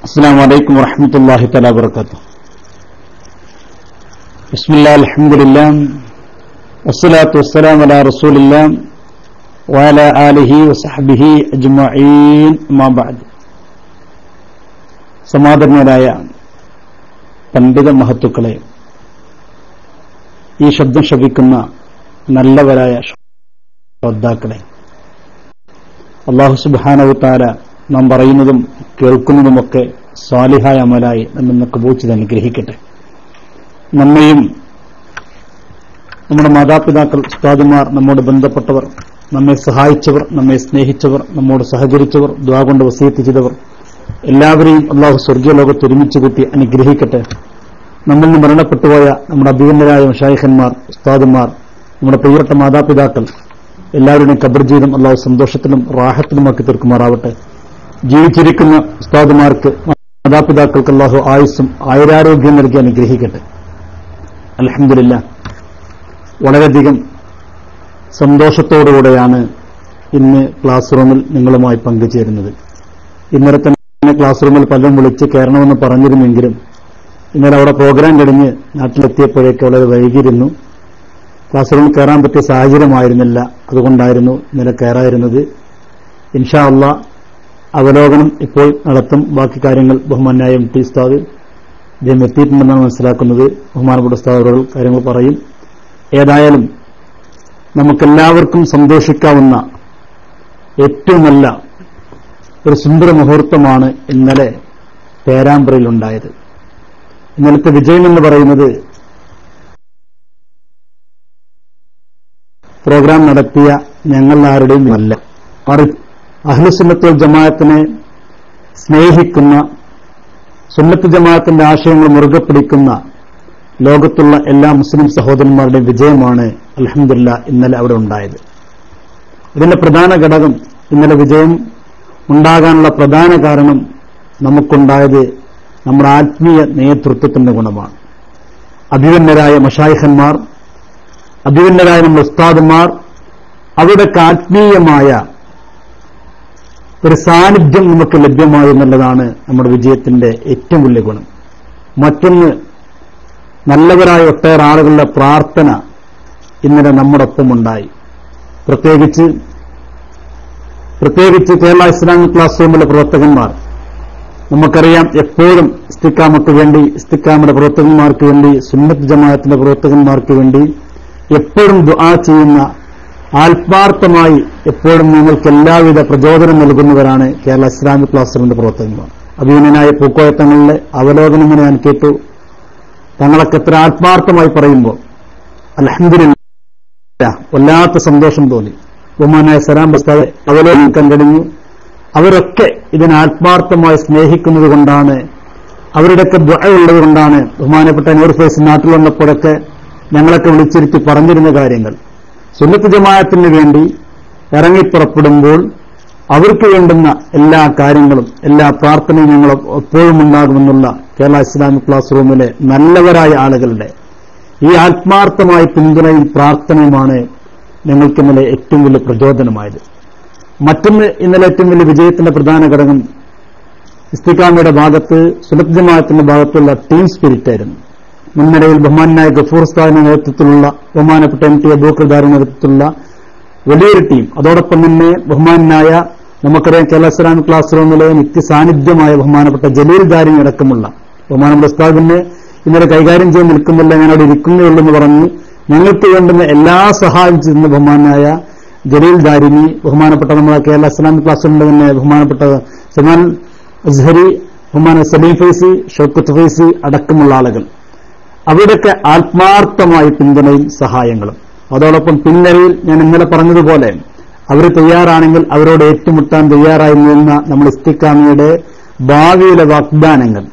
അസ്സലാമു അലൈക്കും വറഹ്മത്തുള്ളാഹി തആല വബറകാതുഹു. ബിസ്മില്ലാഹിൽ ഹംദുലില്ലാഹ് വസ്സലാത്തു വസ്സലാമു അലാ റസൂലില്ലാഹ് വഅലാ ആലിഹി വസഹ്ബിഹി അജ്മഈൻ. അമ്മാ ബഅദ്. സമാദരണീയരായ പണ്ഡിത മഹത്തുക്കളെ, ഈ ശബ്ദം ശ്രവിക്കുന്ന നല്ലവരായ ശ്രോതാക്കളെ, അല്ലാഹു സുബ്ഹാനഹു വതആല നാം പറയുന്നതും കേൾക്കുന്നതുമൊക്കെ സ്വാലിഹായ അമലായി നമ്മെ കബൂൽ ചെയ്ത് അനുഗ്രഹിക്കട്ടെ. നമ്മയും നമ്മുടെ മാതാപിതാക്കൾ, ഉസ്താദുമാർ, നമ്മോട് ബന്ധപ്പെട്ടവർ, നമ്മെ സഹായിച്ചവർ, നമ്മെ സ്നേഹിച്ചവർ, നമ്മോട് സഹകരിച്ചവർ, ദുആ കൊണ്ട് വസിയത്ത് ചെയ്തവർ എല്ലാവരെയും അല്ലാഹു സ്വർഗ്ഗീയ ലോകത്ത് ഒരുമിച്ച് കൂട്ടി അനുഗ്രഹിക്കട്ടെ. നമ്മിൽ നിന്ന് മരണപ്പെട്ടുപോയ നമ്മുടെ അഭിമന്യരായ മശായിഖന്മാർ, ഉസ്താദുമാർ, നമ്മുടെ പ്രിയപ്പെട്ട മാതാപിതാക്കൾ എല്ലാവരുടെയും ഖബർ ജീവിതം അല്ലാഹു സന്തോഷത്തിലും റാഹത്തിലുമാക്കി തീർക്കുമാറാവട്ടെ. ജീവിച്ചിരിക്കുന്ന ഉസ്താദുമാർക്ക്, മാതാപിതാക്കൾക്ക് അല്ലാഹു ആയുസ്സും ആയുരാരോഗ്യം നൽകി അനുഗ്രഹിക്കട്ടെ. അൽഹംദുലില്ലാഹ്, വളരെയധികം സന്തോഷത്തോടുകൂടെയാണ് ഇന്ന് ക്ലാസ് റൂമിൽ നിങ്ങളുമായി പങ്കുചേരുന്നത്. ഇന്നലെ തന്നെ ക്ലാസ് റൂമിൽ പലരും വിളിച്ച് കയറണമെന്ന് പറഞ്ഞിരുന്നെങ്കിലും ഇന്നലെ അവിടെ പ്രോഗ്രാം കഴിഞ്ഞ് നാട്ടിലെത്തിയപ്പോഴേക്ക് വളരെ വൈകിയിരുന്നു. ക്ലാസ് റൂമിൽ കയറാൻ പറ്റിയ സാഹചര്യമായിരുന്നില്ല. അതുകൊണ്ടായിരുന്നു ഇന്നലെ കയറായിരുന്നത്. ഇൻഷാ അല്ലാഹ് അവലോകനം ഇപ്പോൾ നടത്തും. ബാക്കി കാര്യങ്ങൾ ബഹുമാന്യായ MT ഉസ്താദ് ഇദ്ദേഹം എത്തിയിട്ടുണ്ടെന്നാണ് മനസ്സിലാക്കുന്നത്. ബഹുമാനപ്പെട്ട ഉസ്താദുകൾ കാര്യങ്ങൾ പറയും. ഏതായാലും നമുക്കെല്ലാവർക്കും സന്തോഷിക്കാവുന്ന ഏറ്റവും നല്ല ഒരു സുന്ദര മുഹൂർത്തമാണ് ഇന്നലെ പേരാമ്പ്രയിലുണ്ടായത്. ഇന്നലത്തെ വിജയം എന്ന് പറയുന്നത് പ്രോഗ്രാം നടത്തിയ ഞങ്ങൾ ആരുടെയും അല്ല, അഹ്ലുസുന്നത്ത് വൽ ജമാഅത്തിനെ സ്നേഹിക്കുന്ന, സുന്നത്ത് ജമാഅത്തിന്റെ ആശയങ്ങൾ മുറുകെ പിടിക്കുന്ന ലോകത്തുള്ള എല്ലാ മുസ്ലിം സഹോദരന്മാരുടെയും വിജയമാണ് അൽഹംദുലില്ലാഹ് ഇന്നലെ അവിടെ ഉണ്ടായത്. ഇതിന്റെ പ്രധാന ഘടകം, ഇന്നലെ വിജയം ഉണ്ടാകാനുള്ള പ്രധാന കാരണം നമുക്കുണ്ടായത് നമ്മുടെ ആത്മീയ നേതൃത്വത്തിന്റെ ഗുണമാണ്. അഭിമന്യരായ മശായിഖന്മാർ, അഭിമന്യരായ നമ്മുടെ ഉസ്താദുമാർ, അവരുടെ ആത്മീയമായ ഒരു സാന്നിധ്യം നമുക്ക് ലഭ്യമായി എന്നുള്ളതാണ് നമ്മുടെ വിജയത്തിന്റെ ഏറ്റവും വലിയ ഗുണം. മറ്റൊന്ന്, നല്ലവരായ ഒട്ടേറെ ആളുകളുടെ പ്രാർത്ഥന ഇന്നലെ നമ്മുടെ ഒപ്പമുണ്ടായി. പ്രത്യേകിച്ച് കേരള ഇസ്ലാമിക് ക്ലാസ് റൂമിലെ പ്രവർത്തകന്മാർ, നമുക്കറിയാം എപ്പോഴും ഇസ്തിഖാമക്ക് വേണ്ടി, ഇസ്തിഖാമയുടെ പ്രവർത്തകന്മാർക്ക് വേണ്ടി, സുന്നത്ത് ജമാഅത്തിന്റെ പ്രവർത്തകന്മാർക്ക് വേണ്ടി എപ്പോഴും ദുആ ചെയ്യുന്ന, ആത്മാർത്ഥമായി എപ്പോഴും ഞങ്ങൾക്ക് എല്ലാവിധ പ്രചോദനം നൽകുന്നവരാണ് കേരള ഇസ്ലാമിക് ക്ലാസ് റൂമിന്റെ പ്രവർത്തകന്മാർ. അഭിമന്യനായ പൂക്കോയത്തങ്ങളുടെ അവലോകനം ഞാൻ കേട്ടു. തങ്ങളൊക്കെ എത്ര ആത്മാർത്ഥമായി പറയുമ്പോൾ അൽഹംദുലില്ലാഹ് വല്ലാത്ത സന്തോഷം തോന്നി. ബഹുമാനായ സലാം ഉസ്താദെ അവലോകനം കഴിഞ്ഞു. അവരൊക്കെ ഇതിനെ ആത്മാർത്ഥമായി സ്നേഹിക്കുന്നത് കൊണ്ടാണ്, അവരുടെയൊക്കെ ദുആ ഉള്ളത് കൊണ്ടാണ്. ബഹുമാനപ്പെട്ട നൂർ ഫൈസ് നാട്ടിൽ വന്നപ്പോഴൊക്കെ ഞങ്ങളൊക്കെ വിളിച്ചിരുത്തി പറഞ്ഞിരുന്ന കാര്യങ്ങൾ, സുന്നത്ത് ജമാഅത്തിന് വേണ്ടി ഇറങ്ങിപ്പുറപ്പെടുമ്പോൾ അവർക്ക് വേണ്ടുന്ന എല്ലാ കാര്യങ്ങളും, എല്ലാ പ്രാർത്ഥനയും ഞങ്ങൾ എപ്പോഴും ഉണ്ടാകുമെന്നുള്ള കേരള ഇസ്ലാമിക് ക്ലാസ് റൂമിലെ നല്ലവരായ ആളുകളുടെ ഈ ആത്മാർത്ഥമായ പിന്തുണയും പ്രാർത്ഥനയുമാണ് ഞങ്ങൾക്ക് ഇന്നലെ ഏറ്റവും വലിയ പ്രചോദനമായത്. മറ്റൊന്ന്, ഇന്നലെ ഏറ്റവും വലിയ വിജയത്തിന്റെ പ്രധാന ഘടകം ഇസ്തിഖാമയുടെ ഭാഗത്ത്, സുന്നത്ത് ജമാഅത്തിന്റെ ഭാഗത്തുള്ള ടീം സ്പിരിറ്റ് ആയിരുന്നു. മുൻനിരയിൽ ബഹുമാനായ ഗഫൂർ ഉസ്താദിന്റെ നേതൃത്വത്തിലുള്ള, ബഹുമാനപ്പെട്ട MT അബൂബക്കർദാരുടെ നേതൃത്വത്തിലുള്ള വലിയൊരു ടീം, അതോടൊപ്പം തന്നെ ബഹുമാനായ, നമുക്കറിയാം കേരള ഇസ്ലാമിക് ക്ലാസ് റൂമിലെ നിത്യസാന്നിധ്യമായ ബഹുമാനപ്പെട്ട ജലീൽ ദാരിമി അടക്കമുള്ള ബഹുമാനപ്പെട്ട ഉസ്താദിനെ ഇന്നലെ കൈകാര്യം ചെയ്യാൻ നിൽക്കുന്നില്ല, ഞാനവിടെ ഇരിക്കുന്നേയുള്ളൂ എന്ന് പറഞ്ഞ് ഞങ്ങൾക്ക് വേണ്ടുന്ന എല്ലാ സഹായം ചെയ്യുന്ന ബഹുമാനായ ജലീൽ ദാരിമി, ബഹുമാനപ്പെട്ട നമ്മുടെ കേരള ഇസ്ലാമിക് ക്ലാസ് റൂമിലെ തന്നെ ബഹുമാനപ്പെട്ട സൽമാൻ അസ്ഹരി, ബഹുമാന സലീം ഫൈസി, ഷൗക്കത്ത് ഫൈസി അടക്കമുള്ള ആളുകൾ, അവരുടെയൊക്കെ ആത്മാർത്ഥമായ പിന്തുണയും സഹായങ്ങളും. അതോടൊപ്പം പിന്നരയിൽ ഞാൻ ഇന്നലെ പറഞ്ഞതുപോലെ അവർ തയ്യാറാണെങ്കിൽ അവരോട് ഏറ്റുമുട്ടാൻ തയ്യാറായി നിന്ന നമ്മൾ ഇസ്തിഖാമയുടെ ഭാവിയിലെ വാഗ്ദാനങ്ങൾ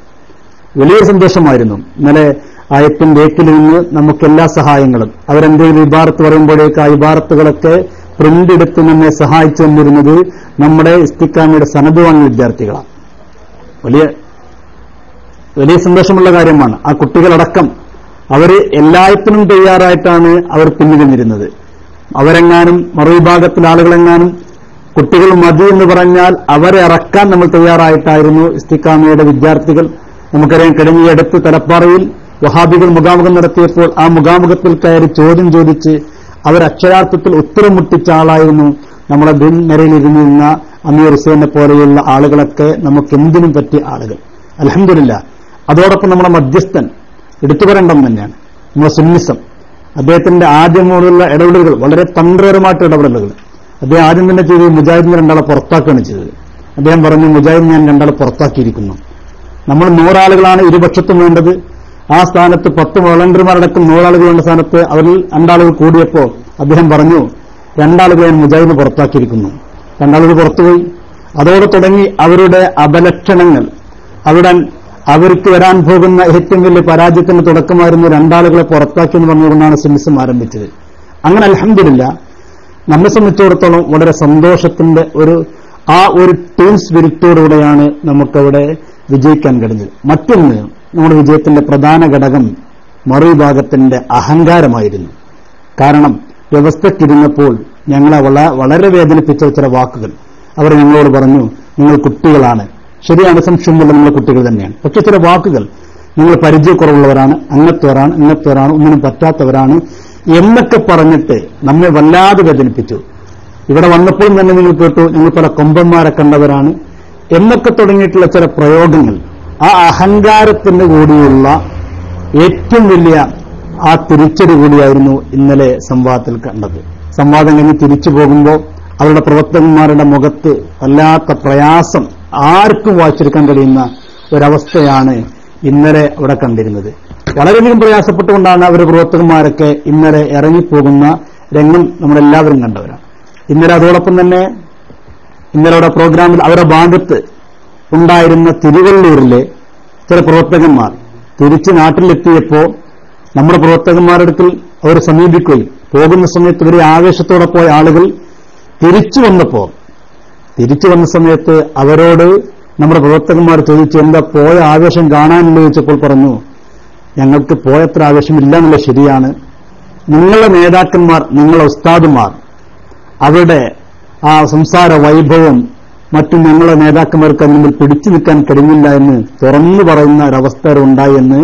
വലിയൊരു സന്തോഷമായിരുന്നു. ഇന്നലെ ആയത്തിന്റെ ഏക്കിൽ നിന്ന് നമുക്കെല്ലാ സഹായങ്ങളും, അവരെന്തെങ്കിലും ഇബാറത്ത് പറയുമ്പോഴേക്ക് ആ ഇബാറത്തുകളൊക്കെ പ്രിന്റ് എടുത്ത് നമ്മെ സഹായിച്ചു തന്നിരുന്നത് നമ്മുടെ ഇസ്തിഖാമയുടെ സനദ് വാങ്ങിയ വിദ്യാർത്ഥികളാണ്. വലിയ സന്തോഷമുള്ള കാര്യമാണ്. ആ കുട്ടികളടക്കം അവര് എല്ലാത്തിനും തയ്യാറായിട്ടാണ് അവർ പിന്നിൽ നിന്നിരുന്നത്. അവരെങ്ങാനും മറുവിഭാഗത്തിലെ ആളുകളെങ്ങാനും കുട്ടികൾ മതി എന്ന് പറഞ്ഞാൽ അവരെ ഇറക്കാൻ നമ്മൾ തയ്യാറായിട്ടായിരുന്നു ഇസ്തിഖാമയുടെ വിദ്യാർത്ഥികൾ. നമുക്കറിയാം, കഴിഞ്ഞിടത്ത് തലപ്പാറയിൽ വഹാബികൾ മുഖാമുഖം നടത്തിയപ്പോൾ ആ മുഖാമുഖത്തിൽ കയറി ചോദ്യം ചോദിച്ച് അവർ അക്ഷരാർത്ഥത്തിൽ ഉത്തരം മുട്ടിച്ച ആളായിരുന്നു നമ്മുടെ നിരയിലിരുന്നിരുന്ന അമീർ ഹുസൈനെ പോലെയുള്ള ആളുകളൊക്കെ നമുക്ക് എന്തിനും പറ്റിയ ആളുകൾ. അൽഹംദുലില്ലാ. അതോടൊപ്പം നമ്മുടെ മധ്യസ്ഥൻ എടുത്തു പറയേണ്ടത് തന്നെയാണ് നമ്മുടെ സുന്നിസം. അദ്ദേഹത്തിന്റെ ആദ്യം മുതലുള്ള ഇടപെടലുകൾ വളരെ തന്ത്രപരമായിട്ട് ഇടപെടലുകൾ. അദ്ദേഹം ആദ്യം തന്നെ ചെയ്ത് മുജാഹിദിനെ 2 ആളെ പുറത്താക്കുകയാണ് ചെയ്തത്. അദ്ദേഹം പറഞ്ഞു, മുജാഹിദ് ഞാൻ 2 ആളെ പുറത്താക്കിയിരിക്കുന്നു. നമ്മൾ 100 ആളുകളാണ് ഇരുപക്ഷത്തും വേണ്ടത്. ആ സ്ഥാനത്ത് 10 വോളണ്ടിയർമാരടക്കം 100 ആളുകൾ വേണ്ട സ്ഥാനത്ത് അവരിൽ 2 ആളുകൾ കൂടിയപ്പോ അദ്ദേഹം പറഞ്ഞു, 2 ആളുകളെ ഞാൻ മുജാഹിദിനെ പുറത്താക്കിയിരിക്കുന്നു. 2 ആളുകൾ പുറത്തുപോയി. അതോടെ തുടങ്ങി അവരുടെ അപലക്ഷണങ്ങൾ. അവർക്ക് വരാൻ പോകുന്ന ഏറ്റവും വലിയ പരാജയത്തിന് തുടക്കമായിരുന്നു 2 ആളുകളെ പുറത്താക്കിയെന്ന് പറഞ്ഞുകൊണ്ടാണ് സുന്നിസം ആരംഭിച്ചത്. അങ്ങനെ അൽഹംദുലില്ലാ നമ്മെ സംബന്ധിച്ചിടത്തോളം വളരെ സന്തോഷത്തിന്റെ ഒരു ടീം സ്പിരിറ്റോടുകൂടെയാണ് നമുക്കവിടെ വിജയിക്കാൻ കഴിഞ്ഞത്. മറ്റൊന്ന്, നമ്മുടെ വിജയത്തിന്റെ പ്രധാന ഘടകം മറുവിഭാഗത്തിന്റെ അഹങ്കാരമായിരുന്നു. കാരണം വ്യവസ്ഥക്കിരുന്നപ്പോൾ ഞങ്ങളെ വളരെ വേദനിപ്പിച്ച ചില വാക്കുകൾ അവർ ഞങ്ങളോട് പറഞ്ഞു. നിങ്ങൾ കുട്ടികളാണ്. ശരിയാണ്, സംശയമുള്ള നിങ്ങളുടെ കുട്ടികൾ തന്നെയാണ്. പക്ഷെ ചില വാക്കുകൾ, നിങ്ങൾ പരിചയക്കുറവുള്ളവരാണ്, അങ്ങനത്തെവരാണ്, ഒന്നിനും പറ്റാത്തവരാണ് എന്നൊക്കെ പറഞ്ഞിട്ട് നമ്മെ വല്ലാതെ വേദനിപ്പിച്ചു. ഇവിടെ വന്നപ്പോഴും തന്നെ നിങ്ങൾ കേട്ടു, ഞങ്ങൾ പല കൊമ്പന്മാരെ കണ്ടവരാണ് എന്നൊക്കെ തുടങ്ങിയിട്ടുള്ള ചില പ്രയോഗങ്ങൾ. ആ അഹങ്കാരത്തിന് കൂടിയുള്ള ഏറ്റവും വലിയ ആ തിരിച്ചടി കൂടിയായിരുന്നു ഇന്നലെ സംവാദത്തിൽ കണ്ടത്. സംവാദം കഴിഞ്ഞ് തിരിച്ചു പോകുമ്പോൾ അവരുടെ പ്രവർത്തകന്മാരുടെ മുഖത്ത് വല്ലാത്ത പ്രയാസം ആർക്കും വായിച്ചെടുക്കാൻ കഴിയുന്ന ഒരവസ്ഥയാണ് ഇന്നലെ അവിടെ കണ്ടിരുന്നത്. വളരെയധികം പ്രയാസപ്പെട്ടുകൊണ്ടാണ് അവരുടെ പ്രവർത്തകന്മാരൊക്കെ ഇന്നലെ ഇറങ്ങിപ്പോകുന്ന രംഗം നമ്മളെല്ലാവരും കണ്ടവരാണ്. ഇന്നലെ അതോടൊപ്പം തന്നെ ഇന്നലെ പ്രോഗ്രാമിൽ അവരുടെ ഭാഗത്ത് ഉണ്ടായിരുന്ന തിരുവള്ളൂരിലെ ചില പ്രവർത്തകന്മാർ തിരിച്ച് നാട്ടിലെത്തിയപ്പോൾ നമ്മുടെ പ്രവർത്തകന്മാരുടെ അടുക്കൽ അവർ സമീപിക്കുകയും പോകുന്ന സമയത്ത് ഇവരെ ആവേശത്തോടെ പോയ ആളുകൾ തിരിച്ചു വന്ന സമയത്ത് അവരോട് നമ്മുടെ പ്രവർത്തകന്മാർ ചോദിച്ചു, എന്താ പോയ ആവേശം കാണാനില്ല ചോദിച്ചപ്പോൾ പറഞ്ഞു, ഞങ്ങൾക്ക് പോയത്ര ആവേശമില്ല എന്നുള്ള ശരിയാണ്. നിങ്ങളുടെ നേതാക്കന്മാർ, നിങ്ങളുടെ ഉസ്താദുമാർ, അവരുടെ ആ സംസാര വൈഭവം മറ്റും ഞങ്ങളുടെ നേതാക്കന്മാർക്ക് അതിന് മുമ്പിൽ പിടിച്ചു നിൽക്കാൻ കഴിഞ്ഞില്ല എന്ന് തുറന്നു പറയുന്ന ഒരവസ്ഥ ഉണ്ടായി എന്ന്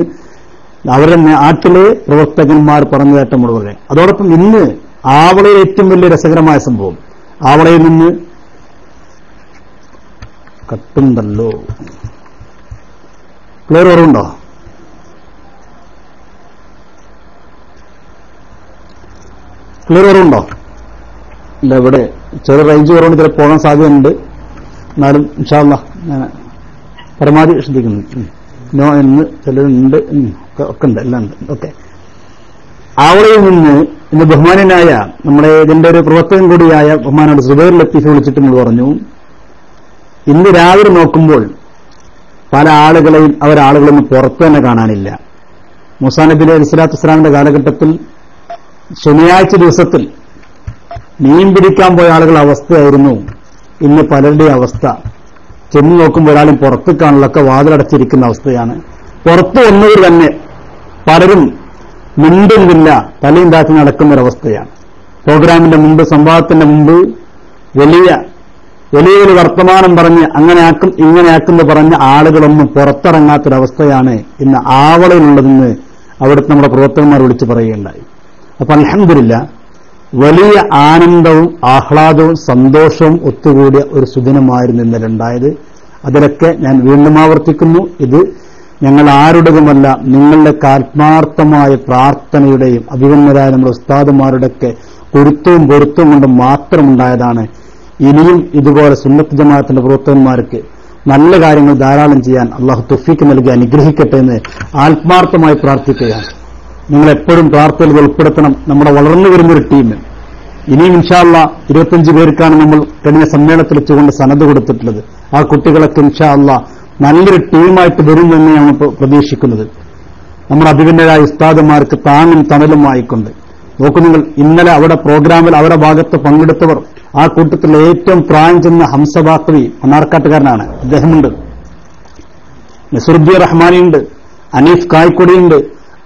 അവരുടെ നാട്ടിലെ പ്രവർത്തകന്മാർ പറഞ്ഞതായിട്ട് നമ്മൾ പറയാം. അതോടൊപ്പം ഇന്ന് ആവളയിൽ ഏറ്റവും വലിയ രസകരമായ സംഭവം, ആവളയിൽ നിന്ന് കട്ടുണ്ടല്ലോ, ക്ലിയർ ഓർമ്മയുണ്ടോ? ഇല്ല, ഇവിടെ ചെറിയ റേഞ്ച് കുറവുണ്ട്, ചില പോകാൻ സാധ്യതയുണ്ട്. എന്നാലും ഇൻഷാ അല്ലാഹ് ഞാൻ പരമാവധി ശ്രദ്ധിക്കുന്നു. നോ എന്ന് ചിലരുണ്ട്, ഒക്കെ ഉണ്ട്, എല്ലാം ഉണ്ട്. ഓക്കെ. ആവളയിൽ നിന്ന് ഇന്ന് ബഹുമാനനായ നമ്മുടെ ഇതിന്റെ ഒരു പ്രവർത്തകൻ കൂടിയായ ബഹുമാനോട് സുബൈർ ലത്തീഫ് വിളിച്ചിട്ട് നമ്മൾ പറഞ്ഞു, ഇന്ന് രാവിലെ നോക്കുമ്പോൾ പല ആളുകളെയും അവരാളുകളൊന്നും പുറത്തു തന്നെ കാണാനില്ല. മൂസാ നബി അലൈഹി സ്വലാത്തു വസ്സലാമിന്റെ കാലഘട്ടത്തിൽ ശനിയാഴ്ച ദിവസത്തിൽ മീൻ പിടിക്കാൻ പോയ ആളുകളുടെ അവസ്ഥയായിരുന്നു ഇന്ന് പലരുടെയും അവസ്ഥ. ചെന്ന് നോക്കുമ്പോൾ ഒരാളും പുറത്ത് കാണിലൊക്കെ വാതിലടച്ചിരിക്കുന്ന അവസ്ഥയാണ്. പുറത്തു വന്നവർ തന്നെ പലരും മിണ്ടുന്നില്ല, തലയും താത്തി നടക്കുന്നൊരവസ്ഥയാണ്. പ്രോഗ്രാമിന്റെ മുമ്പ്, സംവാദത്തിന്റെ മുമ്പ് വലിയ ഒരു വർത്തമാനം പറഞ്ഞ് അങ്ങനെയാക്കും ഇങ്ങനെയാക്കുമെന്ന് പറഞ്ഞ ആളുകളൊന്നും പുറത്തിറങ്ങാത്തൊരവസ്ഥയാണ് ഇന്ന് ആവളയിലുള്ളതെന്ന് അവിടുത്തെ നമ്മുടെ പ്രവർത്തകന്മാർ വിളിച്ചു പറയുകയുണ്ടായി. അപ്പൊ അൽഹംദുലില്ലാഹ് വലിയ ആനന്ദവും ആഹ്ലാദവും സന്തോഷവും ഒത്തുകൂടിയ ഒരു സുദിനമായിരുന്നു ഇന്നലെ ഉണ്ടായത്. അതിലൊക്കെ ഞാൻ വീണ്ടും ആവർത്തിക്കുന്നു, ഇത് ഞങ്ങൾ ആരുടേതുമല്ല, നിങ്ങളുടെ ആത്മാർത്ഥമായ പ്രാർത്ഥനയുടെയും അഭിമന്യരായ നമ്മുടെ ഉസ്താദുമാരുടെയൊക്കെ പൊരുത്തവും കൊണ്ട് മാത്രമുണ്ടായതാണ്. ഇനിയും ഇതുപോലെ സുന്നത്ത് ജമാഅത്തിന്റെ പ്രവർത്തകന്മാർക്ക് നല്ല കാര്യങ്ങൾ ധാരാളം ചെയ്യാൻ അള്ളാഹു തൗഫീഖ് നൽകി അനുഗ്രഹിക്കട്ടെ എന്ന് ആത്മാർത്ഥമായി പ്രാർത്ഥിക്കുകയാണ്. നിങ്ങളെപ്പോഴും പ്രാർത്ഥനയിൽ ഉൾപ്പെടുത്തണം നമ്മുടെ വളർന്നു വരുന്നൊരു ടീം. ഇനിയും ഇൻഷാ അല്ലാഹ് 25 പേർക്കാണ് നമ്മൾ കഴിഞ്ഞ സമ്മേളനത്തിൽ വെച്ചുകൊണ്ട് സനദ് കൊടുത്തിട്ടുള്ളത്. ആ കുട്ടികളൊക്കെ ഇൻഷാ അല്ലാഹ് നല്ലൊരു ടീമായിട്ട് വരും തന്നെയാണ് പ്രതീക്ഷിക്കുന്നത്. നമ്മുടെ അഭിമന്യരായ ഉസ്താദുമാർക്ക് താങ്ങും തണലുമായിക്കൊണ്ട് നോക്കൂ. നിങ്ങൾ ഇന്നലെ അവിടെ പ്രോഗ്രാമിൽ അവരുടെ ഭാഗത്ത് പങ്കെടുത്തവർ, ആ കൂട്ടത്തിൽ ഏറ്റവും പ്രായം ചെന്ന ഹംസ ബാഖവി മണ്ണാർക്കാട്ടുകാരനാണ്, അദ്ദേഹമുണ്ട്. നസറുദ്ദീൻ റഹ്മാനിയുണ്ട്, അനീഫ് കായ്ക്കൊടിയുണ്ട്,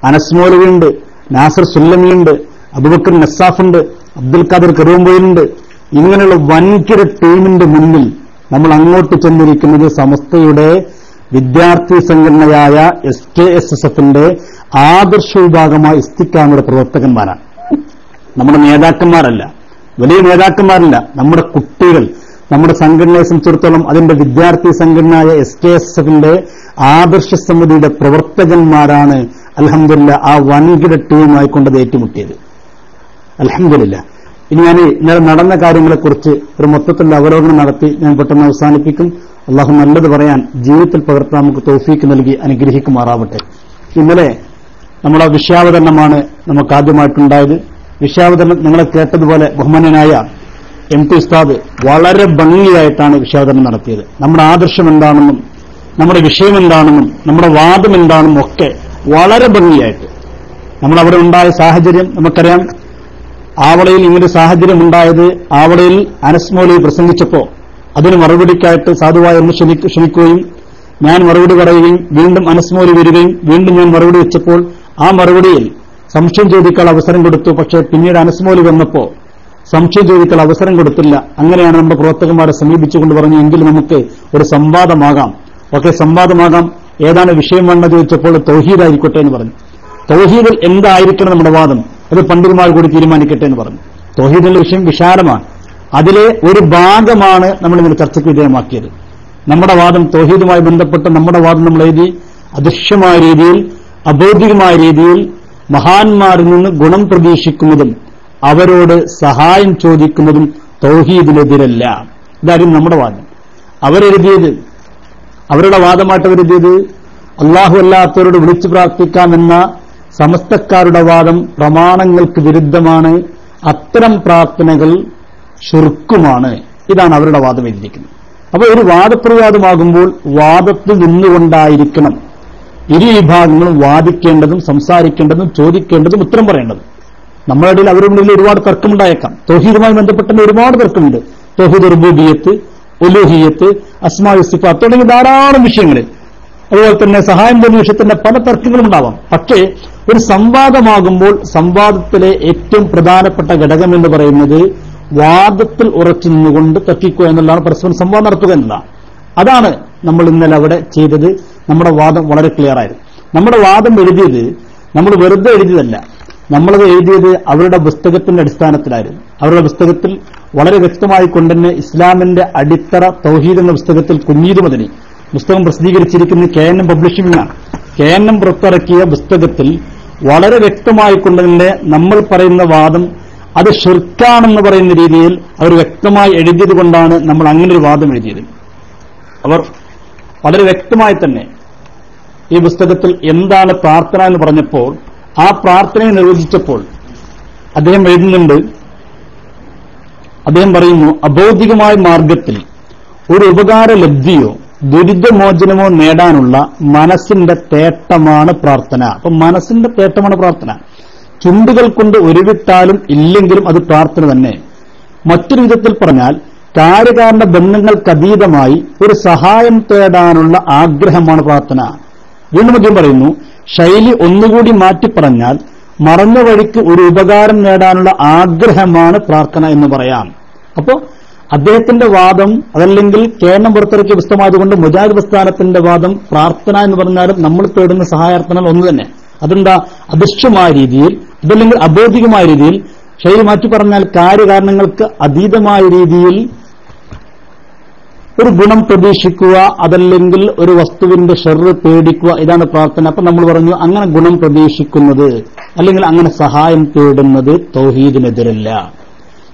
അനസ് മൗലവിയുണ്ട്, നാസർ സുല്ലമിയുണ്ട്, അബൂബക്കർ നസാഫുണ്ട്, അബ്ദുൽ ഖാദർ കരുവമ്പൊയിലുണ്ട്. ഇങ്ങനെയുള്ള വൻകിര ടീമിന്റെ മുന്നിൽ നമ്മൾ അങ്ങോട്ട് ചെന്നിരിക്കുന്നത് സമസ്തയുടെ വിദ്യാർത്ഥി സംഘടനയായ SKSSF-ന്റെ ആദർശ വിഭാഗമായ ഇസ്തിഖാമയുടെ പ്രവർത്തകന്മാരാണ്. നമ്മുടെ നേതാക്കന്മാരല്ല, വലിയ നേതാക്കന്മാരല്ല, നമ്മുടെ കുട്ടികൾ. നമ്മുടെ സംഘടനയെ സംബന്ധിച്ചിടത്തോളം അതിന്റെ വിദ്യാർത്ഥി സംഘടനയായ SKSSF-ന്റെ ആദർശ സമിതിയുടെ പ്രവർത്തകന്മാരാണ് അൽഹംദുലില്ലാഹ് ആ വൻകിര ടീമുമായി കൊണ്ടത് ഏറ്റുമുട്ടിയത്. അൽഹംദുലില്ലാഹ്. ഇനി ഞാൻ ഇന്നലെ നടന്ന കാര്യങ്ങളെക്കുറിച്ച് ഒരു മൊത്തത്തിലുള്ള അവലോകനം നടത്തി ഞാൻ പെട്ടെന്ന് അവസാനിപ്പിക്കും. അള്ളാഹു നല്ലത് പറയാൻ ജീവിതത്തിൽ പകർത്താൻ നമുക്ക് തൗഫീക്ക് നൽകി അനുഗ്രഹിക്കുമാറാവട്ടെ. ഇന്നലെ നമ്മുടെ വിഷയാവതരണമാണ് നമുക്ക് ആദ്യമായിട്ടുണ്ടായത്. വിഷയാവതരണം നിങ്ങളെ കേട്ടതുപോലെ ബഹുമാന്യനായ MT ഉസ്താദ് വളരെ ഭംഗിയായിട്ടാണ് വിഷയാവതരണം നടത്തിയത്. നമ്മുടെ ആദർശം എന്താണെന്നും നമ്മുടെ വിഷയം എന്താണെന്നും നമ്മുടെ വാദം എന്താണെന്നും ഒക്കെ വളരെ ഭംഗിയായിട്ട്. നമ്മളവിടെ ഉണ്ടായ സാഹചര്യം നമുക്കറിയാം. ആവളയിൽ ഇങ്ങനൊരു സാഹചര്യം ഉണ്ടായത്, ആവളയിൽ അനസ് മൗലവി പ്രസംഗിച്ചപ്പോൾ അതിന് മറുപടിക്കായിട്ട് സാധുവായി ഒന്ന് ക്ഷണിക്കുകയും ഞാൻ മറുപടി പറയുകയും വീണ്ടും അനസ് മൗലവി വരികയും വീണ്ടും ഞാൻ മറുപടി വെച്ചപ്പോൾ ആ മറുപടിയിൽ സംശയം ചോദിക്കാൻ അവസരം കൊടുത്തു. പക്ഷേ പിന്നീട് അനസ് മൗലവി വന്നപ്പോൾ സംശയം ചോദിക്കാൻ അവസരം കൊടുത്തില്ല. അങ്ങനെയാണ് നമ്മുടെ പ്രവർത്തകന്മാരെ സമീപിച്ചുകൊണ്ട് പറഞ്ഞു എങ്കിലും നമുക്ക് ഒരു സംവാദമാകാം. ഒക്കെ സംവാദമാകാം. ഏതാണ് വിഷയം വേണ്ടെന്ന് ചോദിച്ചപ്പോൾ തൗഹീദായിരിക്കട്ടെ എന്ന് പറഞ്ഞു. തൗഹീദിൽ എന്തായിരിക്കണം നമ്മുടെ വാദം, അത് പണ്ഡിതന്മാർ കൂടി തീരുമാനിക്കട്ടെ എന്ന് പറഞ്ഞു. തൗഹീദിന്റെ വിഷയം വിശാലമാണ്. അതിലെ ഒരു ഭാഗമാണ് നമ്മൾ ഇന്ന് ചർച്ചയ്ക്ക് വിധേയമാക്കിയത്. നമ്മുടെ വാദം തൗഹീദുമായി ബന്ധപ്പെട്ട് നമ്മുടെ വാദം നമ്മൾ എഴുതി അദൃശ്യമായ രീതിയിൽ അബൗദ്ധികമായ രീതിയിൽ മഹാന്മാരിൽ നിന്ന് ഗുണം പ്രതീക്ഷിക്കുന്നതും അവരോട് സഹായം ചോദിക്കുന്നതും തൗഹീദിനെതിരല്ല. ഇതായിരുന്നു നമ്മുടെ വാദം. അവരുടെ വാദമായിട്ട് അവരെഴുതിയത് അല്ലാഹു അല്ലാത്തവരോട് വിളിച്ചു പ്രാർത്ഥിക്കാമെന്ന സമസ്തക്കാരുടെ വാദം പ്രമാണങ്ങൾക്ക് വിരുദ്ധമാണ്, അത്തരം പ്രാർത്ഥനകൾ ശിർക്കുമാണ്. ഇതാണ് അവരുടെ വാദം എഴുതിയിരിക്കുന്നത്. അപ്പോൾ ഒരു വാദപ്രവാദമാകുമ്പോൾ വാദത്തിൽ നിന്നുകൊണ്ടായിരിക്കണം ഇരു വിഭാഗങ്ങളും വാദിക്കേണ്ടതും സംസാരിക്കേണ്ടതും ചോദിക്കേണ്ടതും ഉത്തരം പറയേണ്ടതും. നമ്മുടെ ഇടയിൽ അവരുടെ മുന്നിൽ ഒരുപാട് തർക്കമുണ്ടായേക്കാം. തൗഹീദുമായി ബന്ധപ്പെട്ട ഒരുപാട് തർക്കമുണ്ട്. തൗഹീദ് റുബൂബിയ്യത്ത്, ഉലൂഹിയ്യത്ത്, അസ്മാഉ സിഫാത്ത് തുടങ്ങിയ ധാരാളം വിഷയങ്ങളിൽ, അതുപോലെ തന്നെ സഹായം തോന്നിയ വിഷയത്തിന്റെ പല തർക്കങ്ങളും ഉണ്ടാവാം. പക്ഷേ ഒരു സംവാദമാകുമ്പോൾ സംവാദത്തിലെ ഏറ്റവും പ്രധാനപ്പെട്ട ഘടകം എന്ന് പറയുന്നത് വാദത്തിൽ ഉറച്ചു നിന്നുകൊണ്ട് തർക്കിക്കുക എന്നുള്ളതാണ്. പരസ്പരം സംവാദം നടത്തുക എന്നതാണ്. അതാണ് നമ്മൾ ഇന്നലെ അവിടെ ചെയ്തത്. നമ്മുടെ വാദം വളരെ ക്ലിയർ ആയിരുന്നു. നമ്മുടെ വാദം എഴുതിയത് നമ്മൾ വെറുതെ എഴുതിയതല്ല. നമ്മളത് എഴുതിയത് അവരുടെ പുസ്തകത്തിന്റെ അടിസ്ഥാനത്തിലായിരുന്നു. അവരുടെ പുസ്തകത്തിൽ വളരെ വ്യക്തമായി കൊണ്ടുതന്നെ ഇസ്ലാമിന്റെ അടിത്തറ തൗഹീദ് എന്ന പുസ്തകത്തിൽ കുഞ്ഞീദ് മദനി പുസ്തകം പ്രസിദ്ധീകരിച്ചിരിക്കുന്ന KNM പബ്ലിഷിംഗാണ്. KNM പുറത്തിറക്കിയ പുസ്തകത്തിൽ വളരെ വ്യക്തമായി കൊണ്ടുതന്നെ നമ്മൾ പറയുന്ന വാദം അത് ഷിർക്കാണെന്ന് പറയുന്ന രീതിയിൽ അവർ വ്യക്തമായി എഴുതിയത് കൊണ്ടാണ് നമ്മൾ അങ്ങനെ ഒരു വാദം എഴുതിയത്. അവർ വളരെ വ്യക്തമായി തന്നെ ഈ പുസ്തകത്തിൽ എന്താണ് പ്രാർത്ഥന എന്ന് പറഞ്ഞപ്പോൾ ആ പ്രാർത്ഥനയെ നിർവചിച്ചപ്പോൾ അദ്ദേഹം എഴുതുന്നുണ്ട്. അദ്ദേഹം പറയുന്നു, അബൗദ്ധികമായ മാർഗത്തിൽ ഒരു ഉപകാരലബ്ധിയോ ദുരിതമോചനമോ നേടാനുള്ള മനസ്സിന്റെ തേട്ടമാണ് പ്രാർത്ഥന. അപ്പൊ മനസ്സിന്റെ തേട്ടമാണ് പ്രാർത്ഥന. ചുണ്ടുകൾ കൊണ്ട് ഉരുവിട്ടാലും ഇല്ലെങ്കിലും അത് പ്രാർത്ഥന തന്നെ. മറ്റൊരു വിധത്തിൽ പറഞ്ഞാൽ കാര്യകാരണ ബന്ധങ്ങൾക്കതീതമായി ഒരു സഹായം തേടാനുള്ള ആഗ്രഹമാണ് പ്രാർത്ഥന. വീണ്ടും അദ്ദേഹം പറയുന്നു, ശൈലി ഒന്നുകൂടി മാറ്റി പറഞ്ഞാൽ മറഞ്ഞ വഴിക്ക് ഒരു ഉപകാരം നേടാനുള്ള ആഗ്രഹമാണ് പ്രാർത്ഥന എന്ന് പറയാം. അപ്പോൾ അദ്ദേഹത്തിന്റെ വാദം അതല്ലെങ്കിൽ KNM പുറത്തിറക്കിയ പുസ്തകമായതുകൊണ്ട് മുജാഹിദ് പ്രസ്ഥാനത്തിന്റെ വാദം പ്രാർത്ഥന എന്ന് പറഞ്ഞാലും നമ്മൾ തേടുന്ന സഹായാർത്ഥനകൾ ഒന്ന് തന്നെ. അതെന്താ? അദൃശ്യമായ രീതിയിൽ അതല്ലെങ്കിൽ അബോധികമായ രീതിയിൽ, ശൈലി മാറ്റി പറഞ്ഞാൽ കാര്യകാരണങ്ങൾക്ക് അതീതമായ രീതിയിൽ ഒരു ഗുണം പ്രതീക്ഷിക്കുക, അതല്ലെങ്കിൽ ഒരു വസ്തുവിന്റെ ഷർറ് പേടിക്കുക, ഇതാണ് പ്രാർത്ഥന. അപ്പൊ നമ്മൾ പറഞ്ഞു അങ്ങനെ ഗുണം പ്രതീക്ഷിക്കുന്നത് അല്ലെങ്കിൽ അങ്ങനെ സഹായം തേടുന്നത് തൗഹീദിനെതിരല്ല.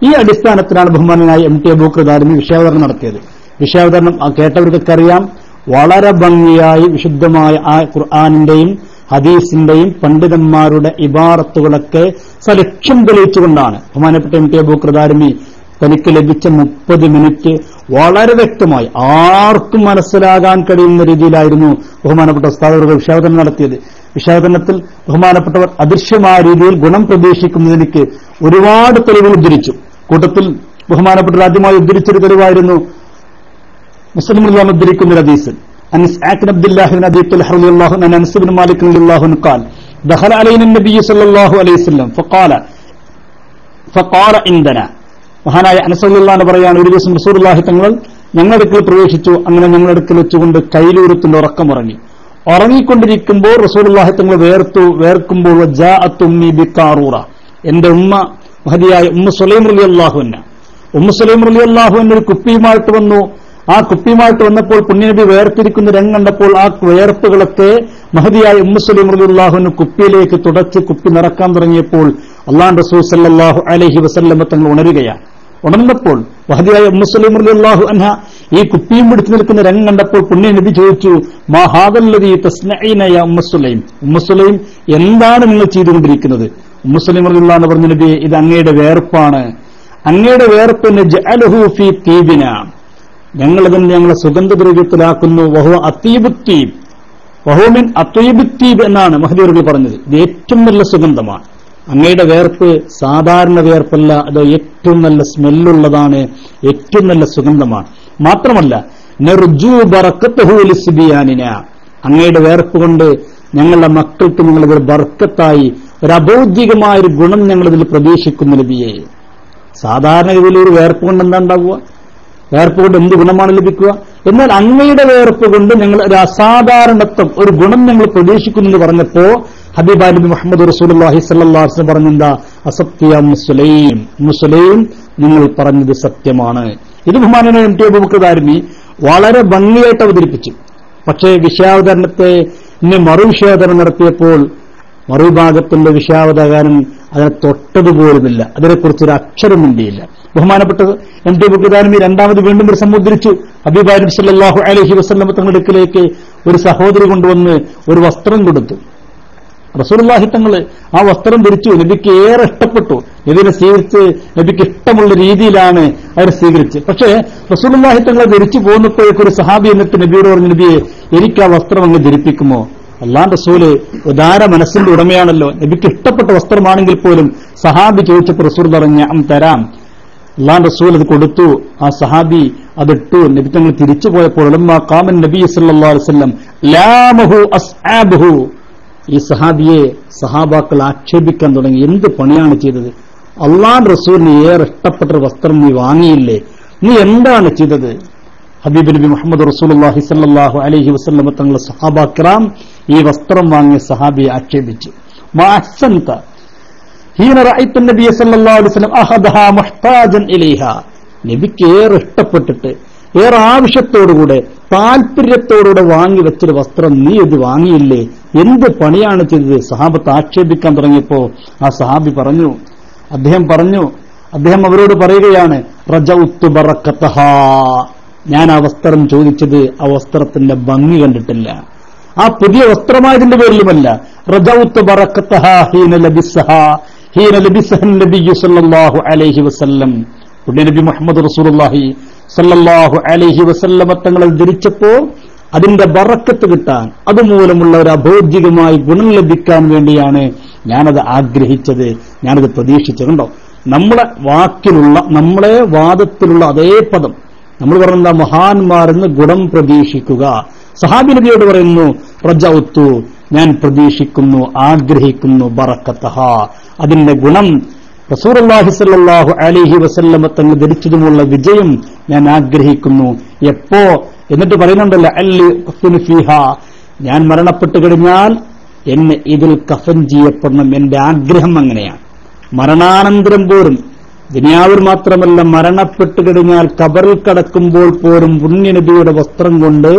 ഈ അടിസ്ഥാനത്തിലാണ് ബഹുമാനായ MT അബൂബക്കർ ദാരിമി വിഷയാവതരണം നടത്തിയത്. വിഷയാവതരണം കേട്ടവർക്കൊക്കെ അറിയാം. വളരെ ഭംഗിയായി വിശുദ്ധമായ ആ ഖുർആനിന്റെയും ഹദീസിന്റെയും പണ്ഡിതന്മാരുടെ ഇബാറത്തുകളൊക്കെ സലക്ഷ്യം തെളിയിച്ചുകൊണ്ടാണ് ബഹുമാനപ്പെട്ട MT അബൂബക്കർ ദാരിമി തനിക്ക് ലഭിച്ച 30 മിനിറ്റ് വളരെ വ്യക്തമായി ആർക്കും മനസ്സിലാകാൻ കഴിയുന്ന രീതിയിലായിരുന്നു ബഹുമാനപ്പെട്ട ഉസ്താദുകൾ വിഷയാവതരണം നടത്തിയത്. വിഷയാവതരണത്തിൽ ബഹുമാനപ്പെട്ടവർ അദൃശ്യമായ രീതിയിൽ ഗുണം പ്രതീക്ഷിക്കുന്നതിലേക്ക് ഒരുപാട് തെളിവുകൾ ഉദ്ധരിച്ചു. കൂട്ടത്തിൽ ബഹുമാനപ്പെട്ടവർ ആദ്യമായി ഉദ്ധരിച്ചൊരു തെളിവായിരുന്നു മുസ്ലിം ഉദ്ധരിക്കുന്ന ഹദീസ്. عن إسحاق بن عبد الله بن أبي طلحة رضي الله عنه عن أنس بن مالك رضي الله عنه قال دخل علينا النبي صلى الله عليه وسلم فقال عندنا മഹാനായ അനസ് റളിയല്ലാഹു പറയാണ്, ഒരു ദിവസം റസൂലുള്ളാഹി തങ്ങൾ ഞങ്ങളുടെ അടുക്കൽ പ്രവേശിച്ചു. അങ്ങനെ ഞങ്ങളുടെ അടുക്കൽ വെച്ചുകൊണ്ട് കൈലൂരത്തിന്റെ ഉറക്കമുറങ്ങി. ഉറങ്ങിക്കൊണ്ടിരിക്കുമ്പോൾ റസൂലുള്ളാഹി തങ്ങൾ വേർക്കുമ്പോൾ ജാഅത്ത് ഉമ്മി ബിഖാറൂറ, എന്റെ ഉമ്മ മഹദിയായ ഉമ്മു സുലൈം റളിയല്ലാഹു അൻഹ ഒരു കുപ്പിയുമായിട്ട് വന്നു. ആ കുപ്പിയുമായിട്ട് വന്നപ്പോൾ പുണ്യനബി വേർത്തിരിക്കുന്ന രംഗം കണ്ടപ്പോൾ ആ വേർപ്പുകളൊക്കെ മഹദിയായ ഉമ്മു സുലൈം റളിയല്ലാഹു അൻഹ കുപ്പിയിലേക്ക് തുടച്ച് കുപ്പി നിറക്കാൻ തുടങ്ങിയപ്പോൾ അല്ലാഹു റസൂൽ സല്ലല്ലാഹു അലൈഹി വസല്ലം തങ്ങൾ ഉണരുകയാണ്. ഉണർന്നപ്പോൾ മഹദിയായ ഉമ്മു സുലൈം റളിയല്ലാഹു അൻഹ ഈ കുപ്പിയും പിടിച്ചു നിൽക്കുന്ന രംഗം കണ്ടപ്പോൾ പുണ്യനബി ചോദിച്ചു, മാ ഹാദല്ലദീ തസ്നഈന യാ ഉമ്മു സുലൈം, ഉമ്മു സുലൈം എന്താണ് നിങ്ങൾ ചെയ്തുകൊണ്ടിരിക്കുന്നത്? ഉമ്മു സുലൈം റളിയല്ലാഹു അൻഹ പറഞ്ഞു, നബിയെ ഇത് അങ്ങയുടെ വേർപ്പാണ്, അങ്ങയുടെ വേർപ്പിന് ജഅലഹു ഫീ തീബിന, ഞങ്ങളതിനെ ഞങ്ങളെ സുഗന്ധദ്രവ്യത്തിലാക്കുന്നു. വഹുവ അത്തീബുത്തീബ്, വഹുമിൻ അത്തീബുത്തീബ് എന്നാണ് മഹദിയറുകൾ പറഞ്ഞത്. ഇത് ഏറ്റവും നല്ല സുഗന്ധമാണ്. അങ്ങയുടെ വേർപ്പ് സാധാരണ വേർപ്പല്ല, അത് ഏറ്റവും നല്ല സ്മെല്ലുള്ളതാണ്, ഏറ്റവും നല്ല സുഗന്ധമാണ്. മാത്രമല്ല നർജു ബറക്കത്തുഹു ലിസ്ബിയാനിന, അങ്ങയുടെ വേർപ്പ് കൊണ്ട് ഞങ്ങളുടെ മക്കൾക്ക് ഞങ്ങളതൊരു ബർക്കത്തായി ഒരു അബൗദ്ധികമായ ഒരു ഗുണം ഞങ്ങളിതിൽ പ്രതീക്ഷിക്കുന്നു നബിയെ. സാധാരണ ഇതിൽ ഒരു വേർപ്പ് കൊണ്ട് എന്താ ഉണ്ടാവുക? വേർപ്പ് കൊണ്ട് എന്ത് ഗുണമാണ് ലഭിക്കുക? എന്നാൽ അങ്ങയുടെ വേർപ്പ് കൊണ്ട് ഞങ്ങൾ ഒരു അസാധാരണത്വം, ഒരു ഗുണം ഞങ്ങൾ പ്രതീക്ഷിക്കുന്നു എന്ന് പറഞ്ഞപ്പോ ഹബീബായ നബി മുഹമ്മദ് റസൂലുള്ളാഹി സ്വല്ലല്ലാഹു അലൈഹി വസല്ലം പറഞ്ഞെന്താ? അസത്യ മുസ്ലിം, മുസ്ലിം നിങ്ങൾ പറഞ്ഞത് സത്യമാണ്. ഇത് ബഹുമാനനായ എം ടി അബൂബക്കർ ദാരിമി വളരെ ഭംഗിയായിട്ട് അവതരിപ്പിച്ചു. പക്ഷേ വിഷയാവതരണത്തെ മറുവിഷയാവതരണം നടത്തിയപ്പോൾ മറുഭാഗത്തിന്റെ വിഷയാവതാരം അതിനെ തൊട്ടതുപോലുമില്ല, അതിനെക്കുറിച്ചൊരു അക്ഷരം മിണ്ടിയില്ല. ബഹുമാനപ്പെട്ടത് എം ടി അബൂബക്കർ ദാരിമി രണ്ടാമത് വീണ്ടും ഒരു സമുദ്രിച്ചു. ഹബീബായ നബി സല്ലല്ലാഹു അലൈഹി വസല്ലം തങ്ങളുടെ അടുക്കലേക്ക് ഒരു സഹോദരി കൊണ്ടുവന്ന് ഒരു വസ്ത്രം കൊടുത്തു. റസൂലുള്ളാഹി തങ്ങൾ ആ വസ്ത്രം ധരിച്ചു. നബിക്ക് ഏറെ ഇഷ്ടപ്പെട്ടു. നബിനെ സ്വീകരിച്ച് നബിക്ക് ഇഷ്ടമുള്ള രീതിയിലാണ് അവരെ സ്വീകരിച്ച്. പക്ഷേ റസൂലുള്ളാഹി തങ്ങളെ ധരിച്ചു പോകുന്നപ്പോഴേക്ക് ഒരു സഹാബി എന്നിട്ട് നബിയോട് പറഞ്ഞു, നബിയെ എനിക്ക് ആ വസ്ത്രം അങ്ങ് ധരിപ്പിക്കുമോ? അല്ലാഹുവിന്റെ റസൂല് ഉദാര മനസ്സിന്റെ ഉടമയാണല്ലോ. നബിക്ക് ഇഷ്ടപ്പെട്ട വസ്ത്രമാണെങ്കിൽ പോലും സഹാബി ചോദിച്ചപ്പോൾ റസൂൽ പറഞ്ഞു, തരാം. അല്ലാഹുവിന്റെ റസൂൽ അത് കൊടുത്തു. ആ സഹാബി അതിട്ടു. നബി തങ്ങൾ തിരിച്ചു പോയപ്പോൾ ലമ്മാ ഖാമൻ നബി സല്ലല്ലാഹു അലൈഹി വസല്ലം ലാമഹു അസ്ഹാബഹു, ഈ സഹാബിയെ സഹാബാക്കൾ ആക്ഷേപിക്കാൻ തുടങ്ങി. എന്ത് പണിയാണ് ചെയ്തത്? അല്ലാഹുവിന്റെ റസൂലിന് ഏറെ ഇഷ്ടപ്പെട്ട വസ്ത്രം നീ വാങ്ങിയില്ലേ, നീ എന്താണ് ചെയ്തത്? ഹബീബ് നബി മുഹമ്മദ് റസൂലുള്ളാഹി സ്വല്ലല്ലാഹു അലൈഹി വസല്ലം തങ്ങളുടെ സഹാബാ കിറാം ഈ വസ്ത്രം വാങ്ങിയ സഹാബിയെ ആക്ഷേപിച്ചു. മാ അഹ്സൻത ഹീന റഅയ്ത നബി സല്ലല്ലാഹു അലൈഹി വസല്ലം അഹദഹാ മുഹ്താജൻ ഇലൈഹാ, നബിക്ക് ഏറെ ഇഷ്ടപ്പെട്ടിട്ട് ഏറെ ആവശ്യത്തോടുകൂടെ താല്പര്യത്തോടുകൂടെ വാങ്ങി വെച്ചൊരു വസ്ത്രം നീ ഇത് വാങ്ങിയില്ലേ, എന്ത് പണിയാണ് ചെയ്തത്? സഹാബത്ത് ആക്ഷേപിക്കാൻ തുടങ്ങിയപ്പോ ആ സഹാബി പറഞ്ഞു, അദ്ദേഹം അവരോട് പറയുകയാണ്, റജഉത്തു ബറക്കതഹാ, ഞാൻ ആ വസ്ത്രം ചോദിച്ചത് ആ വസ്ത്രത്തിന്റെ ഭംഗി കണ്ടിട്ടില്ല, ആ പുതിയ വസ്ത്രമായതിന്റെ പേരിലുമല്ല. റജഉത്തു ബറക്കതഹാ ഹീന ലബിസഹ നബിയ്യു സല്ലല്ലാഹു അലൈഹി വസല്ലം, നബി മുഹമ്മദ് റസൂലുള്ളാഹി സല്ലല്ലാഹു അലൈഹി വസല്ലം തങ്ങൾ ധരിച്ചപ്പോ അതിന്റെ ബറക്കത്ത് കിട്ടാൻ, അതുമൂലമുള്ള ഒരു അഭൗതികമായ ഗുണം ലഭിക്കാൻ വേണ്ടിയാണ് ഞാനത് ആഗ്രഹിച്ചത്, ഞാനത് പ്രതീക്ഷിച്ചത്. കണ്ടോ, നമ്മളെ വാക്കിലുള്ള നമ്മളെ വാദത്തിലുള്ള അതേ പദം നമ്മൾ പറയുന്ന മഹാന്മാരെന്ന് ഗുണം പ്രതീക്ഷിക്കുക. സഹാബി നബിയോട് പറയുന്നു, റജഉത്തു, ഞാൻ പ്രതീക്ഷിക്കുന്നു, ആഗ്രഹിക്കുന്നു, ബറക്കത്തഹാ, അതിന്റെ ഗുണം റസൂലുള്ളാഹി സ്വല്ലല്ലാഹു അലൈഹി വസല്ലം തങ്ങൾ ധരിച്ചതുമുള്ള വിജയം ഞാൻ ആഗ്രഹിക്കുന്നു. എപ്പോ? എന്നിട്ട് പറയുന്നുണ്ടല്ലോ, അല്ലി ഫീഹാ, ഞാൻ മരണപ്പെട്ടു കഴിഞ്ഞാൽ എന്നെ ഇതിൽ കഫൻ ചെയ്യപ്പെടണം, എന്റെ ആഗ്രഹം അങ്ങനെയാണ്. മരണാനന്തരം പോലും, ദുനിയാവിൽ മാത്രമല്ല മരണപ്പെട്ടു കഴിഞ്ഞാൽ കബറിൽ കടക്കുമ്പോൾ പോലും പുണ്യനബിയുടെ വസ്ത്രം കൊണ്ട്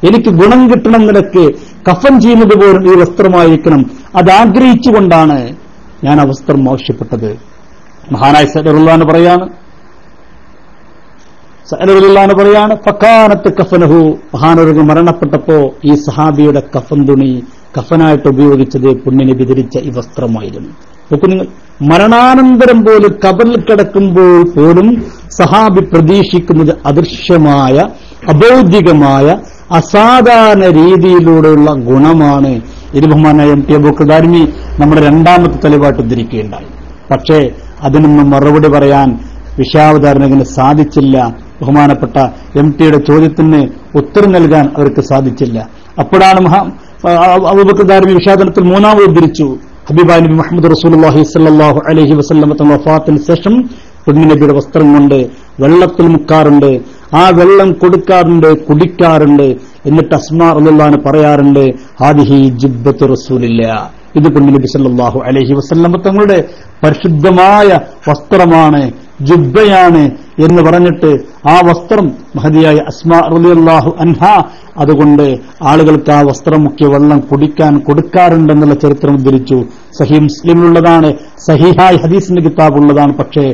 എനിക്ക് ഗുണം കിട്ടണം, നിനക്ക് കഫൻ ചെയ്യുന്നത് പോലും ഈ വസ്ത്രമായിരിക്കണം, അതാഗ്രഹിച്ചുകൊണ്ടാണ് ഞാൻ ആ വസ്ത്രം ആവശ്യപ്പെട്ടത്. മഹാനായ സഅദ് റളിയല്ലാഹു പറയാണ്, ഫകാനത്ത് കഫനഹു, മഹാനവറുകൾ മരണപ്പെട്ടപ്പോ ഈ സഹാബിയുടെ കഫൻ തുണി കഫനായിട്ട് ഉപയോഗിച്ചത് പുണ്യനബി ധരിച്ച ഈ വസ്ത്രമായിരുന്നു. നിങ്ങൾ മരണാനന്തരം പോലും കബറിൽ കിടക്കുമ്പോൾ പോലും സഹാബി പ്രതീക്ഷിക്കുന്നത് അദൃശ്യമായ അബൗദ്ധികമായ അസാധാരണ രീതിയിലൂടെയുള്ള ഗുണമാണ്. ഇത് ബഹുമാനായ എം ടി അബൂബക്കർ ദാരിമി നമ്മുടെ രണ്ടാമത്തെ തെളിവായിട്ട് ഉദ്ധരിക്കുകയുണ്ടായി. പക്ഷേ അതിനൊന്നും മറുപടി പറയാൻ വിഷയാവതാരണകന് സാധിച്ചില്ല. ബഹുമാനപ്പെട്ട എം ടിയുടെ ചോദ്യത്തിന് ഉത്തരം നൽകാൻ അവർക്ക് സാധിച്ചില്ല. അപ്പോഴാണ് അബൂബക്കർ ദാരിമി വിഷയാവതരണത്തിൽ മൂന്നാമത് ഉദ്ധരിച്ചു, ഹബീബായ നബി മുഹമ്മദ് റസൂലുള്ളാഹി സ്വല്ലല്ലാഹു അലൈഹി വസല്ലം തങ്ങളുടെ വഫാത്തിന് ശേഷം പുണ്യനബിയുടെ വസ്ത്രം കൊണ്ട് വെള്ളത്തിൽ മുക്കാറുണ്ട്, ആ വെള്ളം കൊടുക്കാറുണ്ട്, കുടിക്കാറുണ്ട്. എന്നിട്ട് അസ്മാ റളിയല്ലാഹു പറയാറുണ്ട്, ഹാദിഹി ജുബ്ബത്തു റസൂലില്ലാ, ഇത് പുണ്യനബി സല്ലല്ലാഹു അലൈഹി വസല്ലം തങ്ങളുടെ പരിശുദ്ധമായ വസ്ത്രമാണ്, ജുബ്ബയാണ് എന്ന് പറഞ്ഞിട്ട് ആ വസ്ത്രം മഹദിയായ അസ്മാ റളിയല്ലാഹു അൻഹ അതുകൊണ്ട് ആളുകൾക്ക് ആ വസ്ത്രം മുക്കിയ വെള്ളം കുടിക്കാൻ കൊടുക്കാറുണ്ടെന്നുള്ള ചരിത്രം ഉദ്ധരിച്ചു. സഹീഹ് മുസ്ലിമിലുള്ളതാണ്, സഹീഹായ ഹദീസിന്റെ കിതാബുള്ളതാണ്. പക്ഷേ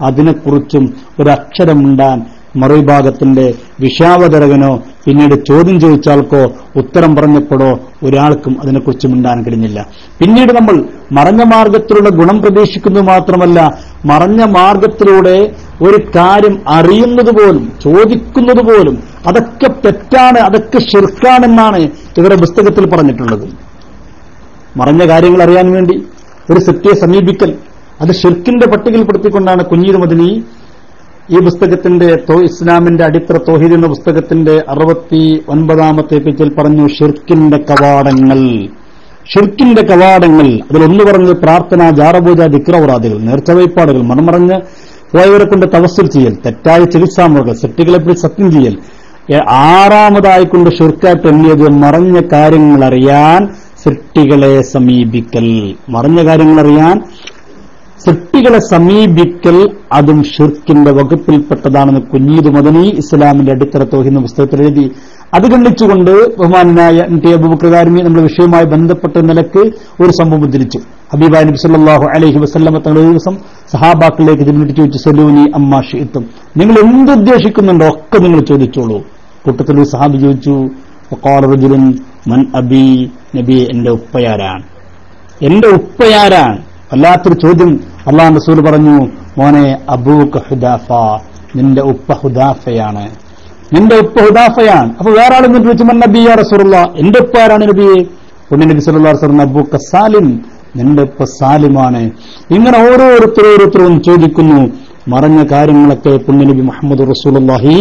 അതിനെക്കുറിച്ചും ഒരക്ഷരം ഉണ്ടാൻ മറുവിഭാഗത്തിന്റെ വിഷാവതരകനോ പിന്നീട് ചോദ്യം ചോദിച്ചാൾക്കോ ഉത്തരം പറഞ്ഞപ്പോഴോ ഒരാൾക്കും അതിനെക്കുറിച്ച് മിണ്ടാൻ കഴിഞ്ഞില്ല. പിന്നീട് നമ്മൾ മറഞ്ഞ മാർഗത്തിലുള്ള ഗുണം പ്രതീക്ഷിക്കുന്നത് മാത്രമല്ല, മറഞ്ഞ മാർഗത്തിലൂടെ ഒരു കാര്യം അറിയുന്നത് പോലും ചോദിക്കുന്നത് പോലും അതൊക്കെ തെറ്റാണ്, അതൊക്കെ ശിർക്കാണെന്നാണ് ഇവരുടെ പുസ്തകത്തിൽ പറഞ്ഞിട്ടുള്ളത്. മറഞ്ഞ കാര്യങ്ങൾ അറിയാൻ വേണ്ടി ഒരു സത്യയെ സമീപിക്കൽ, അത് ഷിർക്കിന്റെ പട്ടികയിൽപ്പെടുത്തിക്കൊണ്ടാണ് കുഞ്ഞീദ് മദനി ഈ പുസ്തകത്തിന്റെ ഇസ്ലാമിന്റെ അടിത്തറ തൗഹീദ് എന്ന പുസ്തകത്തിന്റെ 69-ാമത്തെ പേജിൽ പറഞ്ഞു, ഷിർക്കിന്റെ കവാടങ്ങൾ. ഷിർക്കിന്റെ കവാടങ്ങൾ അതിലൊന്ന് പറഞ്ഞത് പ്രാർത്ഥന, ജാറപൂജ, ദിക്റൗറാദുകൾ, നേർച്ചവയ്പാടുകൾ, മണമറഞ്ഞ് പോയവരെ കൊണ്ട് തവസ്സുൽ ചെയ്യൽ, തെറ്റായ ചികിത്സാമുറകൾ, സെറ്റുകളെപ്പറ്റി സത്യം ചെയ്യൽ. 6ാമതായിക്കൊണ്ട് ഷിർക്കായിട്ട് എണ്ണിയത് മറഞ്ഞ കാര്യങ്ങൾ അറിയാൻ സൃഷ്ടികളെ സമീപിക്കൽ. മറഞ്ഞ കാര്യങ്ങൾ അറിയാൻ സൃഷ്ടികളെ സമീപിക്കൽ അതും ഷിർക്കിന്റെ വകുപ്പിൽപ്പെട്ടതാണെന്ന് കുഞ്ഞീദ് മദനി ഇസ്ലാമിന്റെ അടിത്തറ തൗഹീദ് എന്ന പുസ്തകത്തിൽ എഴുതി. അത് ഖണ്ഡിച്ചുകൊണ്ട് ബഹുമാനായ ടി അബൂബക്കർ ദാരിമി നമ്മുടെ വിഷയവുമായി ബന്ധപ്പെട്ട നിലക്ക് ഒരു സംഭവം ഉദ്ധരിച്ചു. ഹബീബായ നബി സല്ലല്ലാഹു അലൈഹി വസല്ലം തങ്ങൾ ഒരു ദിവസം സഹാബാക്കളിലേക്ക് തിരിഞ്ഞിട്ട് ചോദിച്ചു, സലൂനി അമ്മാ ശിഅ്തും, നിങ്ങൾ എന്തുദ്ദേശിക്കുന്നുണ്ടോ ഒക്കെ നിങ്ങൾ ചോദിച്ചോളൂ. കൂട്ടത്തിൽ ഒരു സഹാബി ചോദിച്ചു, വഖാല റജുലുൻ മൻ അബി, നബിയെ എന്റെ ഉപ്പയാരാണ്, എന്റെ ഉപ്പയാരാണ്. വല്ലാത്തൊരു ചോദ്യം. അല്ലാഹു റസൂൽ പറഞ്ഞു, മോനെ അബൂക ഹുദാഫ, നിന്റെ ഉപ്പ ഹുദാഫയാണ്, നിന്റെ ഉപ്പ ഹുദാഫയാണ്. അപ്പൊ വേറെ ആൾ എന്നിട്ട് ചോദിച്ചു, മൻ നബി യാ റസൂലുള്ളാഹ്, എന്റെ ഉപ്പ ആരാണ് നബിയെ? പുണ്യ നബി സല്ലല്ലാഹു അലൈഹി വസല്ലം, അബൂക സാലിം, നിന്റെ ഉപ്പ സാലിമാണ്. ഇങ്ങനെ ഓരോരുത്തരും ചോദിക്കുന്നു. മറഞ്ഞ കാര്യങ്ങളൊക്കെ പുണ്യനബി മുഹമ്മദ് റസൂലുള്ളാഹി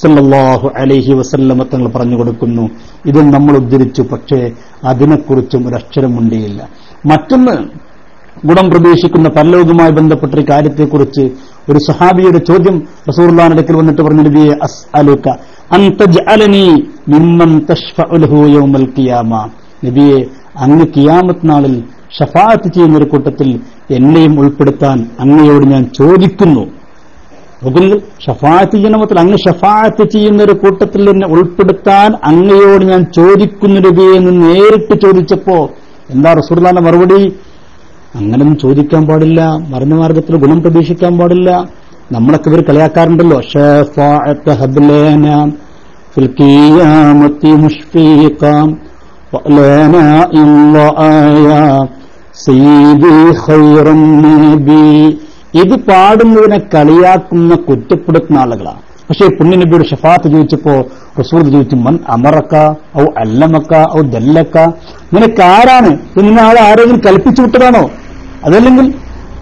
സല്ലല്ലാഹു അലൈഹി വസല്ലം തങ്ങൾ പറഞ്ഞു കൊടുക്കുന്നു. ഇത് നമ്മൾ ഉദ്ധരിച്ചു, പക്ഷേ അതിനെക്കുറിച്ചും ഒരക്ഷരം മുണ്ടിയില്ല. മറ്റൊന്ന്, ഗുണം പ്രതീക്ഷിക്കുന്ന പരലോകവുമായി ബന്ധപ്പെട്ട ഒരു കാര്യത്തെക്കുറിച്ച് ഒരു സഹാബിയുടെ ചോദ്യം റസൂലുള്ളാഹിന്റെ അടുക്കൽ വന്നിട്ട് പറഞ്ഞു, നബിയെ അസ്അലുക അൻ തജ്അലനി മിമ്മൻ തശ്ഫഉ ലഹു യൗമൽ ഖിയാമ, നബിയെ അങ്ങ് ഖിയാമത്ത് നാളിൽ ഷഫാഅത്ത് ചെയ്യുന്ന ഒരു കൂട്ടത്തിൽ എന്നെയും ഉൾപ്പെടുത്താൻ അങ്ങയോട് ഞാൻ ചോദിക്കുന്നു. ഷഫാഅത്ത് ചെയ്യണമത്തിൽ അങ്ങ് ഷഫാഅത്ത് ചെയ്യുന്ന ഒരു കൂട്ടത്തിൽ എന്നെ ഉൾപ്പെടുത്താൻ അങ്ങയോട് ഞാൻ ചോദിക്കുന്നു നബിയെ എന്ന് നേരിട്ട് ചോദിച്ചപ്പോ എന്താ റസൂലുള്ളാഹിന്റെ മറുപടി? അങ്ങനൊന്നും ചോദിക്കാൻ പാടില്ല, മറഞ്ഞ മാർഗത്തിൽ ഗുണം പ്രതീക്ഷിക്കാൻ പാടില്ല. നമ്മളൊക്കെ ഇവർ കളിയാക്കാറുണ്ടല്ലോ, ഷഫാഅത്ത് ഹബ്ലന ഫിൽ ഖിയാമത്തി മുഷ്ഫീഖാം വലനാ ഇല്ലആയ സയ്യിദി ഖൈറൻ നബി. ഇത് പാടുന്നതിനെ കളിയാക്കുന്ന കുറ്റപ്പെടുത്തുന്ന ആളുകളാണ്. പക്ഷേ പുണ്യനബിയുടെ ഷഫാഅത്ത് ചോദിച്ചപ്പോ റസൂൽ ചോദിച്ചു, മൻ അമറക്ക ഔ അല്ലമക്ക ഔ ദല്ലക്ക, നിനക്ക് ആരാണ്? നിന്നെ ആളെ ആരെങ്കിലും കൽപ്പിച്ചു വിട്ടതാണോ? അതല്ലെങ്കിൽ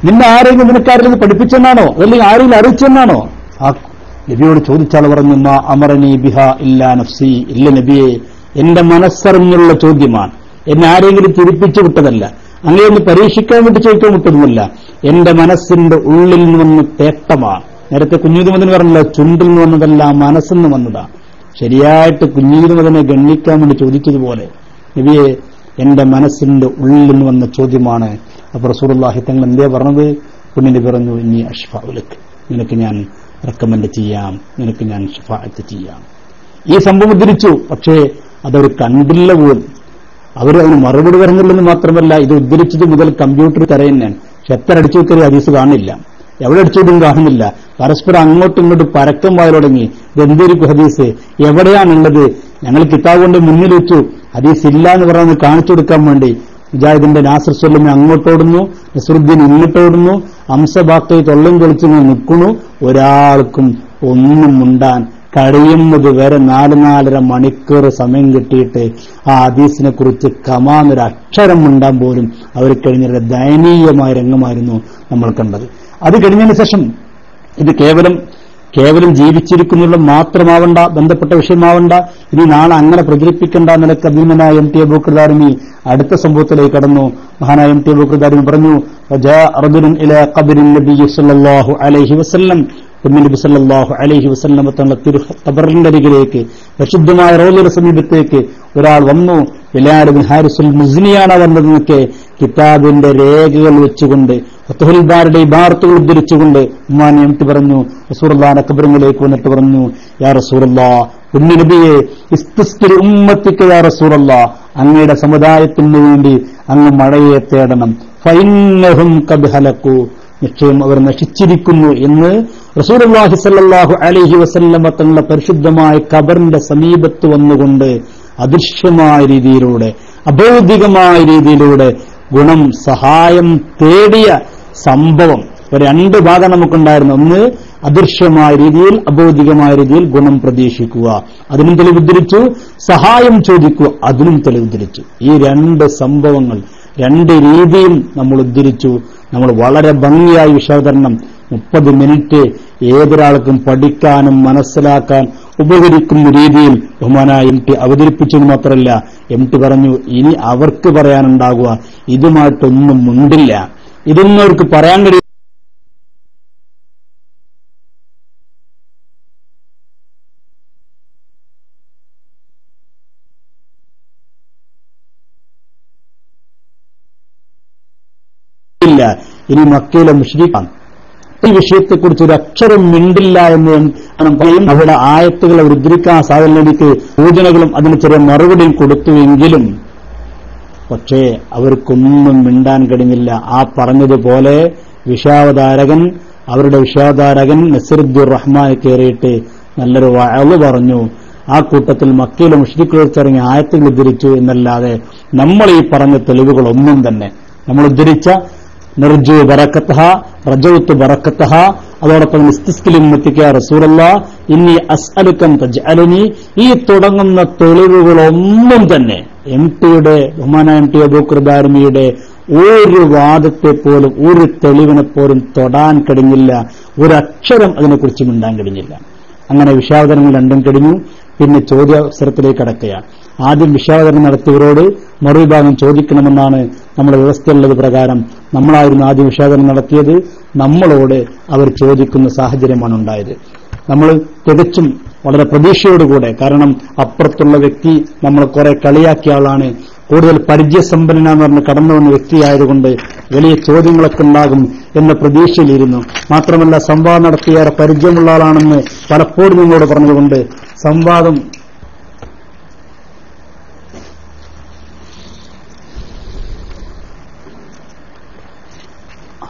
നിന്നെ ആരെങ്കിലും നിനക്കാരെങ്കിലും പഠിപ്പിച്ചെന്നാണോ? അതല്ലെങ്കിൽ ആരെങ്കിലും അറിയിച്ചെന്നാണോ? ആ നബിയോട് ചോദിച്ചാൽ പറഞ്ഞു, മാ അമറനി ബിഹ ഇല്ലാ നഫ്സി, ഇല്ല നബിയെ, എന്റെ മനസ്സറിഞ്ഞുള്ള ചോദ്യമാണ്, എന്നെ ആരെങ്കിലും തിരിപ്പിച്ചു വിട്ടതല്ല, അങ്ങനെയൊന്ന് പരീക്ഷിക്കാൻ വേണ്ടി ചോദിക്കാൻ വിട്ടതുമല്ല, എന്റെ മനസ്സിന്റെ ഉള്ളിൽ നിന്ന് വന്ന തേട്ടമാണ്. നേരത്തെ കുഞ്ഞീദ് മദനി പറഞ്ഞല്ലോ, ചുണ്ടിൽ നിന്ന് വന്നതല്ല, മനസ്സിൽ നിന്ന് വന്നതാണ്. ശരിയായിട്ട് കുഞ്ഞീദ് മദനെ ഗണ്ണിക്കാൻ വേണ്ടി ചോദിച്ചതുപോലെ നബിയെ, എന്റെ മനസ്സിന്റെ ഉള്ളിൽ നിന്ന് വന്ന ചോദ്യമാണ്. അപ്പൊ റസൂലുള്ളാഹി തങ്ങൾ എന്തേ പറഞ്ഞത്? പുണ്യനബി പറഞ്ഞു, ഇനി അഷ്ഫഉ ലക്, നിനക്ക് ഞാൻ റെക്കമെൻഡ് ചെയ്യാം, നിനക്ക് ഞാൻ ഷഫാഅത്ത് ചെയ്യാം. ഈ സംഭവം ഉദ്ധരിച്ചു. പക്ഷേ അതവർ കണ്ടില്ല പോലും. അവരതിന് മറുപടി പറഞ്ഞില്ലെന്ന് മാത്രമല്ല, ഇത് ഉദ്ധരിച്ചത് മുതൽ കമ്പ്യൂട്ടർ തരയുന്നതാണ്. പക്ഷെ എത്ര അടിച്ചു വെക്കൽ ഹദീസ് കാണില്ല, എവിടെ അടിച്ചതും കാണുന്നില്ല. പരസ്പരം അങ്ങോട്ടും ഇങ്ങോട്ടും പരക്കം വായ തുടങ്ങി. ഇതെന്തൊരു ഹദീസ്, എവിടെയാണുള്ളത്? ഞങ്ങൾ കിതാബ് കൊണ്ട് മുന്നിൽ വെച്ചു, ഹദീസ് ഇല്ല എന്ന് പറഞ്ഞ് കാണിച്ചു കൊടുക്കാൻ വേണ്ടി. മുജാഹിദിന്റെ നാസിർ സ്വല്ലമി അങ്ങോട്ടോടുന്നു, നസറുദ്ദീൻ ഇങ്ങോട്ടോടുന്നു, അംസബാക്കി തൊള്ളം പൊളിച്ചു നിൽക്കുന്നു. ഒരാൾക്കും ഒന്നും മുണ്ടാൻ കഴിയുന്നത് വരെ 4-4.5 മണിക്കൂർ സമയം കിട്ടിയിട്ട് ആ ഹദീസിനെ കുറിച്ച് കമാന്നൊരു അക്ഷരം മുണ്ടാൻ പോലും അവർ കഴിഞ്ഞ ദയനീയമായ രംഗമായിരുന്നു നമ്മൾ കണ്ടത്. അത് കഴിഞ്ഞതിന് ശേഷം ഇത് കേവലം കേവലം ജീവിച്ചിരിക്കുന്നുള്ള മാത്രമാവണ്ട, ബന്ധപ്പെട്ട വിഷയമാവണ്ട, ഇനി നാളെ അങ്ങനെ പ്രചരിപ്പിക്കേണ്ട നിലക്ക് അഭിമനായ എം ടി അബൂബക്കർ ദാരിമി അടുത്ത സംഭവത്തിലേക്ക് കടന്നു. മഹാനായ എം ടി അബൂബക്കർ ദാരിമി പറഞ്ഞു, നബി സല്ലല്ലാഹു അലൈഹി വസല്ലം തങ്ങളുടെ തിരു ഖബറിന്റെ അരികിലേക്ക്, പരിശുദ്ധമായ റൗളയുടെ സമീപത്തേക്ക് ഒരാൾ വന്നു. ബിലാൽ ഇബ്നു ഹാരിസുൽ മുസ്നിയാണ് വന്നതെന്നൊക്കെ കിതാബിന്റെ രേഖകൾ വെച്ചുകൊണ്ട് ഫത്ഹുൽ ബാരിയുടെ ഇബാറത്തുകൾ ഉദ്ധരിച്ചുകൊണ്ട് ഉമ്മാനെ എംടി പറഞ്ഞു, റസൂലുള്ളാഹിന്റെ ഖബറിലേക്ക് വന്നിട്ട് പറഞ്ഞു, യാ റസൂലല്ലാഹ്, പുണ്യനബിയെ, ഇസ്തിസ്ഖിർ ഉമ്മത്തിക യാ റസൂലല്ലാഹ്, അങ്ങയുടെ സമുദായത്തിന് വേണ്ടി അങ്ങ് മഴയെ തേടണം. ഫഇന്നഹും ഖദ് ഹലകൂ, നിശ്ചയം അവർ നശിച്ചിരിക്കുന്നു എന്ന് റസൂലുള്ളാഹി സ്വല്ലല്ലാഹു അലൈഹി വസല്ലം തങ്ങളുടെ പരിശുദ്ധമായ ഖബറിന്റെ സമീപത്ത് വന്നുകൊണ്ട് അദൃശ്യമായ രീതിയിലൂടെ, അഭൗതികമായ രീതിയിലൂടെ ഗുണം സഹായം തേടിയ സംഭവം. രണ്ട് ഭാഗം നമുക്കുണ്ടായിരുന്നു. ഒന്ന്, അദൃശ്യമായ രീതിയിൽ അഭൗതികമായ രീതിയിൽ ഗുണം പ്രതീക്ഷിക്കുക, അതിനും തെളിവുദ്ധരിച്ചു. സഹായം ചോദിക്കുക, അതിനും തെളിവുദ്ധരിച്ചു. ഈ രണ്ട് സംഭവങ്ങൾ, രണ്ട് രീതിയും നമ്മൾ ഉദ്ധരിച്ചു. നമ്മൾ വളരെ ഭംഗിയായി വിശദീകരണം 30 മിനിറ്റ് ഏതൊരാൾക്കും പഠിക്കാനും മനസ്സിലാക്കാൻ ഉപകരിക്കുന്ന രീതിയിൽ ബഹുമാനായ എം ടി അവതരിപ്പിച്ചെന്ന് മാത്രമല്ല, എം ടി പറഞ്ഞു, ഇനി അവർക്ക് പറയാനുണ്ടാകുക ഇതുമായിട്ടൊന്നും മുണ്ടില്ല, ഇതൊന്നും അവർക്ക് പറയാൻ കഴിയും. ഇനി മക്കയിലെ മുശ്രിക്കാണ്, ഈ വിഷയത്തെക്കുറിച്ച് ഒരു അക്ഷരം മിണ്ടില്ല എന്ന് പറയും. അവിടെ ആയത്തുകളെ ഉദ്ധരിക്കാൻ സാധനങ്ങൾക്ക് സൂചനകളും അതിന് ചെറിയ മറുപടിയും കൊടുത്തുവെങ്കിലും പക്ഷേ അവർക്കൊന്നും മിണ്ടാൻ കഴിഞ്ഞില്ല. ആ പറഞ്ഞതുപോലെ അവരുടെ വിഷാവതാരകൻ നസീറുദ്ദീൻ റഹ്മാൻ കയറിയിട്ട് നല്ലൊരു വഅള് പറഞ്ഞു. ആ കൂട്ടത്തിൽ മക്കയിലെ മുശ്രിക്കുകളിറങ്ങിയ ആയത്തുകൾ ഉദ്ധരിച്ചു എന്നല്ലാതെ നമ്മൾ ഈ പറഞ്ഞ തെളിവുകളൊന്നും തന്നെ, നമ്മൾ ഉദ്ധരിച്ച നർജു ബറക്കത്തഹ, റജൗത്തു ബറക്കത്തഹ, അതോടൊപ്പം ഇസ്തിസ്ഖിൽ ഉമ്മത്തിക റസൂലല്ലാഹ്, ഇന്നി അസ്അലുക തജ്അലനി, ഈ തുടങ്ങുന്ന തെളിവുകളൊന്നും തന്നെ എം ടിയുടെ, ബഹുമാനായ എം ടി അബൂബക്കർ ദാരിമിയുടെ ഒരു വാദത്തെ പോലും, ഒരു തെളിവിനെ പോലും തൊടാൻ കഴിഞ്ഞില്ല. ഒരക്ഷരം അതിനെക്കുറിച്ച് മിണ്ടാൻ കഴിഞ്ഞില്ല. അങ്ങനെ വിഷയാവതരണങ്ങൾ രണ്ടും കഴിഞ്ഞു. പിന്നെ ചോദ്യാവസരത്തിലേക്ക് കടക്കുകയാണ്. ആദ്യം വിഷയാവതരണം നടത്തിയവരോട് മറുവിഭാഗം ചോദിക്കണമെന്നാണ് നമ്മുടെ വ്യവസ്ഥയുള്ളത് പ്രകാരം നമ്മളായിരുന്നു ആദ്യം വിഷയാവതരണം നടത്തിയത്. നമ്മളോട് അവർ ചോദിക്കുന്ന സാഹചര്യമാണ് ഉണ്ടായത്. നമ്മൾ തികച്ചും വളരെ പ്രതീക്ഷയോടുകൂടെ, കാരണം അപ്പുറത്തുള്ള വ്യക്തി നമ്മളെ കുറെ കളിയാക്കിയ ആളാണ്, കൂടുതൽ പരിചയസമ്പന്നനാന്ന് പറഞ്ഞ് കടന്നു വന്ന വ്യക്തിയായതുകൊണ്ട് വലിയ ചോദ്യങ്ങളൊക്കെ ഉണ്ടാകും എന്ന പ്രതീക്ഷയിലിരുന്നു. മാത്രമല്ല സംവാദം നടത്തിയേറെ പരിചയമുള്ള ആളാണെന്ന് പലപ്പോഴും നിങ്ങളോട് പറഞ്ഞതുകൊണ്ട് സംവാദം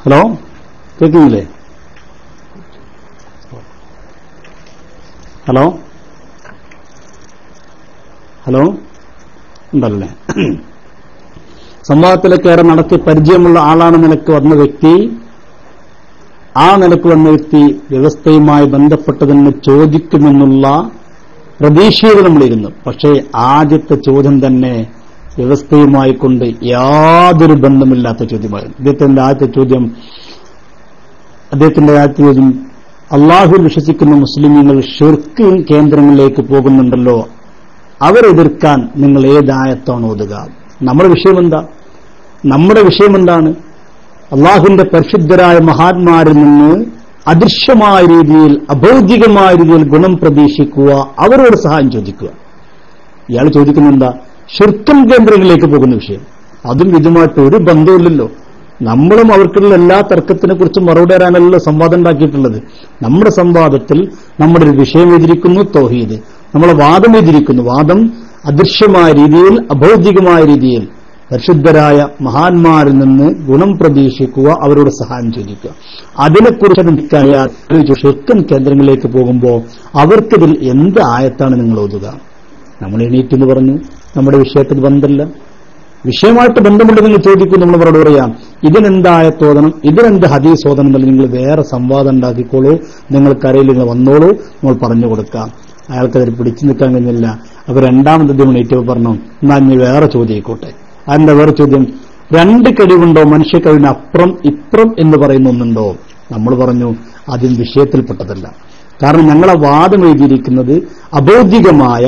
ഹലോ കേൾക്കുന്നില്ലേ? ഹലോ ഹലോ ഉണ്ടല്ലേ? സംവാദത്തിലൊക്കെ ഏറെ നടത്തി പരിചയമുള്ള ആളാണ് നിലക്ക് വന്ന വ്യക്തി. ആ നിലക്ക് വന്ന വ്യക്തി വ്യവസ്ഥയുമായി ബന്ധപ്പെട്ടതിന് ചോദിക്കുമെന്നുള്ള പ്രതീക്ഷയിൽ നമ്മളിരുന്നു. പക്ഷേ ആദ്യത്തെ ചോദ്യം തന്നെ വ്യവസ്ഥയുമായി കൊണ്ട് യാതൊരു ബന്ധമില്ലാത്ത ചോദ്യമായിരുന്നു. അദ്ദേഹത്തിന്റെ ആദ്യത്തെ ചോദ്യം അള്ളാഹുവിൽ വിശ്വസിക്കുന്ന മുസ്ലിമീങ്ങൾ ഷിർക്ക് കേന്ദ്രങ്ങളിലേക്ക് പോകുന്നുണ്ടല്ലോ, അവരെതിർക്കാൻ നിങ്ങൾ ഏതായത്താണ് ഓതുക? നമ്മുടെ വിഷയമെന്താണ്? അള്ളാഹുവിന്റെ പരിശുദ്ധരായ മഹാന്മാരിൽ നിന്ന് അദൃശ്യമായ രീതിയിൽ, അഭൗതികമായ രീതിയിൽ ഗുണം പ്രതീക്ഷിക്കുക, അവരോട് സഹായം ചോദിക്കുക. ഇയാൾ ചോദിക്കുന്നെന്താ? ഷിർക്കൻ കേന്ദ്രങ്ങളിലേക്ക് പോകുന്ന വിഷയം. അതും ഇതുമായിട്ട് ഒരു ബന്ധമില്ലല്ലോ. നമ്മളും അവർക്കുള്ള എല്ലാ തർക്കത്തിനെ കുറിച്ചും മറുപടി തരാനല്ലോ സംവാദം ഉണ്ടാക്കിയിട്ടുള്ളത്. നമ്മുടെ സംവാദത്തിൽ നമ്മുടെ ഒരു വിഷയം എതിരിക്കുന്നു, തൗഹീദ്. നമ്മളെ വാദം എതിരിക്കുന്നു. വാദം അദൃശ്യമായ രീതിയിൽ, അഭൗതികമായ രീതിയിൽ പരിശുദ്ധരായ മഹാന്മാരിൽ നിന്ന് ഗുണം പ്രതീക്ഷിക്കുക, അവരോട് സഹായം ചോദിക്കുക. അതിനെക്കുറിച്ച് ഷിർക്കൻ കേന്ദ്രങ്ങളിലേക്ക് പോകുമ്പോൾ അവർക്കിതിൽ എന്ത് ആയത്താണ് നിങ്ങൾ ഓതുക? നമ്മൾ എണീറ്റെന്ന് പറഞ്ഞു, നമ്മുടെ വിഷയത്തിൽ ബന്ധമില്ല. വിഷയമായിട്ട് ബന്ധമുണ്ട് നിങ്ങൾ ചോദിക്കും, നമ്മൾ അവരോട് പറയാം ഇതിനെന്തായത്തോതണം, ഇതിനെന്ത് ഹദീസ് ഓതണം എന്നല്ല, നിങ്ങൾ വേറെ സംവാദം ഉണ്ടാക്കിക്കോളൂ, നിങ്ങൾക്കറിയില്ല, നിങ്ങൾ വന്നോളൂ, നമ്മൾ പറഞ്ഞു കൊടുക്കാം. അയാൾക്കതിൽ പിടിച്ചു നിൽക്കാൻ കഴിഞ്ഞില്ല. അവർ രണ്ടാമത്തെ എണീറ്റപ്പോൾ പറഞ്ഞു, എന്നാൽ ഇനി വേറെ ചോദിക്കോട്ടെ. അതിന്റെ വേറെ ചോദ്യം, രണ്ട് കഴിവുണ്ടോ? മനുഷ്യ കഴിവിന് അപ്പുറം ഇപ്പുറം എന്ന് പറയുന്ന ഒന്നുണ്ടോ? നമ്മൾ പറഞ്ഞു അതിന് വിഷയത്തിൽപ്പെട്ടതല്ല. കാരണം ഞങ്ങളെ വാദം എഴുതിയിരിക്കുന്നത് അബൗദ്ധികമായ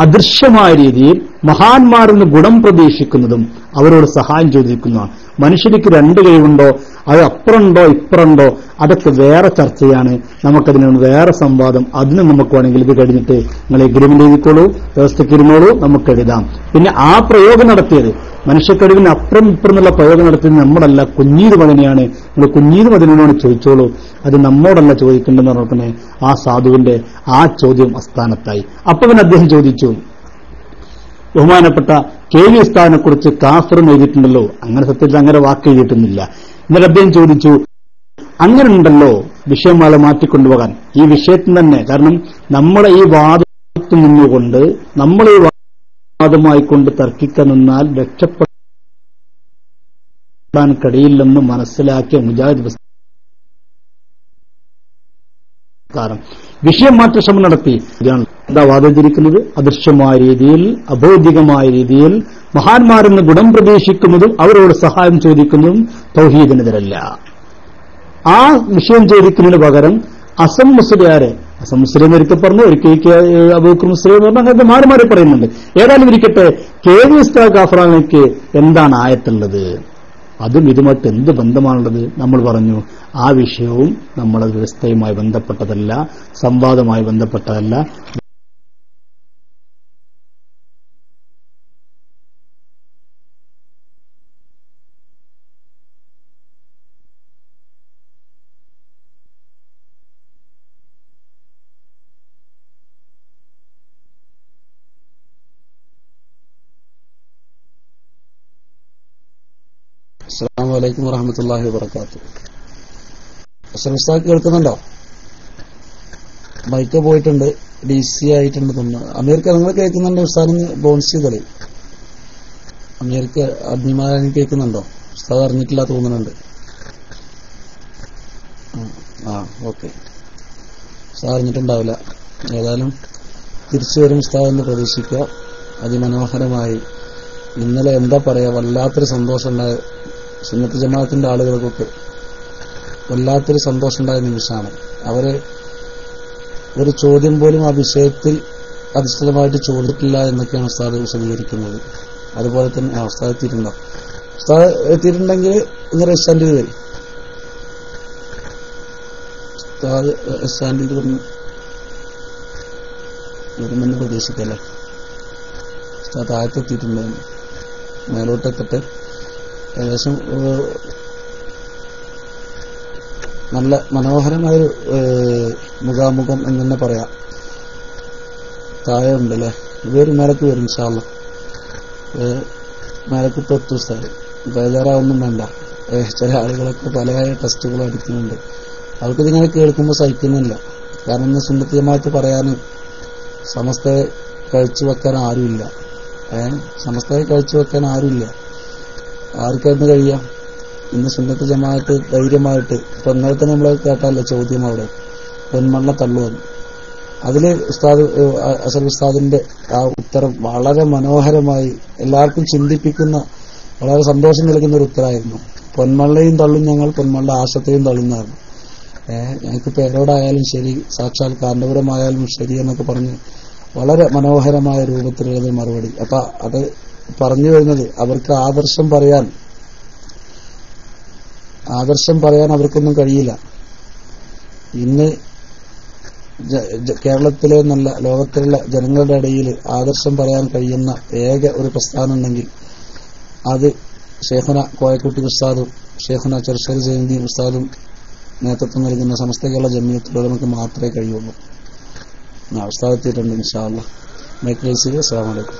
അദൃശ്യമായ രീതിയിൽ മഹാന്മാരിൽ നിന്ന് ഗുണം പ്രതീക്ഷിക്കുന്നതും അവരോട് സഹായം ചോദിക്കുന്നതാണ്. മനുഷ്യർക്ക് രണ്ട് കഴിവുണ്ടോ, അത് അപ്പുറമുണ്ടോ ഇപ്പുറമുണ്ടോ, അതൊക്കെ വേറെ ചർച്ചയാണ്. നമുക്കതിന് വേറെ സംവാദം. അതിന് നമുക്ക് വേണമെങ്കിൽ ഇത് കഴിഞ്ഞിട്ട് നിങ്ങൾ എഗ്രിമെന്റ് എഴുതിക്കോളൂ, വ്യവസ്ഥയ്ക്ക് ഇരുന്നോളൂ, നമുക്ക് എഴുതാം. പിന്നെ ആ പ്രയോഗം നടത്തിയത് മനുഷ്യക്കഴിവിന് അപ്പുറം ഇപ്പുറം എന്നുള്ള പ്രയോഗം നടത്തിയത് നമ്മളല്ല, കുഞ്ഞീത് മദനിയാണ്. നിങ്ങൾ കുഞ്ഞീത് മദനിനോട് ചോദിച്ചോളൂ, അത് നമ്മോടല്ല ചോദിക്കേണ്ടെന്ന് പറഞ്ഞിട്ട് ആ സാധുവിന്റെ ആ ചോദ്യം അസ്ഥാനത്തായി. അപ്പൊ പിന്നെ അദ്ദേഹം ചോദിച്ചു, ബഹുമാനപ്പെട്ട KV ഉസ്താദിനെ കുറിച്ച് കാഫിർ എഴുതിയിട്ടുണ്ടല്ലോ, അങ്ങനെ സത്യത്തിൽ അങ്ങനെ വാക്ക് എഴുതിയിട്ടൊന്നുമില്ല. എന്നിട്ട് അദ്ദേഹം ചോദിച്ചു, അങ്ങനെ ഉണ്ടല്ലോ വിഷയം വളരെ മാറ്റിക്കൊണ്ടുപോകാൻ ഈ വിഷയത്തിൽ തന്നെ. കാരണം നമ്മളെ ഈ വാദത്തിൽ നിന്നുകൊണ്ട് നമ്മൾ ഈ വാദമായിക്കൊണ്ട് തർക്കിക്കാൻ നിന്നാൽ രക്ഷപ്പെടാൻ കഴിയില്ലെന്ന് മനസ്സിലാക്കിയ മുജാഹിദ് പ്രസ്ഥാനം വിഷയം മാറ്റ ശ്രമം നടത്തി. എന്താ വാദിച്ചിരിക്കുന്നത്? അദൃശ്യമായ രീതിയിൽ അബൗദ്ധികമായ രീതിയിൽ മഹാന്മാരിൽ നിന്ന് ഗുണം പ്രതീക്ഷിക്കുന്നതും അവരോട് സഹായം ചോദിക്കുന്നതും തൗഹീദിനെതിരല്ല. ആ വിഷയം ചോദിക്കുന്നതിന് പകരം അസം മുസ്ലിയാരെ, അസം മുസ്ലിം ഒരിക്കൽ പറഞ്ഞു, ഒരിക്കൽ അബൂബക്കർ മുസ്ലിം പറഞ്ഞു, അങ്ങനത്തെ മാറി മാറി പറയുന്നുണ്ട്. ഏതായാലും ഇരിക്കട്ടെ, KV ഉസ്താദ് ഗാഫറാനിക്ക് എന്താണ് ആയത്തുള്ളത്, അതും ഇതുമായിട്ട് എന്ത് ബന്ധമാണുള്ളത്? നമ്മൾ പറഞ്ഞു ആ വിഷയവും നമ്മളെ വ്യവസ്ഥയുമായി ബന്ധപ്പെട്ടതല്ല, സംവാദവുമായി ബന്ധപ്പെട്ടതല്ല. അസ്സലാമു അലൈക്കും വറഹ്മത്തുള്ളാഹി വബറകാതുഹു. ഉസ്താദ് കേൾക്കുന്നുണ്ടോ? മൈക്ക് പോയിട്ടുണ്ട്, DC ആയിട്ടുണ്ട് തോന്നുന്നു. അമീർക്ക് നിങ്ങൾ കേൾക്കുന്നുണ്ടോ? ഉസ്താദിന് ബോൺസി കളി അമീർക്ക് അഗ്നിമാരാൻ കേൾക്കുന്നുണ്ടോ? ഉസ്താദ് അറിഞ്ഞിട്ടില്ല തോന്നുന്നുണ്ട്. ഓക്കെ, ഉസ്താദ് അറിഞ്ഞിട്ടുണ്ടാവില്ല. ഏതായാലും തിരിച്ചു വരും ഉസ്താദിന് പ്രതീക്ഷിക്കുക. അതിമനോഹരമായി ഇന്നലെ എന്താ പറയാ, വല്ലാത്തൊരു സന്തോഷം ഉണ്ടായ സുന്നത്ത് ജമാഅത്തിന്റെ ആളുകൾക്കൊക്കെ വല്ലാത്തൊരു സന്തോഷം ഉണ്ടായ നിമിഷമാണ്. അവര് ഒരു ചോദ്യം പോലും ആ വിഷയത്തിൽ അധിഷ്ഠിതമായിട്ട് ചോദിച്ചിട്ടില്ല എന്നൊക്കെയാണ് ഉസ്താദ് വിശദീകരിക്കുന്നത്. അതുപോലെ തന്നെ ഉസ്താദ് എത്തിയിട്ടുണ്ടോ? ഉസ്താദ് എത്തിയിട്ടുണ്ടെങ്കിൽ ഇന്ന് റെസ്റ്റാൻഡിൽ വരും. ഉസ്താദ് റെസ്റ്റാൻഡിൽ വരുമെന്ന് പ്രതീക്ഷിക്കല്ലേ. ഉസ്താദ് താഴത്തെത്തിയിട്ടുണ്ടായിരുന്നു, മേലോട്ടെത്തട്ടെ. ഏകദേശം നല്ല മനോഹരമായൊരു മുഖാമുഖം എന്ന് തന്നെ പറയാം. താഴെ ഉണ്ടല്ലേ, ഇവര് മേലക്ക് വരും ഇൻഷാ അല്ലാഹ്. മേലക്ക് ഇപ്പൊ എത്തും ഉസ്താദ്, ബേജാറാവൊന്നും വേണ്ട. ചില ആളുകളൊക്കെ പല ടെസ്റ്റുകൾ അടിക്കുന്നുണ്ട്. അവർക്കിതിങ്ങനെ കേൾക്കുമ്പോൾ സഹിക്കുന്നില്ല. കാരണം ഇന്ന് സുന്നത്ത് ജമാഅത്ത് പറയാൻ സമസ്തയെ കഴിച്ചു വെക്കാൻ ആരുമില്ല. സമസ്തയെ കഴിച്ചു വെക്കാൻ ആരുമില്ല. ആർക്കായിരുന്നു കഴിയാം? ഇന്ന് സുന്നത്ത് ജമാഅത്ത് ധൈര്യമായിട്ട്, ഇപ്പൊ ഇന്നലെ തന്നെ നമ്മൾ കേട്ടാലോ ചോദ്യം, അവിടെ പൊന്മണ്ണ തള്ളുവന്നു. അതില് ഉസ്താദ് അസൽ ഉസ്താദിന്റെ ആ ഉത്തരം വളരെ മനോഹരമായി എല്ലാവർക്കും ചിന്തിപ്പിക്കുന്ന, വളരെ സന്തോഷം നൽകുന്ന ഒരു ഉത്തരമായിരുന്നു. പൊന്മള്ളയും തള്ളും ഞങ്ങൾ, പൊന്മള്ള ആശത്തെയും തള്ളുന്നതായിരുന്നു. ഞങ്ങൾക്ക് പേരോടായാലും ശരി, സാക്ഷാൽ കാന്തപുരമായാലും ശരി എന്നൊക്കെ പറഞ്ഞ് വളരെ മനോഹരമായ രൂപത്തിലുള്ള മറുപടി. അപ്പൊ അത് പറഞ്ഞു വരുന്നത്, അവർക്ക് ആദർശം പറയാൻ അവർക്കൊന്നും കഴിയില്ല. ഇന്ന് കേരളത്തിലെ നല്ല ലോകത്തിലുള്ള ജനങ്ങളുടെ ഇടയിൽ ആദർശം പറയാൻ കഴിയുന്ന ഏക ഒരു പ്രസ്ഥാനം ഉണ്ടെങ്കിൽ അത് ഷേഖുന കോയക്കുട്ടി ഉസ്താദും ഷേഖുന ചെറുശ്ശേരി ജയന്തി ഉസ്താദും നേതൃത്വം നൽകുന്ന സമസ്ത കേരള ജമിയത്തിലൂടെ നമുക്ക് മാത്രമേ കഴിയുള്ളൂ. ഉസ്താദ് എത്തിയിട്ടുണ്ട് ഇൻഷാ അല്ലാഹ്. Mic rice. അസ്സലാമു അലൈക്കും.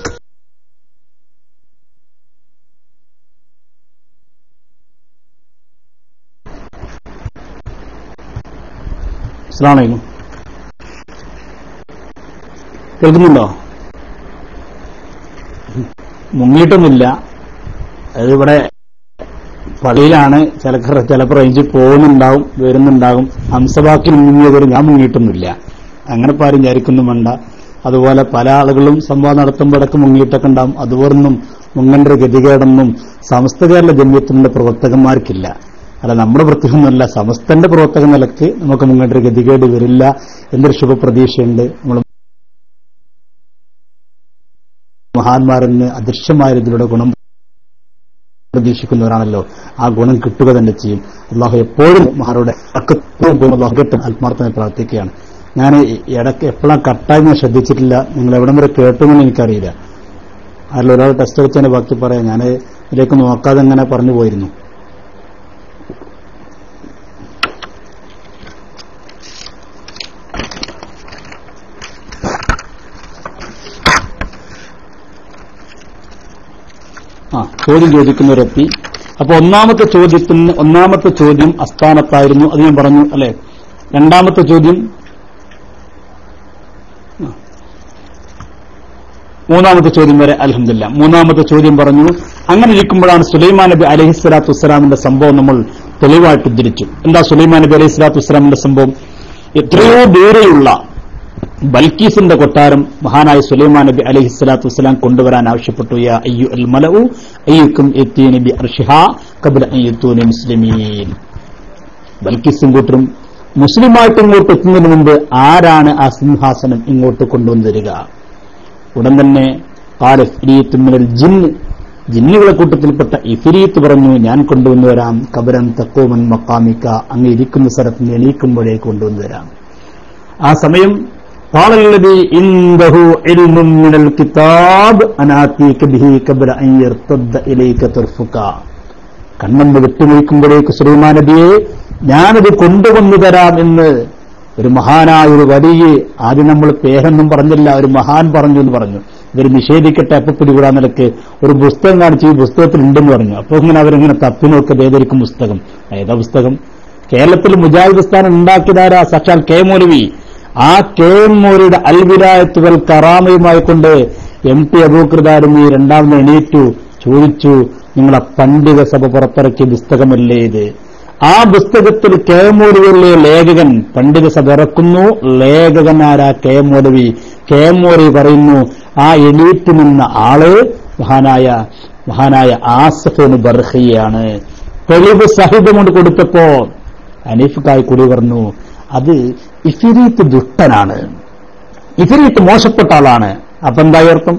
അസ്സലാമു അലൈക്കും. കേൾക്കുന്നുണ്ടോ? മുങ്ങിയിട്ടൊന്നുമില്ല. അത് ഇവിടെ പള്ളിയിലാണ്. ചിലപ്പോൾ റേഞ്ച് പോകുന്നുണ്ടാവും, വരുന്നുണ്ടാകും. ഹംസബാക്കിൽ മുങ്ങിയതൊരു ഞാൻ മുങ്ങിയിട്ടൊന്നുമില്ല. അങ്ങനെ പാരും വിചാരിക്കൊന്നും വേണ്ട. അതുപോലെ പല ആളുകളും സംവാദം നടത്തുമ്പോഴൊക്കെ മുങ്ങിയിട്ടൊക്കെ ഉണ്ടാവും. അതുപോലൊന്നും മുങ്ങേണ്ട ഒരു ഗതികേടൊന്നും സമസ്ത കേരള ജമിയത്തിന്റെ പ്രവർത്തകന്മാർക്കില്ല. അല്ല നമ്മുടെ പ്രത്യേകമൊന്നുമല്ല, സമസ്തന്റെ പ്രവർത്തക നിലക്ക് നമുക്ക് മുന്നോട്ടൊരു ഗതികേട് വരില്ല എന്നൊരു ശുഭപ്രതീക്ഷയുണ്ട്. നമ്മൾ മഹാന്മാരെന്ന് അദൃശ്യമായ ഇതിലൂടെ ഗുണം പ്രതീക്ഷിക്കുന്നവരാണല്ലോ, ആ ഗുണം കിട്ടുക തന്നെ ചെയ്യും. അള്ളാഹു എപ്പോഴും മഹാരുടെ ആത്മാർത്ഥമായി പ്രാർത്ഥിക്കുകയാണ്. ഞാൻ ഇടയ്ക്ക് എപ്പോഴാണ് കട്ടായി ഞാൻ ശ്രദ്ധിച്ചിട്ടില്ല, നിങ്ങൾ എവിടം വരെ കേട്ടുമെന്ന് എനിക്കറിയില്ല. അതിൽ ഒരാൾ ടെസ്റ്റ് വെച്ചതിന്റെ ബാക്കി പറയാം, ഞാൻ ഇതിലേക്ക് നോക്കാതെ അങ്ങനെ പറഞ്ഞു പോയിരുന്നു. ചോദ്യം ചോദിക്കുന്നവരെത്തി. അപ്പൊ ഒന്നാമത്തെ ചോദ്യം അസ്ഥാനത്തായിരുന്നു, അത് ഞാൻ പറഞ്ഞു അല്ലെ. രണ്ടാമത്തെ ചോദ്യം, മൂന്നാമത്തെ ചോദ്യം വരെ അൽഹംദുലില്ലാ. മൂന്നാമത്തെ ചോദ്യം പറഞ്ഞു, അങ്ങനെ ഇരിക്കുമ്പോഴാണ് സുലൈമാൻ നബി അലൈഹിസ്സലാത്തു വസ്സലാമിന്റെ സംഭവം നമ്മൾ തെളിവായിട്ട് ഉദ്ധരിച്ചു. എന്താ സുലൈമാൻ നബി അലൈഹിസ്സലാത്തു വസ്സലാമിന്റെ സംഭവം? എത്രയോ ദൂരെയുള്ള ബൽക്കീസിന്റെ കൊട്ടാരം മഹാനായ സുലൈമാൻ നബി അലൈഹിസ്സലാത്തു വസ്സലാം കൊണ്ടുവരാൻ ആവശ്യപ്പെട്ടു. യാ അയ്യുൽ മലഉ അയ്യുക്കും യതീനി ബി അർശിഹാ ഖബ്ല അൻ യതൂനി മുസ്ലിമീൻ. ബൽക്കീസും കൂട്ടരും മുസ്ലിമായിട്ട് ഇങ്ങോട്ട് എത്തുന്നതിന് മുമ്പ് ആരാണ് ആ സിംഹാസനം ഇങ്ങോട്ട് കൊണ്ടുവന്നു തരിക? ഉടൻ തന്നെ ഖാല ഇഫ്രീത്തും മിനൽ ജിന്ന്, ജിന്നുകളെ കൂട്ടത്തിൽപ്പെട്ട ഇഫ്രീത്ത് പറഞ്ഞു, ഞാൻ കൊണ്ടുവന്നു വരാം. ഖബറൻ തഖൂമൻ മഖാമിക, അങ്ങ് ഇരിക്കുന്ന സ്ഥലത്ത് നിന്ന് എണീക്കുമ്പോഴേക്ക് കൊണ്ടുവന്നു തരാം. ആ സമയം ഖാലല്ലദീ ഇൻദഹു ഇൽമുൻ മിനൽ കിതാബ് അനാതീക ബിഹി ഖബ്ല അൻ യർതദ്ദ ഇലൈക തർഫുക. കണ്ണൊന്ന് വിട്ടുനോക്കുമ്പോഴേക്ക് സുലൈമാൻ നബിയെ ഞാനത് കൊണ്ടുവന്നു തരാം എന്ന് ഒരു മഹാനായ ഒരു വലിയ, ആദ്യം നമ്മൾ പേരൊന്നും പറഞ്ഞില്ല, ഒരു മഹാൻ പറഞ്ഞു എന്ന് പറഞ്ഞു. ഇവർ നിഷേധിക്കട്ടെ, അപ്പൊ പിടികൂടാൻ നിലക്ക് ഒരു പുസ്തകം കാണിച്ച് ഈ പുസ്തകത്തിൽ ഉണ്ടെന്ന് പറഞ്ഞു. അപ്പൊ ഇങ്ങനെ അവരിങ്ങനെ തപ്പി നോക്കിയത് ഏതായിരിക്കും പുസ്തകം? ഏതാ പുസ്തകം? കേരളത്തിൽ മുജാഹിദ് സ്ഥാനം ഉണ്ടാക്കിയതാരാ? സാക്ഷാൽ കെ മൗലവി. ആ കെ മൗലവിയുടെ അൽവിലായത്തുകൾ കറാമയുമായി കൊണ്ട് MP അബൂബക്കർദാരിമി രണ്ടാമത് എണീറ്റു, ചോദിച്ചു, നിങ്ങളെ പണ്ഡിത സഭ പുറത്തിറക്കിയ പുസ്തകമല്ലേ ഇത്? ആ പുസ്തകത്തിൽ കെ മൗലവിയിലെ ലേഖകൻ, പണ്ഡിത സഭ ഇറക്കുന്നു, ലേഖകൻ ആരാ? കെ മൗലവി. കെ മൗലവി പറയുന്നു, ആ എണീറ്റ് നിന്ന ആള് മഹാനായ ആസഫ് ബർഹിയാണ്. തെളിവ് സഹിതം കൊണ്ട് കൊടുത്തപ്പോ ഹനീഫ് കായ്ക്കുടി പറഞ്ഞു, അത് ഇഫ്രീത്ത് ദുഷ്ടനാണ്, ഇഫ്രീത്ത് മോശപ്പെട്ട ആളാണ്. അപ്പൊ എന്തായി അർത്ഥം?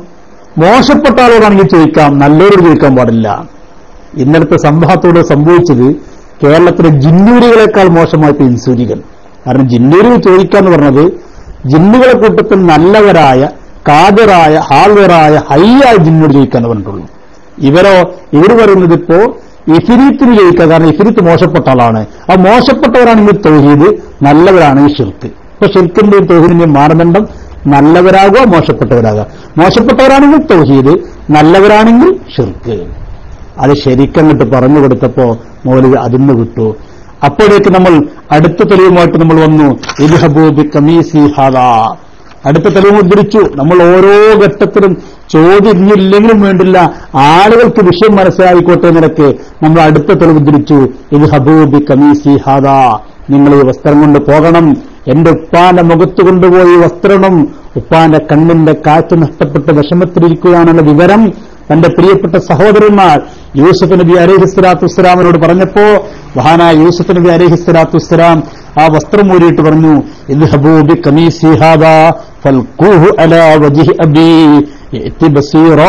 മോശപ്പെട്ട ആളോടാണെങ്കിൽ ചോദിക്കാം, നല്ലവരോട് ചോദിക്കാൻ പാടില്ല. ഇന്നലത്തെ സംഭവത്തോട് സംഭവിച്ചത് കേരളത്തിലെ ജിന്നൂരികളെക്കാൾ മോശമായിട്ട് ഇൻസൂരികൾ. കാരണം ജിന്നൂരികൾ ചോദിക്കാന്ന് പറഞ്ഞത് ജിന്നുകളെ കൂട്ടത്തിൽ നല്ലവരായ കാതിറായ ഹാൾവറായ ഹയ്യായ ജിന്നോട് ചോദിക്കാന്ന് പറഞ്ഞിട്ടുള്ളൂ. ഇവർ പറയുന്നത് ഇപ്പോ ഇഫ്രീത്തിന് ചോദിക്കുക, കാരണം ഇഫ്രീത്ത് മോശപ്പെട്ട ആളാണ്. ആ മോശപ്പെട്ടവരാണെങ്കിൽ തൗഹീദ്, നല്ലവരാണെങ്കിൽ ഷിർക്ക്. ഇപ്പൊ ഷിർക്കിന്റെയും തൗഹീദിന്റെയും മാനദണ്ഡം നല്ലവരാകുക മോശപ്പെട്ടവരാകുക. മോശപ്പെട്ടവരാണെങ്കിൽ തൗഹീദ്, നല്ലവരാണെങ്കിൽ ഷിർക്ക്. അത് ശരിക്കങ്ങിട്ട് പറഞ്ഞു കൊടുത്തപ്പോ മൗലവി അതിന്ന് വിട്ടു. അപ്പോഴേക്ക് നമ്മൾ അടുത്ത തെളിവുമായിട്ട് നമ്മൾ വന്നു. ഇദ്ഹബൂ ബിഖമീസി ഹാദാ, അടുത്ത തെളിവ് ഉദ്ധരിച്ചു. നമ്മൾ ഓരോ ഘട്ടത്തിലും ചോദ്യമില്ലെങ്കിലും വേണ്ടില്ല, ആളുകൾക്ക് വിഷയം മനസ്സിലായിക്കോട്ടെ നിനക്ക് നമ്മൾ അടുത്ത തെളിവ് ഉദ്ധരിച്ചു. ഇദ്ഹബൂ ബിഖമീസി ഹാദാ, നിങ്ങൾ ഈ വസ്ത്രം കൊണ്ട് പോകണം, എന്റെ ഉപ്പാന്റെ മുഖത്ത് കൊണ്ടുപോയി വസ്ത്രം. ഉപ്പാന്റെ കണ്ണിന്റെ കാറ്റ് നഷ്ടപ്പെട്ട് വിഷമത്തിലിരിക്കുകയാണെന്ന വിവരം തന്റെ പ്രിയപ്പെട്ട സഹോദരന്മാർ യൂസുഫ് നബി അലൈഹിസ്സലാത്തു വസ്സലാമിനോട് പറഞ്ഞപ്പോ മഹാനായ യൂസുഫ് നബി അലൈഹിസ്സലാത്തു വസ്സലാം ആ വസ്ത്രം ഊരിയിട്ട് പറഞ്ഞു, ഇദ്ഹബൂ ബിഖമീസി ഹാദാ ഫൽഖൂഹു അലാ വജ്ഹി അബീ യഅതി ബസീറാ.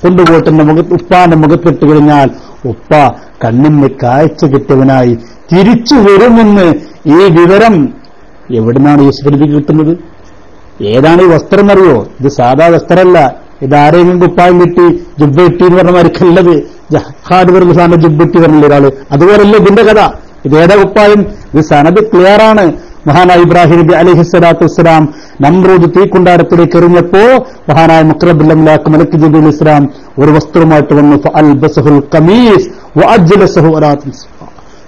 കൊണ്ടുപോയിട്ട് ഉപ്പാന്റെ മുഖത്തിട്ട് കഴിഞ്ഞാൽ ഉപ്പ കണ്ണിന് കാഴ്ച കിട്ടിയവനായി തിരിച്ചു വരുമെന്ന് ഈ വിവരം എവിടുന്നാണ് യൂസുഫ് നബിക്ക് കിട്ടുന്നത്? ഏതാണ് ഈ വസ്ത്രം എന്നറിയോ? ഇത് സാധാ വസ്ത്രമല്ല, ഇതാരെങ്കിലും കുപ്പായം കിട്ടി ജുബ്ബ കിട്ടി എന്ന് പറഞ്ഞ മരിക്കല്ലത്. ജഹാദ് വർഗസാന്റെ ജുബ്ബ കിട്ടി പറഞ്ഞില്ല ഒരാള്, അതുപോലല്ല ഇതിന്റെ കഥ. ഇതേതാ കുപ്പായം? ഇത് സനദ് ക്ലിയർ ആണ്. മഹാനായ ഇബ്രാഹിം നബി അലൈഹിസ്സലാത്തു വസ്സലാം നമ്രൂദ് തീക്കുണ്ടാരത്തിലേക്ക് എറിഞ്ഞപ്പോ മഹാനായ മുഖറബുൽ അംലാക്ക് മലക്ക് ജിബ്രീൽ ഇസ്ലാം ഒരു വസ്ത്രവുമായിട്ട് വന്നു. ഫഅൽബസഹുൽ ഖമീസ് വഅജ്ലസഹു അലാ തിസ്ഫ.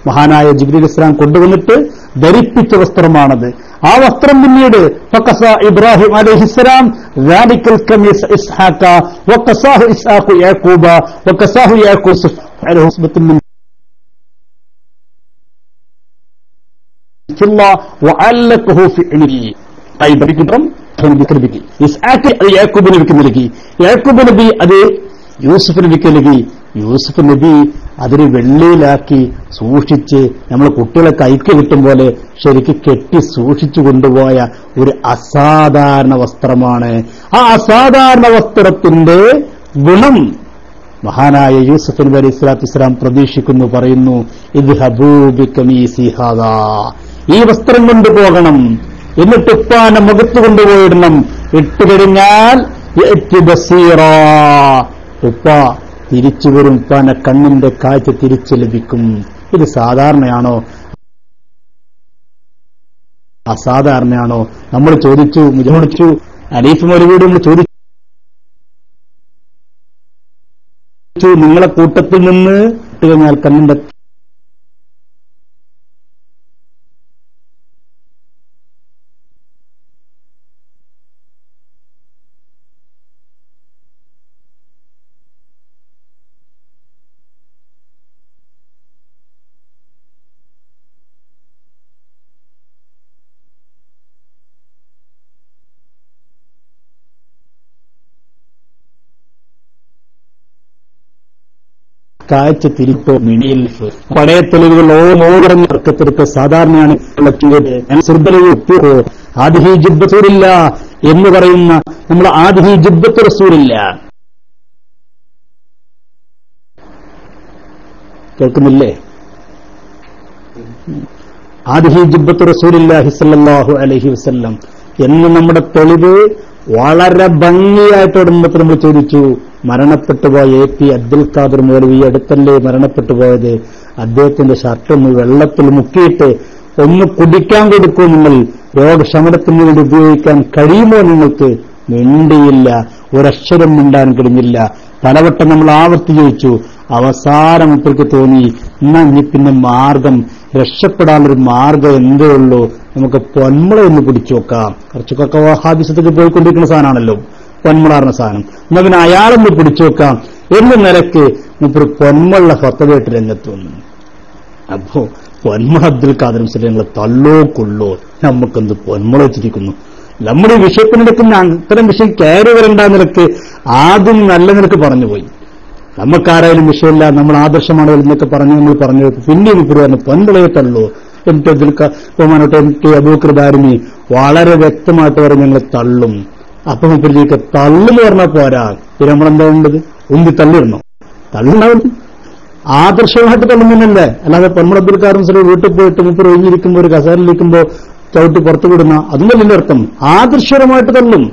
മഹാനായ ജിബ്രീൽ ഇസ്ലാം കൊണ്ടുവന്നിട്ട് ധരിപ്പിച്ച വസ്ത്രമാണത്. ആ വസ്ത്രം പിന്നീട് ഫഖസ ഇബ്രാഹിം അലൈഹിസ്സലാം ദാലിക്കൽ ഖമീസ് ഇസ്ഹാഖ വഖസാഹു ഇസ്ഹാഖു യാഖൂബ വഖസാഹു യാഖൂബ് അലൈഹി ഹുസ്ബത്തുൻ മിൻ ഫില്ലാ വഅല്ലഖഹു ഫി ഇൽമി. ഐ ബരിക്കും ഇസ്ഹാഖ് യാഖൂബ് നബിക്ക് നൽകി, യാഖൂബ് നബി അത് യൂസുഫ് നബിക്ക് നൽകി. യൂസുഫ് നബി അതിന് വെള്ളിയിലാക്കി സൂക്ഷിച്ച് നമ്മളെ കുട്ടികളെ കൈക്ക് കിട്ടും പോലെ ശരിക്ക് കെട്ടി സൂക്ഷിച്ചു കൊണ്ടുപോയ ഒരു അസാധാരണ വസ്ത്രമാണ്. ആ അസാധാരണ വസ്ത്രത്തിന്റെ ഗുണം മഹാനായ യൂസുഫ് നബി അലൈഹി സ്വലാത്തു വസ്സലാം പ്രതീക്ഷിക്കുന്നു. പറയുന്നു, ഇദ്ഹബൂ ബിഖമീസി ഹാദാ, ഈ വസ്ത്രം കൊണ്ടുപോകണം, എന്നിട്ട് ഉപ്പാനെ മുഖത്ത് കൊണ്ടുപോയിടണം. ഇട്ടുകഴിഞ്ഞാൽ ബസീറാ, ഉപ്പ തിരിച്ചു വരും, ഉപ്പാന്റെ കണ്ണിന്റെ കാഴ്ച തിരിച്ചു ലഭിക്കും. ഇത് സാധാരണയാണോ അസാധാരണയാണോ? നമ്മൾ ചോദിച്ചു അലീഫ് മൗലവിയോട് നമ്മൾ ചോദിച്ചു, നിങ്ങളെ കൂട്ടത്തിൽ നിന്ന് ഇട്ടുകഴിഞ്ഞാൽ കണ്ണിന്റെ കാഴ്ച തിരിപ്പോ മിണിയിൽ പഴയ തെളിവുകൾ ഓരോന്ന് ഇറക്കത്തിരിക്ക സാധാരണയാണ്. ആദിഹി ജിബ്ബത്തൂരില്ല എന്ന് പറയുന്ന നമ്മൾ ആദിഹി ജിബ്ബത്ത് റസൂലില്ല കേൾക്കുന്നില്ലേ? ആദിഹി ജിബ്ബത്ത് റസൂലില്ലാഹി സ്വല്ലല്ലാഹു അലൈഹി വസല്ലം എന്ന് നമ്മുടെ തെളിവ് വളരെ ഭംഗിയായിട്ട് മുമ്പ് നമ്മൾ ചോദിച്ചു. മരണപ്പെട്ടുപോയ AP അബ്ദുൽ ഖാദർ മൗലവി അടുത്തല്ലേ മരണപ്പെട്ടു പോയത്? അദ്ദേഹത്തിന്റെ ഷർട്ടൊന്ന് വെള്ളത്തിൽ മുക്കിയിട്ട് ഒന്ന് കുടിക്കാൻ കൊടുക്കൂ, നിങ്ങൾ രോഗശമനത്തിന് വേണ്ടി ഉപയോഗിക്കാൻ കഴിയുമോ? നിങ്ങൾക്ക് മിണ്ടിയില്ല, ഒരക്ഷരം മിണ്ടാൻ കഴിഞ്ഞില്ല. പലവട്ടം നമ്മൾ ആവർത്തി ചോദിച്ചു. അവസാനം ഇപ്പോഴേക്ക് തോന്നി, എന്നാ ഇനി പിന്നെ മാർഗം, രക്ഷപ്പെടാനൊരു മാർഗം എന്തേ ഉള്ളൂ, നമുക്ക് പൊന്മുള ഒന്ന് പിടിച്ചു വെക്കാം. കുറച്ചൊക്കെ വഹാബിസത്തേക്ക് പോയിക്കൊണ്ടിരിക്കുന്ന സാധനമാണല്ലോ പൊന്മുളാറിന സാധനം. എന്നാ പിന്നെ അയാളൊന്ന് പിടിച്ചു വെക്കാം എന്ന നിലക്ക് മുപ്പൊരു പൊന്മുള്ള ഫത്തവയായിട്ട് രംഗത്തുവന്നു. അപ്പോ പൊന്മുള അബ്ദുൽ ഖാദർ മുസ്ലിങ്ങൾ തള്ളോ കൊള്ളോ, നമുക്കെന്ത് പൊന്മുള വെച്ചിരിക്കുന്നു. നമ്മുടെ ഈ വിഷയത്തിനെടുക്കുന്ന അത്തരം വിഷയം കയറി വരണ്ട നിലക്ക് ആദ്യം നല്ല നിലക്ക് പറഞ്ഞുപോയി. നമുക്കാരായാലും വിഷയമില്ല, നമ്മൾ ആദർശമാണ് എന്നൊക്കെ പറഞ്ഞ് നമ്മൾ പറഞ്ഞു. പിന്നെയും ഇപ്പോൾ പറഞ്ഞു പൊന്മുളയെ തള്ളൂ. ബഹുമാനോട്ട് അബൂബക്കർ ദാരിമി വളരെ വ്യക്തമായിട്ട് പറഞ്ഞ് ഞങ്ങൾ തള്ളും. അപ്പം ഇപ്പോഴത്തേക്ക് തള്ളെന്ന് പറഞ്ഞാൽ പോരാ, പിന്നെ നമ്മളെന്താ വേണ്ടത്? ഉന്തി തള്ളിടണം. തള്ളുണ്ടാവും ആദർശമായിട്ട് തള്ളുന്നല്ലേ, അല്ലാതെ പൊന്മുള അബ്ദുൽ ഖാദർ മുസ്ലിം വീട്ടിൽ പോയിട്ട് മുപ്പർ ഒഴിഞ്ഞിരിക്കുമ്പോൾ ഒരു കസേരയിലിരിക്കുമ്പോൾ ചവിട്ടി പുറത്തു വിടുന്ന അതൊന്നല്ലേ അർത്ഥം. ആദർശപരമായിട്ട് തള്ളും.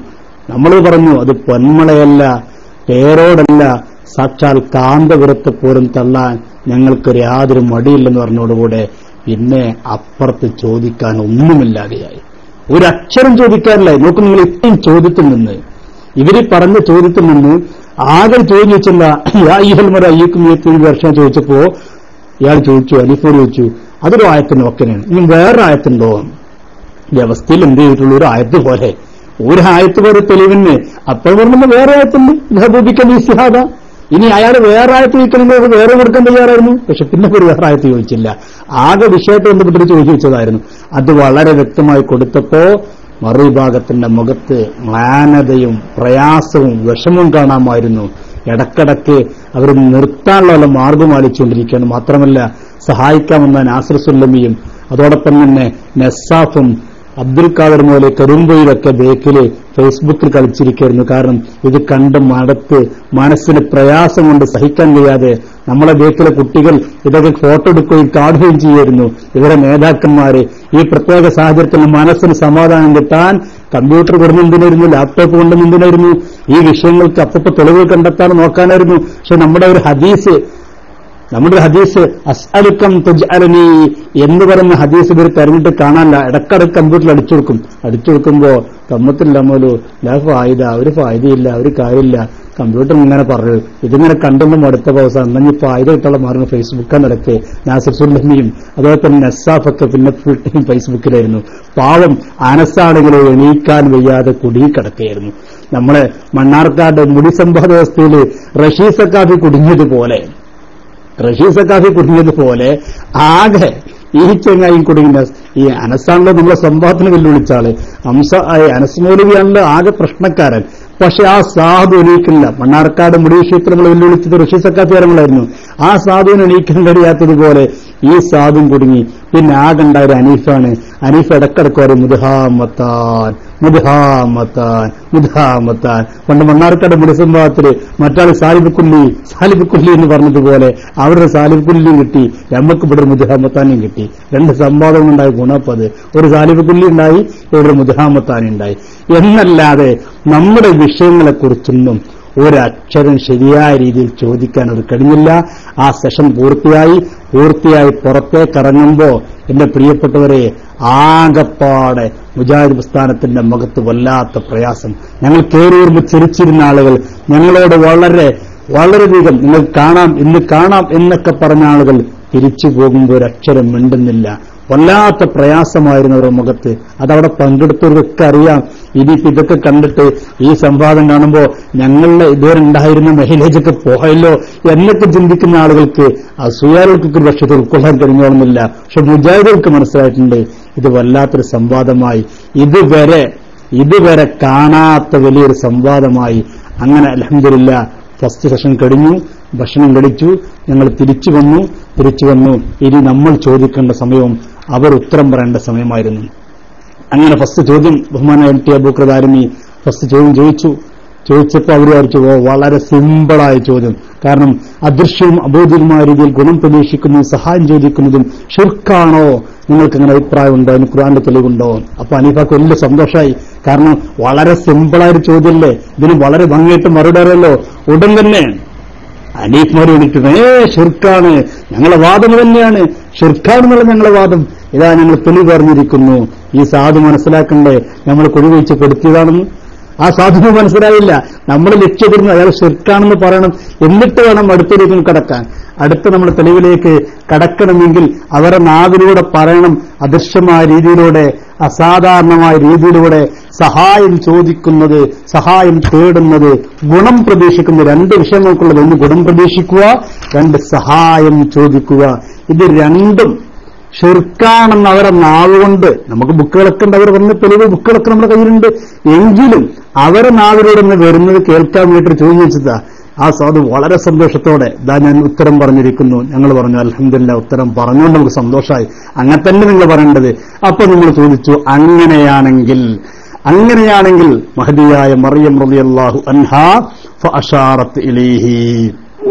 നമ്മൾ പറഞ്ഞു അത് പൊന്മുളയല്ല, പേരോടല്ല, സാക്ഷാൽ കാന്തപുരത്തെ പോലും തള്ളാൻ ഞങ്ങൾക്കൊരു യാതൊരു മടിയില്ലെന്ന് പറഞ്ഞോടുകൂടെ പിന്നെ അപ്പുറത്ത് ചോദിക്കാൻ ഒന്നുമില്ലാതെയായി. ഒരക്ഷരം ചോദിക്കാറില്ല. നോക്കും നിങ്ങൾ ഇത്രയും ചോദ്യത്തിൽ നിന്ന്, ഇവര് പറഞ്ഞ ചോദ്യത്തിൽ നിന്ന് ആകെ ചോദ്യം വെച്ചില്ല. ഈഹൽമര അയ്യക്കും ഈ വർഷം ചോദിച്ചപ്പോ ഇയാൾ ചോദിച്ചു, അലിഫോട് ചോദിച്ചു, അതൊരു ആയത്തിന് ഒക്കെയാണ്. ഇനി വേറെ ആയത്തുണ്ടോ? വ്യവസ്ഥയിൽ എന്ത് ചെയ്തിട്ടുള്ള ഒരു ആയത്ത് പോലെ, ഒരു ആയത്ത് പോലെ തെളിവിന് അപ്പോൾ പറഞ്ഞ വേറെ ആയത്തുണ്ട് ഹബൂബിക്കൽ ഇസ്തിഹാദ. ഇനി അയാൾ വേറെ ആയത്ത് ചോദിക്കണമെങ്കിൽ വേറെ കൊടുക്കാൻ തയ്യാറായിരുന്നു. പക്ഷെ പിന്നെ ഒരു വേറെ ആയത്ത് ചോദിച്ചില്ല. ആകെ വിഷയമായിട്ട് ബന്ധപ്പെട്ട് ചോദിച്ചു വെച്ചതായിരുന്നു. അത് വളരെ വ്യക്തമായി കൊടുത്തപ്പോ മറുവിഭാഗത്തിന്റെ മുഖത്ത് മ്ലാനതയും പ്രയാസവും വിഷമവും കാണാമായിരുന്നു. ഇടക്കിടക്ക് അവർ നിർത്താനുള്ള മാർഗം ആലോചിച്ചുകൊണ്ടിരിക്കുകയാണ്. മാത്രമല്ല സഹായിക്കാമെന്ന നാസർ സുല്ലമിയും അതോടൊപ്പം തന്നെ നസാഫും അബ്ദുൽ ഖാദർ മോലെ കരുമ്പയിലൊക്കെ ബേക്കില് ഫേസ്ബുക്കിൽ കളിച്ചിരിക്കുകയായിരുന്നു. കാരണം ഇത് കണ്ട് മടുത്ത് മനസ്സിന് പ്രയാസം കൊണ്ട് സഹിക്കാൻ കഴിയാതെ നമ്മളെ ബേക്കിലെ കുട്ടികൾ ഇതൊക്കെ ഫോട്ടോ എടുക്കുകയും കാണുകയും ചെയ്യുമായിരുന്നു. ഇവരെ നേതാക്കന്മാര് ഈ പ്രത്യേക സാഹചര്യത്തിൽ മനസ്സിന് സമാധാനം കിട്ടാൻ കമ്പ്യൂട്ടർ കൊണ്ടുവന്നെന്തിനായിരുന്നു, ലാപ്ടോപ്പ് കൊണ്ടുവന്നെന്തിനായിരുന്നു, ഈ വിഷയങ്ങൾക്ക് അപ്പപ്പോ തെളിവുകൾ കണ്ടെത്താൻ നോക്കാനായിരുന്നു. പക്ഷെ നമ്മുടെ ഒരു ഹദീസ് അസ്അലുക്കം തുജ്അലനി എന്ന് പറയുന്ന ഹദീസ് ഇവർ തെരഞ്ഞിട്ട് കാണാനില്ല. ഇടക്കിടക്ക് കമ്പ്യൂട്ടറിൽ അടിച്ചു കൊടുക്കുമ്പോ കമ്മത്തില്ല മോലു ലാ ഫായിദ, ഒരു ഫായിദയില്ല, ഒരു കാര്യമില്ല. കമ്പ്യൂട്ടർ ഇങ്ങനെ പറഞ്ഞു ഇതിങ്ങനെ കണ്ടുമ്പോൾ അടുത്ത ദിവസം അന്നഞ്ഞ് ഫായിദ കിട്ടുള്ള മാറുന്ന ഫേസ്ബുക്കാൻ നടക്കെ നാസിർ സുല്ലമിയും അതുപോലെ തന്നെ നസാഫൊക്കെ പിന്നെ ഫുൾ ടൈം ഫേസ്ബുക്കിലായിരുന്നു. പാവം അനസാണെങ്കിലോ എണീക്കാൻ വയ്യാതെ കുടുങ്ങിക്കിടക്കുകയായിരുന്നു. നമ്മളെ മണ്ണാർക്കാട് മുടി സമ്പാദ വ്യവസ്ഥയിൽ റഷീദ് സക്കാഫി കുടുങ്ങിയതുപോലെ ആകെ ഈ ചെങ്ങായി കുടുങ്ങിയ ഈ അനസാണല്ലോ നമ്മളെ സംഭവത്തിന് വെല്ലുവിളിച്ചാള്. അനസ് മൗലവിയാണല്ലോ ആകെ പ്രശ്നക്കാരൻ. പക്ഷെ ആ സാധു എണീക്കില്ല. മണ്ണാർക്കാട് മുടിവിഷയത്തിൽ നമ്മൾ വെല്ലുവിളിച്ചത് ഋഷി സക്കാത്തിയാരങ്ങളായിരുന്നു. ആ സാധുവിന് എണീക്കാൻ കഴിയാത്തതുപോലെ ഈ സാധും കുടുങ്ങി. പിന്നെ ആകണ്ട ഒരു അനീഫാണ്. അനീഫ് ഇടക്കിടക്ക് പറയും മുദ്ഹാമത്താൻ മുദ്ഹാമത്താൻ മുദ്ഹാമത്താൻ. പണ്ട് മണ്ണാർക്കാട് മുടി സംഭവത്തിൽ മറ്റാൾ സാലിബുക്കുല്ലി എന്ന് പറഞ്ഞതുപോലെ അവരുടെ സാലിബുക്കുല്ലിയും കിട്ടി, നമുക്ക് ഇവിടെ ഒരു മുദ്ഹാമത്താനും കിട്ടി. രണ്ട് സംവാദം ഉണ്ടായി ഗുണപ്പത്. ഒരു സാലിബുക്കുല്ലി ഉണ്ടായി, ഇവിടെ മുദ്ഹാമത്താനും ഉണ്ടായി. എന്നല്ലാതെ നമ്മുടെ വിഷയങ്ങളെക്കുറിച്ചൊന്നും ഒരക്ഷരം ശരിയായ രീതിയിൽ ചോദിക്കാൻ അത് കഴിഞ്ഞില്ല. ആ സെഷൻ പൂർത്തിയായി പുറത്തേക്കിറങ്ങുമ്പോ എന്റെ പ്രിയപ്പെട്ടവരെ ആകപ്പാടെ മുജാഹിദ് പ്രസ്ഥാനത്തിന്റെ മുഖത്ത് വല്ലാത്ത പ്രയാസം. ഞങ്ങൾ കേരൂർമ്പ് ചിരിച്ചിരുന്ന ആളുകൾ ഞങ്ങളോട് വളരെയധികം നിങ്ങൾ കാണാം ഇന്ന് കാണാം എന്നൊക്കെ പറഞ്ഞ ആളുകൾ തിരിച്ചു പോകുമ്പോൾ ഒരക്ഷരം മിണ്ടുന്നില്ല. വല്ലാത്ത പ്രയാസമായിരുന്നു അവരുടെ മുഖത്ത്. അതവിടെ പങ്കെടുത്തവർക്കൊക്കെ അറിയാം. ഇനിയിപ്പോ ഇതൊക്കെ കണ്ടിട്ട് ഈ സംവാദം കാണുമ്പോൾ ഞങ്ങളുടെ ഇതുവരെ ഉണ്ടായിരുന്ന മൈലേജൊക്കെ പോയല്ലോ എന്നൊക്കെ ചിന്തിക്കുന്ന ആളുകൾക്ക് അസൂയാലുകൾക്ക് പക്ഷേ ഉൾക്കൊള്ളാൻ കഴിഞ്ഞോളുന്നില്ല. പക്ഷെ മുജാഹിദുകൾക്ക് മനസ്സിലായിട്ടുണ്ട് ഇത് വല്ലാത്തൊരു സംവാദമായി, ഇതുവരെ കാണാത്ത വലിയൊരു സംവാദമായി. അങ്ങനെ അൽഹംദുലില്ലാഹ് ഫസ്റ്റ് സെഷൻ കഴിഞ്ഞു, ഭക്ഷണം കഴിച്ചു, ഞങ്ങൾ തിരിച്ചു വന്നു. ഇനി നമ്മൾ ചോദിക്കേണ്ട സമയവും അവർ ഉത്തരം പറയേണ്ട സമയമായിരുന്നു. അങ്ങനെ ഫസ്റ്റ് ചോദ്യം ബഹുമാന M T Abubakar Darimi first ചോദ്യം ചോദിച്ചപ്പോൾ അവർ വിചാരിച്ചു വളരെ സിമ്പിളായ ചോദ്യം. കാരണം അദൃശ്യവും അബോധികമായ രീതിയിൽ ഗുണം പ്രതീക്ഷിക്കുന്നതും സഹായം ചോദിക്കുന്നതും ഷിർക്കാണോ, നിങ്ങൾക്ക് അങ്ങനെ അഭിപ്രായമുണ്ടോ, അതിന് ഖുർആന്റെ തെളിവുണ്ടോ? അപ്പൊ അനീഫാക്ക് വലിയ സന്തോഷമായി. കാരണം വളരെ സിമ്പിളായൊരു ചോദ്യമല്ലേ, ഇതിന് വളരെ ഭംഗിയായിട്ട് മറുപടി അറിയല്ലോ. ഉടൻ തന്നെ അനീഫ് മറുപടിയിട്ട് ഷിർക്കാണ്, ഞങ്ങളെ വാദം തന്നെയാണ്, ഷിർക്കാണെന്നുള്ള ഞങ്ങളെ വാദം. ഇതാ ഞങ്ങൾ തെളിവ് പറഞ്ഞിരിക്കുന്നു. ഈ സാധു മനസ്സിലാക്കണ്ടേ നമ്മൾ കുഴിവെച്ച് പെടുത്തിയതാണെന്ന്? ആ സാധുവിന് മനസ്സിലായില്ല. നമ്മൾ ലക്ഷ്യത്തിരുന്ന് അയാൾ ഷിർക്കാണെന്ന് പറയണം, എന്നിട്ട് വേണം അടുത്തേക്ക് കടക്കാൻ. അടുത്ത നമ്മൾ തെളിവിലേക്ക് കടക്കണമെങ്കിൽ അവരെ നാവിലൂടെ പറയണം, അദൃശ്യമായ രീതിയിലൂടെ അസാധാരണമായ രീതിയിലൂടെ സഹായം ചോദിക്കുന്നത്, സഹായം തേടുന്നത്, ഗുണം പ്രതീക്ഷിക്കുന്നത്. രണ്ട് വിഷയങ്ങൾക്കുള്ളത്. ഒന്ന് ഗുണം പ്രതീക്ഷിക്കുക, രണ്ട് സഹായം ചോദിക്കുക. ഇത് രണ്ടും ഷിർക്കാണെന്ന് അവരെ നാവുകൊണ്ട്, നമുക്ക് ബുക്കുകളൊക്കെ ഉണ്ട്, അവർ പറഞ്ഞ തെളിവ് ബുക്കുകളൊക്കെ നമ്മുടെ കയ്യിലുണ്ട്. എങ്കിലും അവരെ നാവിലൂടെ നിന്ന് വരുന്നത് കേൾക്കാൻ വേണ്ടിയിട്ട് ചോദിച്ചതാ. ആ സാധു വളരെ സന്തോഷത്തോടെ ഞാൻ ഉത്തരം പറഞ്ഞിരിക്കുന്നു. ഞങ്ങൾ പറഞ്ഞു അൽഹംദുലില്ലാഹ് ഉത്തരം പറഞ്ഞുകൊണ്ട് നമുക്ക് സന്തോഷമായി. അങ്ങനെ തന്നെ നിങ്ങൾ പറയേണ്ടത്. അപ്പൊ നിങ്ങൾ ചോദിച്ചു അങ്ങനെയാണെങ്കിൽ മഹദിയായ മറിയം റളിയല്ലാഹു അൻഹാ ഫഅശാറത്ത് ഇലൈഹി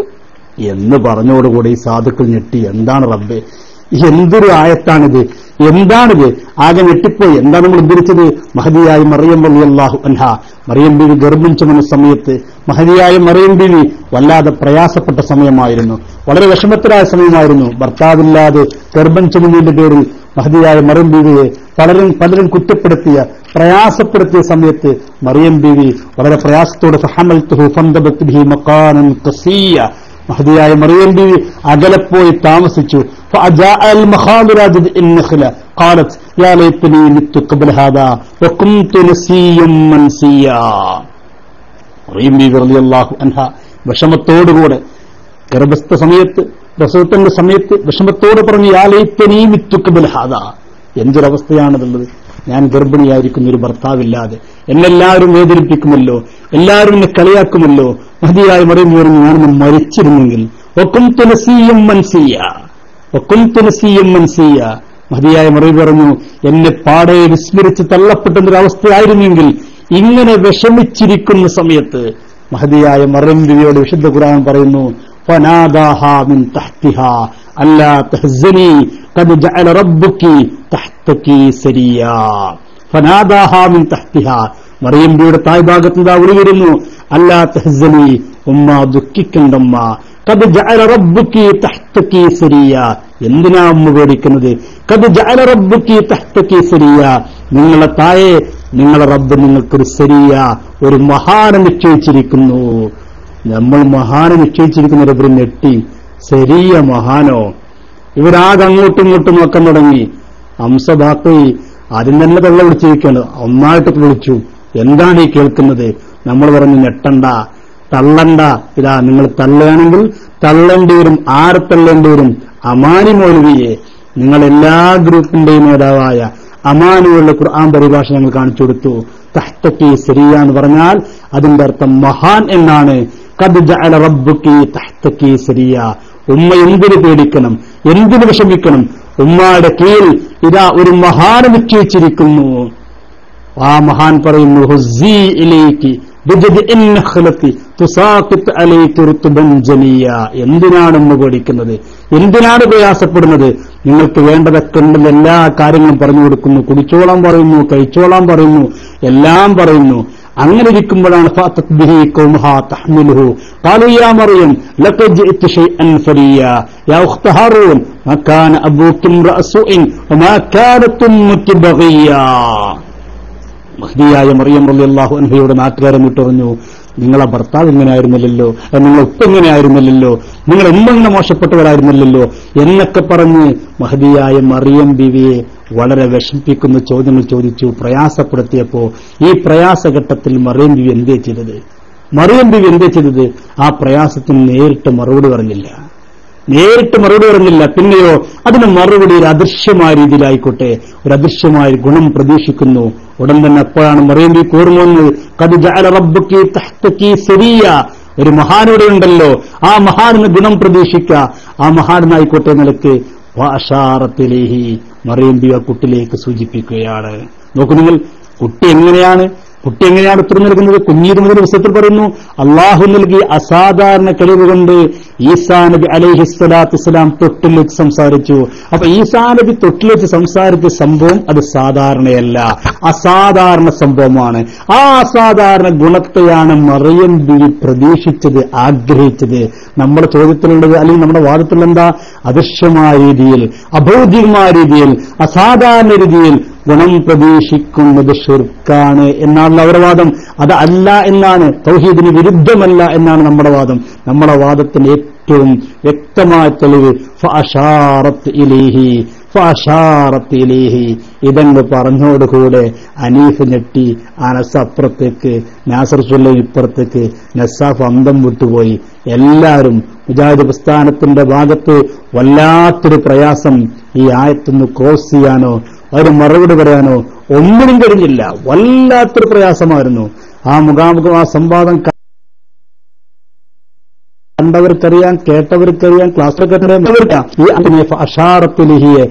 എന്ന് പറഞ്ഞോടുകൂടി ഈ സാധുക്കൾ ഞെട്ടി. എന്താണ് റബ്ബേ, എന്തൊരു ആയത്താണിത്, എന്താണിത്? ആകെ ഞെട്ടിപ്പോയി. എന്താണ് നമ്മൾ ഉദ്ധരിച്ചത്? മഹദിയായ മറിയം റളിയല്ലാഹു അൻഹാ, മറിയം ബീവി ഗർഭം ചുമന്ന സമയത്ത് മഹദിയായ മറിയം ബീവി വല്ലാതെ പ്രയാസപ്പെട്ട സമയമായിരുന്നു, വളരെ വിഷമത്തിലായ സമയമായിരുന്നു. ഭർത്താവില്ലാതെ ഗർഭം ചുമന്നതിന്റെ പേരിൽ മഹദിയായ മറിയം ബീവിയെ പലരും കുറ്റപ്പെടുത്തിയ പ്രയാസപ്പെടുത്തിയ സമയത്ത് മറിയം ബീവി വളരെ പ്രയാസത്തോടെ ഫഹമൽതുഹു ഫന്തബത് ബിഹി മഖാനൻ ഖസിയ, മഹദിയായ മറിയം ബീവി അകലപ്പോയി താമസിച്ചു. فأجاء المخاض راجد النخلة قالت يا ليتني مت قبل هذا وكنت نسيا منسيا. മറിയം ബീവി റളിയല്ലാഹു അൻഹ വിഷമത്തോടുകൂടെ ഗർഭസ്ഥ സമയത്ത്, പ്രസവത്തിന്റെ സമയത്ത് വിഷമത്തോടെ പറഞ്ഞു യാ ലൈതനീ മിത്തു ഖബല ഹാദാ, എന്തൊരവസ്ഥയാണതുള്ളത്. ഞാൻ ഗർഭിണിയായിരിക്കുന്ന ഒരു ഭർത്താവില്ലാതെ എന്നെല്ലാവരും വേദനിപ്പിക്കുമല്ലോ, എല്ലാവരും എന്നെ കളിയാക്കുമല്ലോ. മഹദിയായ മറിയം പറഞ്ഞു ഞാനൊന്ന് മരിച്ചിരുന്നെങ്കിൽ. വകുന്തു നസിയ്യം മൻസിയ, മഹദിയായ മറിയം പറഞ്ഞു എന്നെ പാടെ വിസ്മരിച്ച് തള്ളപ്പെട്ടൊരവസ്ഥയായിരുന്നെങ്കിൽ. ഇങ്ങനെ വിഷമിച്ചിരിക്കുന്ന സമയത്ത് മഹദിയായ മറിയം ബിവിയോട് വിശുദ്ധ ഖുർആൻ പറയുന്നു ഫനാദാഹാ മിൻ തഹ്തിഹാ അല്ലാ തഹ്സനി ഖദ് ജഅല റബ്ബുകി തഹ്തകി സരിയാ. ഫനാദാഹാ മിൻ തഹ്തിഹാ, മറിയം ബിയുടെ താഴ്ഭാഗത്ത് നിന്ന് വിളി വരുന്നു അല്ലാ തഹ്സനി, ഉമ്മ ദുഃഖിക്കണ്ടമ്മ. ഖദ് ജഅല റബ്ബുകി തഹ്തകി സരിയാ, എന്തിനാ ഉമ്മ പേടിക്കുന്നത്? ഖദ് ജഅല റബ്ബുകി തഹ്തകി സരിയാ, നിങ്ങളെ താഴെ നിങ്ങളെ റബ്ബ് നിങ്ങൾക്കൊരു സരിയ, ഒരു മഹാനെ നിശ്ചയിച്ചിരിക്കുന്നു. നമ്മൾ മഹാനെ നിശ്ചയിച്ചിരിക്കുന്നവരവർ ഞെട്ടി. സരിയ മഹാനോ? ഇവരാകെ അങ്ങോട്ടും ഇങ്ങോട്ടും നോക്കാൻ തുടങ്ങി. ഹംസബാക്കി ആദ്യം തന്നെ തള്ള വിളിച്ചിരിക്കുകയാണ്, ഒന്നായിട്ട് വിളിച്ചു. എന്താണ് ഈ കേൾക്കുന്നത്? നമ്മൾ പറഞ്ഞു ഞെട്ടണ്ട, തള്ളണ്ട. ഇതാ നിങ്ങൾ തള്ളുകയാണെങ്കിൽ തള്ളേണ്ടി വരും. ആരെ തള്ളേണ്ടി വരും? അമാനി മൗലവിയെ. നിങ്ങൾ എല്ലാ ഗ്രൂപ്പിന്റെയും നേതാവായ അമാനുകളുടെ ഖുർആൻ പരിഭാഷ ഞങ്ങൾ കാണിച്ചു കൊടുത്തു. തഹ്തകി സരിയ എന്ന് പറഞ്ഞാൽ അതിന്റെ അർത്ഥം മഹാൻ എന്നാണ്. ഖദ് ജഅല റബ്ബുകി തഹ്തകി സരിയ. ഉമ്മ എന്തിനു പേടിക്കണം, എന്തിനു വിഷമിക്കണം? ഉമ്മയുടെ കീഴിൽ ഇതാ ഒരു മഹാന് നിശ്ചയിച്ചിരിക്കുന്നു. ആ മഹാൻ പറയുന്നു, ഹുസ്സി ഇലൈകി ബിജദ്ഇൻ നഖ്ലതി തുസാഖിത് അലൈകി റുത്ബൻ ജനിയ. എന്തിനാണ് ഉമ്മ പേടിക്കുന്നത്, എന്തിനാണ് പ്രയാസപ്പെടുന്നത്? നിങ്ങൾക്ക് വേണ്ടതൊക്കെ ഉണ്ടെന്ന് എല്ലാ കാര്യങ്ങളും പറഞ്ഞു കൊടുക്കുന്നു. കുടിച്ചോളാൻ പറയുന്നു, കഴിച്ചോളാൻ പറയുന്നു, എല്ലാം പറയുന്നു. അങ്ങനെ ഇരിക്കുമ്പോഴാണ് ഫാതത് ബിഹി ഖൗമുഹാ തഹ്മിലുഹു ഖാലൂ യാ മറിയം ലഖദ് ജിഅ്തി ശൈഅൻ ഫരിയ യാ ഉഖ്ത ഹാറൂൻ മാ കാന അബൂകി റഅസുഇൻ വമാ കാനത് ഉമ്മുകി ബഗിയ. മഹ്ദിയായ മറിയം റളിയല്ലാഹു അൻഹയുടെ നാട്ടുകാരൻ വിട്ടറിഞ്ഞു, നിങ്ങളെ ഭർത്താവ് ഇങ്ങനെയായിരുന്നില്ലല്ലോ, നിങ്ങളെ ഉപ്പ ഇങ്ങനെയായിരുന്നില്ലല്ലോ, നിങ്ങൾ എന്നെങ്ങനെ മോശപ്പെട്ടവരായിരുന്നില്ലല്ലോ എന്നൊക്കെ പറഞ്ഞ് മഹ്ദിയായ മറിയം ബീവിയെ വളരെ വിഷമിപ്പിക്കുന്ന ചോദ്യങ്ങൾ ചോദിച്ചു, പ്രയാസപ്പെടുത്തിയപ്പോ ഈ പ്രയാസഘട്ടത്തിൽ മറിയം ബീവി എന്തേ ചെയ്തത്? ആ പ്രയാസത്തിന് നേരിട്ട് മറുപടി പറഞ്ഞില്ല. പിന്നെയോ അതിന് മറുപടി ഒരു അദൃശ്യമായ രീതിയിലായിക്കോട്ടെ, ഒരു അദൃശ്യമായ ഗുണം പ്രതീക്ഷിക്കുന്നു. ഉടൻ തന്നെ അപ്പോഴാണ് മറിയം ബീവി ഓർമ്മ വന്നത്, ഖദ് ജഅല റബ്ബുകി തഹ്തകി സരിയ. ഒരു മഹാനൂടെ ഉണ്ടല്ലോ, ആ മഹാനിന് ഗുണം പ്രതീക്ഷിക്കുക, ആ മഹാനായിക്കോട്ടെ നിലക്ക് വഅശാറത്തിലേഹി. മറിയം ബീവി കുട്ടിലേക്ക് സൂചിപ്പിക്കുകയാണ്. നോക്കൂ നിങ്ങൾ, കുട്ടി എങ്ങനെയാണ് ഉത്തരം നൽകുന്നത്? കുഞ്ഞീത് മുതൽ പുസ്തകത്തിൽ പറയുന്നു, അള്ളാഹു നൽകിയ അസാധാരണ കഴിവ് കൊണ്ട് ഈസാ നബി അലൈഹിസ്സലാത്തു വസ്സലാം തൊട്ടിൽ വെച്ച് സംസാരിച്ചു. അപ്പൊ ഈസാ നബി തൊട്ടിൽ വെച്ച് സംസാരിച്ച സംഭവം അത് സാധാരണയല്ല, അസാധാരണ സംഭവമാണ്. ആ അസാധാരണ ഗുണത്തെയാണ് മറിയം ബീവി പ്രതീക്ഷിച്ചത്, ആഗ്രഹിച്ചത്. നമ്മുടെ ചോദ്യത്തിലുള്ളത് അല്ലെങ്കിൽ നമ്മുടെ വാദത്തിലുള്ള എന്താ? അദൃശ്യമായ രീതിയിൽ, അഭൗതികമായ രീതിയിൽ, അസാധാരണ രീതിയിൽ ഗുണം പ്രതീക്ഷിക്കുന്നത് ശിർക്കാണ് എന്നാണ് അവരുടെ വാദം. അത് അല്ല എന്നാണ്, തൗഹീദിന് വിരുദ്ധമല്ല എന്നാണ് നമ്മുടെ വാദം. നമ്മുടെ വാദത്തിന് ഏറ്റവും വ്യക്തമായ തെളിവ് ഫഅശാറത്ത് ഇലൈഹി. ഇതെന്ന് പറഞ്ഞോടുകൂടെ അനീഫ് ഞെട്ടി, അനസ് അപ്പുറത്തേക്ക്, നാസർ സുല്ലൈം ഇപ്പുറത്തേക്ക്, നസാഫ് അന്തം വിട്ടുപോയി. എല്ലാവരും മുജാഹിദ് പ്രസ്ഥാനത്തിന്റെ ഭാഗത്ത് വല്ലാത്തൊരു പ്രയാസം, ഈ ആയത്തൊന്ന് ക്രോസ് ചെയ്യാനോ അതിന് മറുപടി പറയാനോ ഒന്നിനും കഴിഞ്ഞില്ല. വല്ലാത്തൊരു പ്രയാസമായിരുന്നു. ആ മുഖാമുഖം, ആ സംവാദം കണ്ടവർക്കറിയാം, കേട്ടവർക്കറിയാം, ക്ലാസ്സിലൊക്കെ ഈ അഷാറത്തിലിഹിയെ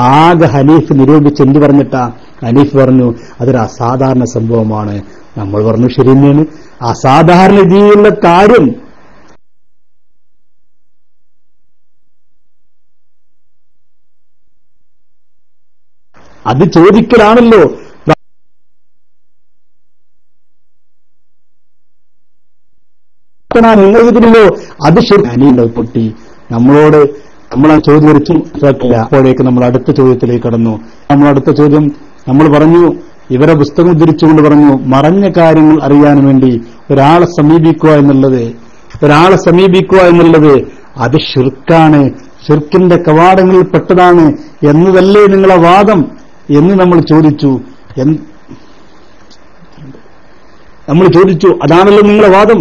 ആകെ ഹനീഫ് നിരൂപിച്ച് എന്ത് പറഞ്ഞിട്ടാ? ഹനീഫ് പറഞ്ഞു അതൊരു അസാധാരണ സംഭവമാണ്. നമ്മൾ പറഞ്ഞു ശരി തന്നെയാണ്, അസാധാരണ രീതിയിലുള്ള കാര്യം അത് ചോദിക്കലാണല്ലോ. നിങ്ങൾ ഇതിനല്ലോ അത് ശരി പൊട്ടി. നമ്മളാ ചോദ്യം വരച്ചു അപ്പോഴേക്ക് നമ്മൾ അടുത്ത ചോദ്യത്തിലേക്ക് കടന്നു. അടുത്ത ചോദ്യം നമ്മൾ പറഞ്ഞു, ഇവരെ പുസ്തകം ഉദ്ധരിച്ചുകൊണ്ട് പറഞ്ഞു, മറഞ്ഞ കാര്യങ്ങൾ അറിയാൻ വേണ്ടി ഒരാളെ സമീപിക്കുക എന്നുള്ളത് അത് ശിർക്കാണ്, ശിർക്കിന്റെ കവാടങ്ങളിൽ പെട്ടതാണ് എന്നതല്ലേ നിങ്ങളെ വാദം എന്ന് നമ്മൾ ചോദിച്ചു. അതാണല്ലോ നിങ്ങളെ വാദം.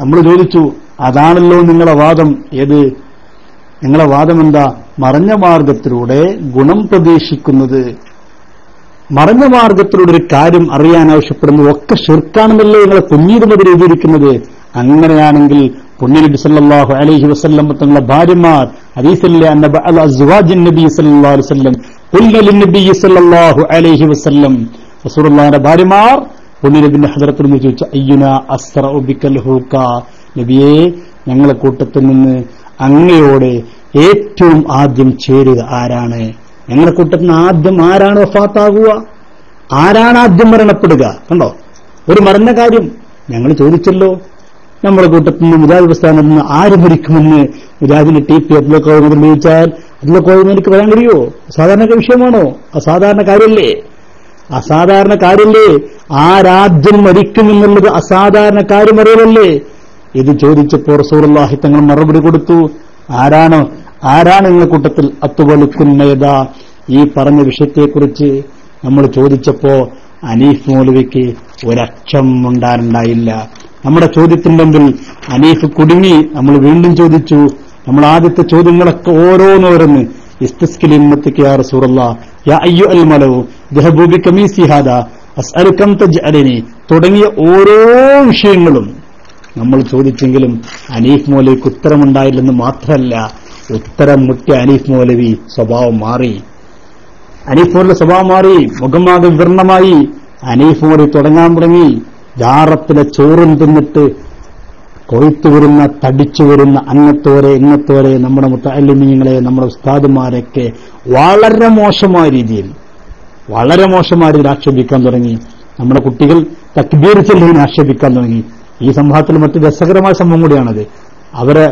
നമ്മൾ ചോദിച്ചു അതാണല്ലോ നിങ്ങളെ വാദം. ഏത്? നിങ്ങളെ വാദം എന്താ? മറഞ്ഞ മാർഗത്തിലൂടെ ഗുണം പ്രതീക്ഷിക്കുന്നത്, മറഞ്ഞ മാർഗത്തിലൂടെ ഒരു കാര്യം അറിയാൻ ആവശ്യപ്പെടുന്നത് ഒക്കെ ശിർക്കാണെന്നല്ലേ നിങ്ങളെ കുഞ്ഞീത് മുതൽ എഴുതിയിരിക്കുന്നത്. അങ്ങനെയാണെങ്കിൽ പുണ്യനബി സല്ലല്ലാഹു അലൈഹി വസല്ലം തങ്ങളുടെ ഭാര്യമാർ ഹദീസിലെ അസ്വാജിൻ നബി സല്ലല്ലാഹു അലൈഹി വസല്ലം ഖുൽന ലിന്നബി സല്ലല്ലാഹു അലൈഹി വസല്ലം, റസൂലുള്ളാഹിന്റെ ഭാര്യമാർ പുണ്യനബിന്റെ ഹദറത്തിൽ നിന്ന് ചോദിച്ചു, അയ്യുന അസ്റഉ ബികൽ ഹൂക, നബിയെ ഞങ്ങളെ കൂട്ടത്തിൽ നിന്ന് അങ്ങയോട് ഏറ്റവും ആദ്യം ചേരുക ആരാണ്? ഞങ്ങളുടെ കൂട്ടത്തിൽ നിന്ന് ആദ്യം ആരാണ് വഫാത്താകുക? ആരാണ് ആദ്യം മരണപ്പെടുക? കണ്ടോ, ഒരു മരണ കാര്യം ഞങ്ങൾ ചോദിച്ചല്ലോ. നമ്മുടെ കൂട്ടത്തിൽ നിന്ന് മുജാഹിദ് പ്രസ്ഥാനത്തിൽ നിന്ന് ആര് മരിക്കുമെന്ന് മുജാഹിദിന്റെ ടി പി അബ്ദുൽ ഖാദിർ ചോദിച്ചാൽ അബ്ദുൽ ഖാദിർ എനിക്ക് പറയാൻ കഴിയുമോ? സാധാരണ വിഷയമാണോ? അസാധാരണ കാര്യമല്ലേ? ആരാദ്യം മരിക്കുമെന്നുള്ളത് അസാധാരണ കാര്യം അറിയലല്ലേ? ഇത് ചോദിച്ചപ്പോൾ റസൂലുള്ളാഹി തങ്ങൾ മറുപടി കൊടുത്തു, ആരാണ് നിങ്ങളുടെ കൂട്ടത്തിൽ അത്തുവലുക്കുന്നത? ഈ പറഞ്ഞ വിഷയത്തെക്കുറിച്ച് നമ്മൾ ചോദിച്ചപ്പോ അനീഫ് മൗലവിക്ക് ഒരക്ഷം ഉണ്ടായില്ല. നമ്മുടെ ചോദ്യത്തിന്റെ മുമ്പിൽ അനീഫ് കുടുങ്ങി. നമ്മൾ വീണ്ടും ചോദിച്ചു. നമ്മൾ ആദ്യത്തെ ചോദ്യങ്ങളൊക്കെ ഓരോന്നോരോന്ന് ഇസ്തസ്കിൽ ഉമ്മത്തിക്ക് യാ റസൂലല്ലാഹ് യാ അയ്യുൽ മലഉ ദഹബൂ ബികമീസി ഹാദാ അസ്അലുകം തജ്അലനി തുടങ്ങിയ ഓരോ വിഷയങ്ങളും നമ്മൾ ചോദിച്ചെങ്കിലും ഹനീഫ് മൗലവിക്ക് ഉത്തരമുണ്ടായില്ലെന്ന് മാത്രമല്ല, ഉത്തരം മുട്ടിയ ഹനീഫ് മൗലവി സ്വഭാവം മാറി. ഹനീഫ് മൗലവിയുടെ സ്വഭാവം മാറി, മുഖമാകെ വിവരണമായി. ഹനീഫ് മൗലവി തുടങ്ങാൻ തുടങ്ങി. ജാറത്തിലെ ചോറും തിന്നിട്ട് കൊഴുത്തു വരുന്ന തടിച്ചു വരുന്ന അങ്ങത്തോരെ ഇങ്ങത്തോരെ നമ്മുടെ മുത്തഅല്ലിമീങ്ങളെ നമ്മുടെ ഉസ്താദുമാരൊക്കെ വളരെ മോശമായ രീതിയിൽ ആക്ഷേപിക്കാൻ തുടങ്ങി. നമ്മുടെ കുട്ടികൾ തക്ബീർ ചൊല്ലിനെ ആക്ഷേപിക്കാൻ തുടങ്ങി. ഈ സംഭവത്തിൽ മറ്റു രസകരമായ സംഭവം കൂടിയാണത്. അവരെ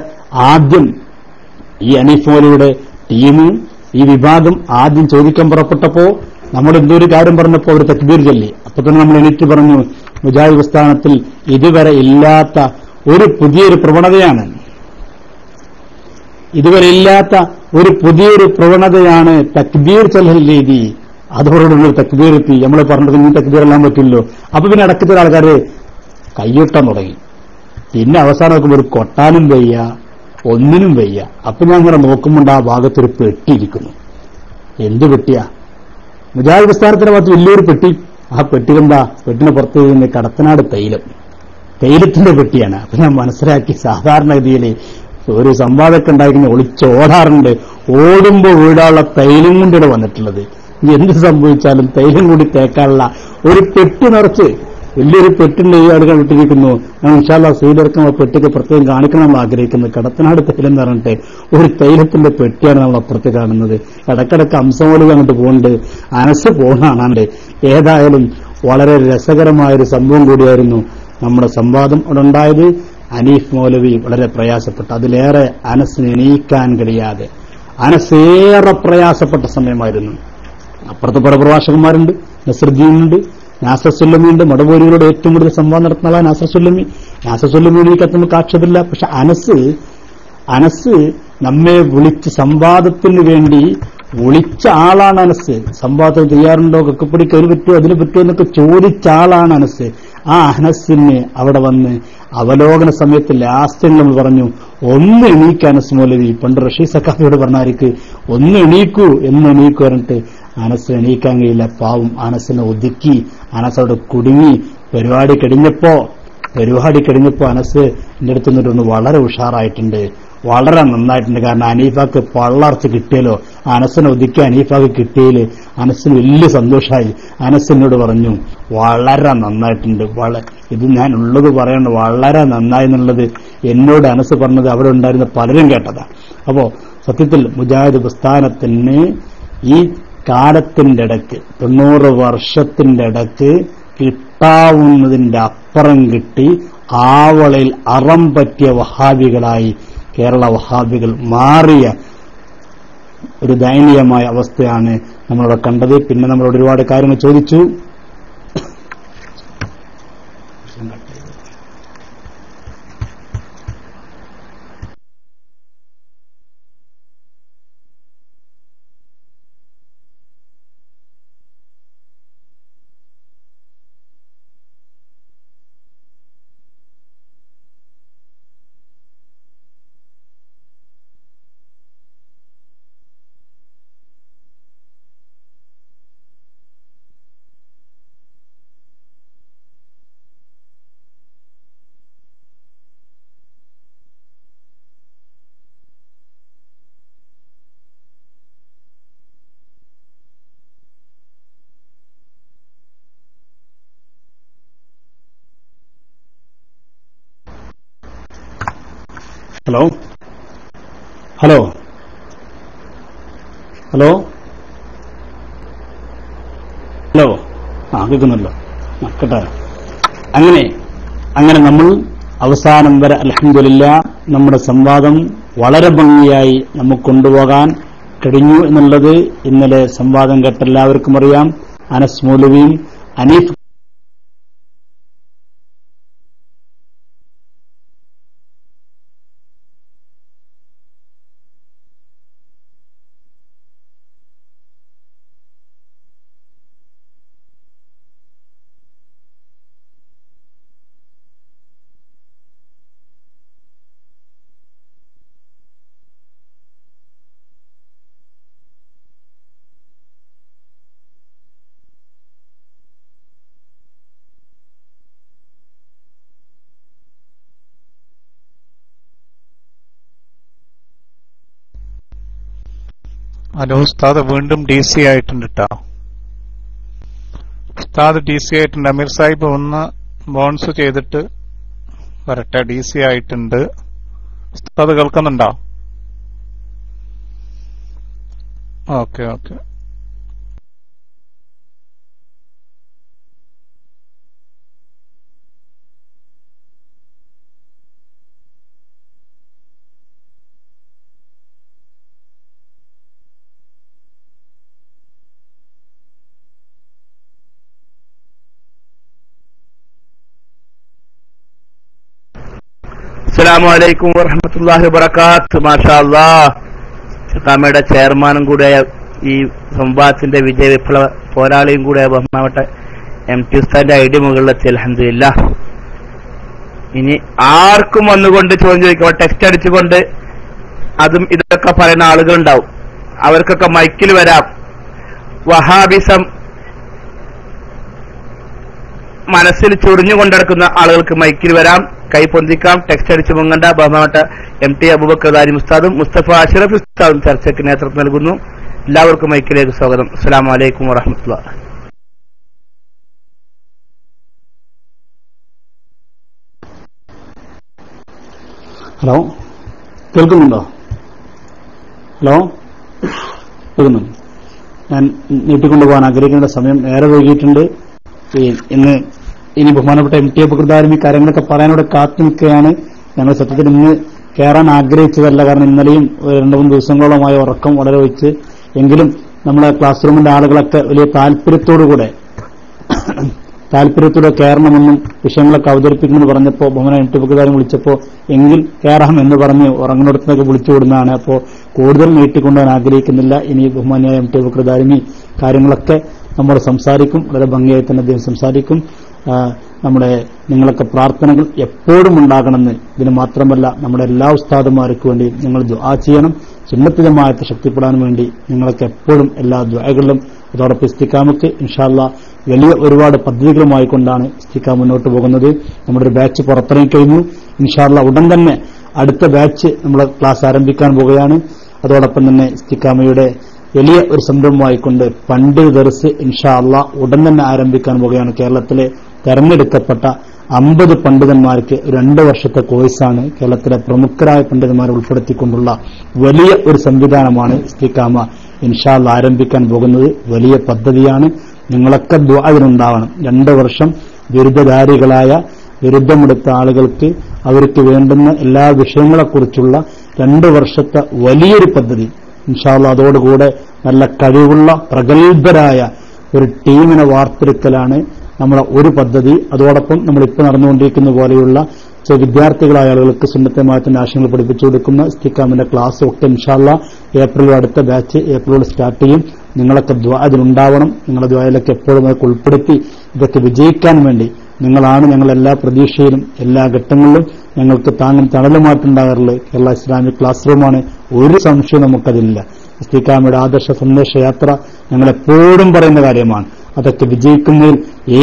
ആദ്യം ഈ ഹനീഫ് മൗലവിയുടെ ടീം ഈ വിഭാഗം ആദ്യം ചോദിക്കാൻ പുറപ്പെട്ടപ്പോ നമ്മൾ എന്തോ ഒരു കാര്യം പറഞ്ഞപ്പോൾ അവർ തക്ബീർ ചൊല്ലി. അപ്പൊ തന്നെ നമ്മൾ എണീറ്റ് പറഞ്ഞു, മുജാഹിദ് പ്രസ്ഥാനത്തിൽ ഇതുവരെ ഇല്ലാത്ത ഒരു പുതിയൊരു പ്രവണതയാണ്, തക്ബീർ ചൊല്ലൽ രീതി. അതോടുള്ള തക്ബീർ എത്തി. നമ്മൾ പറഞ്ഞത് ഈ തക്ബീർ എല്ലാം പറ്റില്ലല്ലോ. അപ്പൊ പിന്നെ ഇടയ്ക്കത്തെ ആൾക്കാര് കയ്യൊട്ടാൻ തുടങ്ങി. പിന്നെ അവസാനം നോക്കുമ്പോൾ ഒരു കൊട്ടാനും വയ്യ, ഒന്നിനും വയ്യ. അപ്പൊ ഞാൻ ഇങ്ങനെ നോക്കുമ്പോൾ ആ ഭാഗത്തൊരു പെട്ടിയിരിക്കുന്നു. എന്ത് പെട്ടിയാ? മുജാഹിദ് പ്രസ്ഥാനത്തിന്റെ ഭാഗത്ത് വലിയൊരു പെട്ടി. ആ പെട്ടിയിലെന്താ? പെട്ടിന് പുറത്ത് നിന്ന് കടത്തനാട് തൈലത്തിന്റെ പെട്ടിയാണ്. അപ്പൊ ഞാൻ മനസ്സിലാക്കി, സാധാരണഗതിയിൽ ഒരു സംവാദമൊക്കെ ഉണ്ടായിരിക്കുന്ന ഒളിച്ചോടാറുണ്ട്. ഓടുമ്പോ വീടാനുള്ള തൈലം കൊണ്ടിവിടെ വന്നിട്ടുള്ളത്. ഇനി എന്ത് സംഭവിച്ചാലും തൈലം കൂടി തേക്കാനുള്ള ഒരു പെട്ടി നിറച്ച് വലിയൊരു പെട്ടിന്റെ ഈ ആളുകൾ ഇട്ടിരിക്കുന്നു. ഞാൻ ഇൻഷാ അല്ലാഹ് സീഡിറക്കം ആ പെട്ടിക്ക് പ്രത്യേകം കാണിക്കണം നമ്മൾ ആഗ്രഹിക്കുന്നത്. കടത്തനാട് തൈലം എന്ന് പറഞ്ഞിട്ട് ഒരു തൈലത്തിന്റെ പെട്ടിയാണ് നമ്മൾ അപ്പുറത്ത് കാണുന്നത്. ഇടക്കിടക്ക് അംസമോലുകൾ അങ്ങോട്ട് പോകുന്നുണ്ട്, അനസ് പോകാണാണ്ട്. ഏതായാലും വളരെ രസകരമായൊരു സംഭവം കൂടിയായിരുന്നു നമ്മുടെ സംവാദം അവിടെ ഉണ്ടായത്. ഹനീഫ് മൗലവി വളരെ പ്രയാസപ്പെട്ടു. അതിലേറെ അനസിന് എണീക്കാൻ കഴിയാതെ അനസേറെ പ്രയാസപ്പെട്ട സമയമായിരുന്നു. അപ്പുറത്ത് പല പ്രഭാഷകന്മാരുണ്ട്, നസറുദ്ദീനുണ്ട്, നാസർ സുല്ലമിയുണ്ട്. മടവൂരികളോട് ഏറ്റവും കൂടുതൽ സംവാദം നടത്തുന്ന ആളാണ് നാസർ സുല്ലമി. എനിക്ക് നമുക്ക് ആക്ഷേപമില്ല. പക്ഷെ അനസ് നമ്മെ വിളിച്ച് സംവാദത്തിന് വേണ്ടി വിളിച്ച ആളാണ് അനസ്. സംവാദത്തിന് തയ്യാറുണ്ടോ, കക്കപ്പിടിക്ക് അതിന് പറ്റുമോ എന്നൊക്കെ ചോദിച്ച ആളാണ് അനസ്. ആ അനസിന് അവിടെ വന്ന് അവലോകന സമയത്ത് ലാസ്റ്റ് പറഞ്ഞു, ഒന്ന് എണീക്ക് അനസ് മൗലവി. പണ്ട് റഷീദ് സക്കാഫിയോട് പറഞ്ഞായിരിക്ക് ഒന്ന് എണീക്കൂ പറഞ്ഞിട്ട് അനസ് എണീക്കാൻ കഴിയില്ല. പാവം അനസിനെ ഒതുക്കി. അനസ് അവിടെ കുടുങ്ങി. പരിപാടി കഴിഞ്ഞപ്പോ അനസ് എന്റെ അടുത്ത് നിന്നിട്ടൊന്ന് വളരെ ഉഷാറായിട്ടുണ്ട്, വളരെ നന്നായിട്ടുണ്ട്. കാരണം അനീഫാക്ക് പള്ളർച്ച് കിട്ടിയല്ലോ. അനസിനെ ഒതുക്കി അനീഫാക്ക് കിട്ടിയതിൽ അനസിന് വലിയ സന്തോഷമായി. അനസിനോട് പറഞ്ഞു വളരെ നന്നായിട്ടുണ്ട്. ഇത് ഞാൻ ഉള്ളത് പറയണ്ട, വളരെ നന്നായി എന്നുള്ളത് എന്നോട് അനസ് പറഞ്ഞത് അവിടെ ഉണ്ടായിരുന്ന പലരും കേട്ടതാണ്. അപ്പോ സത്യത്തിൽ മുജാഹിദ് പ്രസ്ഥാനത്തിന് ഈ കാലത്തിന്റെ ഇടയ്ക്ക് 90 വർഷത്തിന്റെ ഇടയ്ക്ക് കിട്ടാവുന്നതിന്റെ അപ്പുറം കിട്ടി ആവളയിൽ അറം പറ്റിയ വഹാബികളായി കേരള വഹാബികൾ മാറിയ ഒരു ദയനീയമായ അവസ്ഥയാണ് നമ്മളിവിടെ കണ്ടത്. പിന്നെ നമ്മളോട് ഒരുപാട് കാര്യങ്ങൾ ചോദിച്ചു. ഹലോ ഹലോ ഹലോ ഹലോ കേൾക്കുന്നല്ലോ. കേട്ടോ. അങ്ങനെ നമ്മൾ അവസാനം വരെ അൽഹംദുലില്ലാഹ് നമ്മുടെ സംവാദം വളരെ ഭംഗിയായി നമുക്ക് കൊണ്ടുപോകാൻ കഴിഞ്ഞു എന്നുള്ളത് ഇന്നലെ സംവാദം കേട്ട എല്ലാവർക്കും അറിയാം. അനസ് മൗലവിയും ഹനീഫ് ഹലോ ഉസ്താദ്, വീണ്ടും DC ആയിട്ടുണ്ട് കേട്ടോ. ഉസ്താദ് DC ആയിട്ടുണ്ട്. അമീർ സാഹിബ് ഒന്ന് ബോൺസ് ചെയ്തിട്ട് വരട്ടെ. DC ആയിട്ടുണ്ട്. ഉസ്താദ് കേൾക്കുന്നുണ്ടോ? Okay okay. അസ്സലാമു അലൈക്കും വറഹ്മത്തുള്ളാഹി വബറകാത്ത്. മാഷാ അല്ലാഹ്, ഇസ്തിഖാമയുടെ ചെയർമാനും കൂടെ ഈ സംവാദത്തിന്റെ വിജയ വിപ്ലവ പോരാളിയും കൂടെ ബഹുമാനപ്പെട്ട MT ഉസ്താദിന്റെ ഐഡി മുകളിലെത്തി. അൽഹംദുലില്ലാഹ്. ഇനി ആർക്കും വന്നുകൊണ്ട് ചോദ്യം ചോദിക്കുമ്പോൾ ടെക്സ്റ്റ് അടിച്ചുകൊണ്ട് അതും ഇതൊക്കെ പറയുന്ന ആളുകളുണ്ടാവും. അവർക്കൊക്കെ മൈക്കിൽ വരാം. വഹാബിസം മനസ്സിൽ ചൊറിഞ്ഞുകൊണ്ടിടക്കുന്ന ആളുകൾക്ക് മൈക്കിൽ വരാം, കൈ പൊന്തിക്കാം, ടെക്സ്റ്റ് അടിച്ചു പൊങ്ങണ്ട. ബഹുമാനപ്പെട്ട MT അബൂബക്കർ ദാരിമി ഉസ്താദും മുസ്തഫ അഷ്റഫ് ഉസ്താദും ചർച്ചയ്ക്ക് നേതൃത്വം നൽകുന്നു. എല്ലാവർക്കും മൈക്കിലേക്ക് സ്വാഗതം. അസ്സലാമു അലൈക്കും വറഹ്മത്തുള്ളാഹി. ഹലോ, കേൾക്കുന്നുണ്ടോ? ഹലോ, കേൾക്കുന്നുണ്ട്. ഞാൻ നീട്ടിക്കൊണ്ടുപോകാൻ ആഗ്രഹിക്കേണ്ട സമയം ഏറെ വൈകിയിട്ടുണ്ട്. ഇനി ബഹുമാനപ്പെട്ട MT അബൂബക്കർ ദാരിമി കാര്യങ്ങളൊക്കെ പറയാനോടെ കാത്തു നിൽക്കുകയാണ്. ഞങ്ങൾ സത്യത്തിൽ ഇന്ന് കയറാൻ ആഗ്രഹിച്ചതല്ല. കാരണം ഇന്നലെയും 2-3 ദിവസങ്ങളോളമായ ഉറക്കം വളരെ ഒഴിച്ച്, എങ്കിലും നമ്മളെ ക്ലാസ് റൂമിന്റെ ആളുകളൊക്കെ വലിയ താല്പര്യത്തോടെ കയറണമെന്നും വിഷയങ്ങളൊക്കെ അവതരിപ്പിക്കുമെന്ന് പറഞ്ഞപ്പോൾ ബഹുമാന MT അബൂബക്കർ ദാരിമി വിളിച്ചപ്പോൾ എങ്കിൽ കയറാം എന്ന് പറഞ്ഞ് ഉറങ്ങുന്നിടത്തുനിന്നൊക്കെ വിളിച്ചു വിടുന്നതാണ്. അപ്പോൾ കൂടുതൽ നീട്ടിക്കൊണ്ടുപോകാൻ ആഗ്രഹിക്കുന്നില്ല. ഇനി ബഹുമാനായ MT അബൂബക്കർ ദാരിമി കാര്യങ്ങളൊക്കെ നമ്മൾ സംസാരിക്കും. വളരെ ഭംഗിയായി തന്നെ അദ്ദേഹം സംസാരിക്കും. നിങ്ങളൊക്കെ പ്രാർത്ഥനകൾ എപ്പോഴും ഉണ്ടാകണമെന്ന്, ഇതിന് മാത്രമല്ല നമ്മുടെ എല്ലാ ഉസ്താദുമാർക്കും വേണ്ടി നിങ്ങൾ ദുആ ചെയ്യണം. സുന്നത്ത് ജമാഅത്ത് ശക്തിപ്പെടാൻ വേണ്ടി നിങ്ങളൊക്കെ എപ്പോഴും എല്ലാ ദുആകളിലും. അതോടൊപ്പം ഇസ്തിഖാമക്ക് ഇൻഷാ അല്ലാഹ് വലിയ ഒരുപാട് പദ്ധതികളുമായി കൊണ്ടാണ് ഇസ്തിഖാമ മുന്നോട്ട് പോകുന്നത്. നമ്മുടെ ഒരു ബാച്ച് പുറത്തിറങ്ങിക്കഴിഞ്ഞു. ഇൻഷാ അല്ലാഹ് ഉടൻ തന്നെ അടുത്ത ബാച്ച് നമ്മൾ ക്ലാസ് ആരംഭിക്കാൻ പോവുകയാണ്. അതോടൊപ്പം തന്നെ ഇസ്തിഖാമയുടെ വലിയ ഒരു സംരംഭമായിക്കൊണ്ട് പണ്ഡിത് ദർസ് ഇൻഷാ അല്ലാഹ് ഉടൻ തന്നെ ആരംഭിക്കാൻ പോവുകയാണ്. കേരളത്തിലെ തെരഞ്ഞെടുക്കപ്പെട്ട 50 പണ്ഡിതന്മാർക്ക് 2 വർഷത്തെ കോഴ്സാണ്. കേരളത്തിലെ പ്രമുഖരായ പണ്ഡിതന്മാരെ ഉൾപ്പെടുത്തിക്കൊണ്ടുള്ള വലിയ ഒരു സംവിധാനമാണ് ഇസ്തിഖാമ ഇൻഷാ അല്ലാഹ് ആരംഭിക്കാൻ പോകുന്നത്. വലിയ പദ്ധതിയാണ്. നിങ്ങളൊക്കെ ദുആഇനുണ്ടാവണം. 2 വർഷം ബിരുദധാരികളായ ബിരുദമെടുത്ത ആളുകൾക്ക് അവർക്ക് വേണ്ടുന്ന എല്ലാ വിഷയങ്ങളെക്കുറിച്ചുള്ള 2 വർഷത്തെ വലിയൊരു പദ്ധതി ഇൻഷാ അല്ലാഹ്. അതോടുകൂടെ നല്ല കഴിവുള്ള പ്രഗത്ഭരായ ഒരു ടീമിനെ വാർത്തെടുക്കലാണ് നമ്മളെ ഒരു പദ്ധതി. അതോടൊപ്പം നമ്മളിപ്പോൾ നടന്നുകൊണ്ടിരിക്കുന്ന പോലെയുള്ള വിദ്യാർത്ഥികളായ ആളുകൾക്ക് സുന്നത്തെ ജമാഅത്തിന്റെ ആശയങ്ങൾ പഠിപ്പിച്ചു കൊടുക്കുന്ന ഇസ്തിഖാമിന്റെ ക്ലാസ് ഒക്കെ ഇൻഷാ അല്ലാഹ് ഏപ്രിൽ അടുത്ത ബാച്ച് ഏപ്രിലോട് സ്റ്റാർട്ട് ചെയ്യും. നിങ്ങളൊക്കെ അതിനുണ്ടാവണം. നിങ്ങളുടെ ദ്വായിലൊക്കെ എപ്പോഴും അതൊക്കെ ഉൾപ്പെടുത്തി ഇതൊക്കെ വിജയിക്കാൻ വേണ്ടി നിങ്ങളാണ് ഞങ്ങൾ എല്ലാ പ്രതീക്ഷയിലും എല്ലാ ഘട്ടങ്ങളിലും ഞങ്ങൾക്ക് താങ്ങും തണലുമായിട്ടുണ്ടാകാറുള്ളത്. കേരള ഇസ്ലാമിക് ക്ലാസ് റൂമാണ്. ഒരു സംശയവും നമുക്കതില്ല. ഇസ്തിഖാമയുടെ ആദർശ സന്ദേശയാത്ര ഞങ്ങളെപ്പോഴും പറയുന്ന കാര്യമാണ്. അതൊക്കെ വിജയിക്കുന്നതിൽ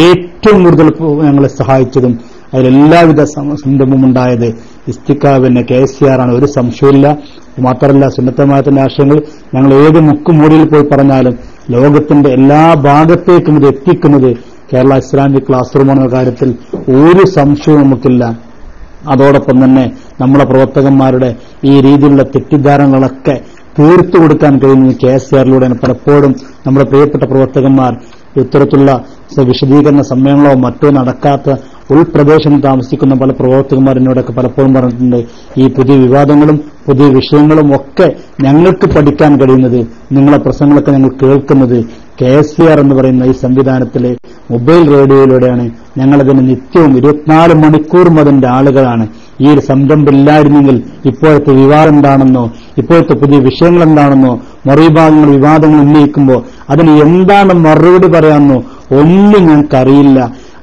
ഏറ്റവും കൂടുതൽ ഞങ്ങളെ സഹായിച്ചതും അതിലെല്ലാവിധ സംരംഭവും ഉണ്ടായത് ഇസ്തിഖാമിന്റെ KCR ആണ്. ഒരു സംശയമില്ല. മാത്രമല്ല സുന്നത്ത് ജമാഅത്തിന്റെ ആശയങ്ങൾ ഞങ്ങൾ ഏത് മുക്കുമൂടിയിൽ പോയി പറഞ്ഞാലും ലോകത്തിന്റെ എല്ലാ ഭാഗത്തേക്കും ഇത് എത്തിക്കുന്നത് കേരള ഇസ്ലാമിക് ക്ലാസ് റൂമെന്ന കാര്യത്തിൽ ഒരു സംശയവും നമുക്കില്ല. അതോടൊപ്പം തന്നെ നമ്മുടെ പ്രവർത്തകന്മാരുടെ ഈ രീതിയിലുള്ള തെറ്റിദ്ധാരണകളൊക്കെ തീർത്തു കൊടുക്കാൻ കഴിയുന്നത് KCR-ലൂടെയാണ്. പലപ്പോഴും നമ്മുടെ പ്രിയപ്പെട്ട പ്രവർത്തകന്മാർ ഇത്തരത്തിലുള്ള വിശദീകരണ സമ്മേളനമോ മറ്റോ നടക്കാത്ത ഉൾപ്രദേശം താമസിക്കുന്ന പല പ്രവർത്തകന്മാരിനോടൊക്കെ പലപ്പോഴും പറഞ്ഞിട്ടുണ്ട്, ഈ പുതിയ വിവാദങ്ങളും പുതിയ വിഷയങ്ങളും ഒക്കെ ഞങ്ങൾക്ക് പഠിക്കാൻ കഴിയുന്നത്, നിങ്ങളെ പ്രസംഗങ്ങളൊക്കെ ഞങ്ങൾ കേൾക്കുന്നത് KCR എന്ന് പറയുന്ന ഈ സംവിധാനത്തിലെ മൊബൈൽ റേഡിയോയിലൂടെയാണ്. ഞങ്ങളതിന് നിത്യവും 24 മണിക്കൂറും അതിന്റെ ആളുകളാണ്. ഈ ഒരു സംരംഭം ഇല്ലായിരുന്നെങ്കിൽ ഇപ്പോഴത്തെ വിവാദം എന്താണെന്നോ ഇപ്പോഴത്തെ പുതിയ വിഷയങ്ങൾ എന്താണെന്നോ മറുവിഭാഗങ്ങൾ വിവാദങ്ങൾ ഉന്നയിക്കുമ്പോൾ അതിന് എന്താണ് മറുപടി പറയാമെന്നോ ഒന്നും ഞങ്ങൾക്കറിയില്ല.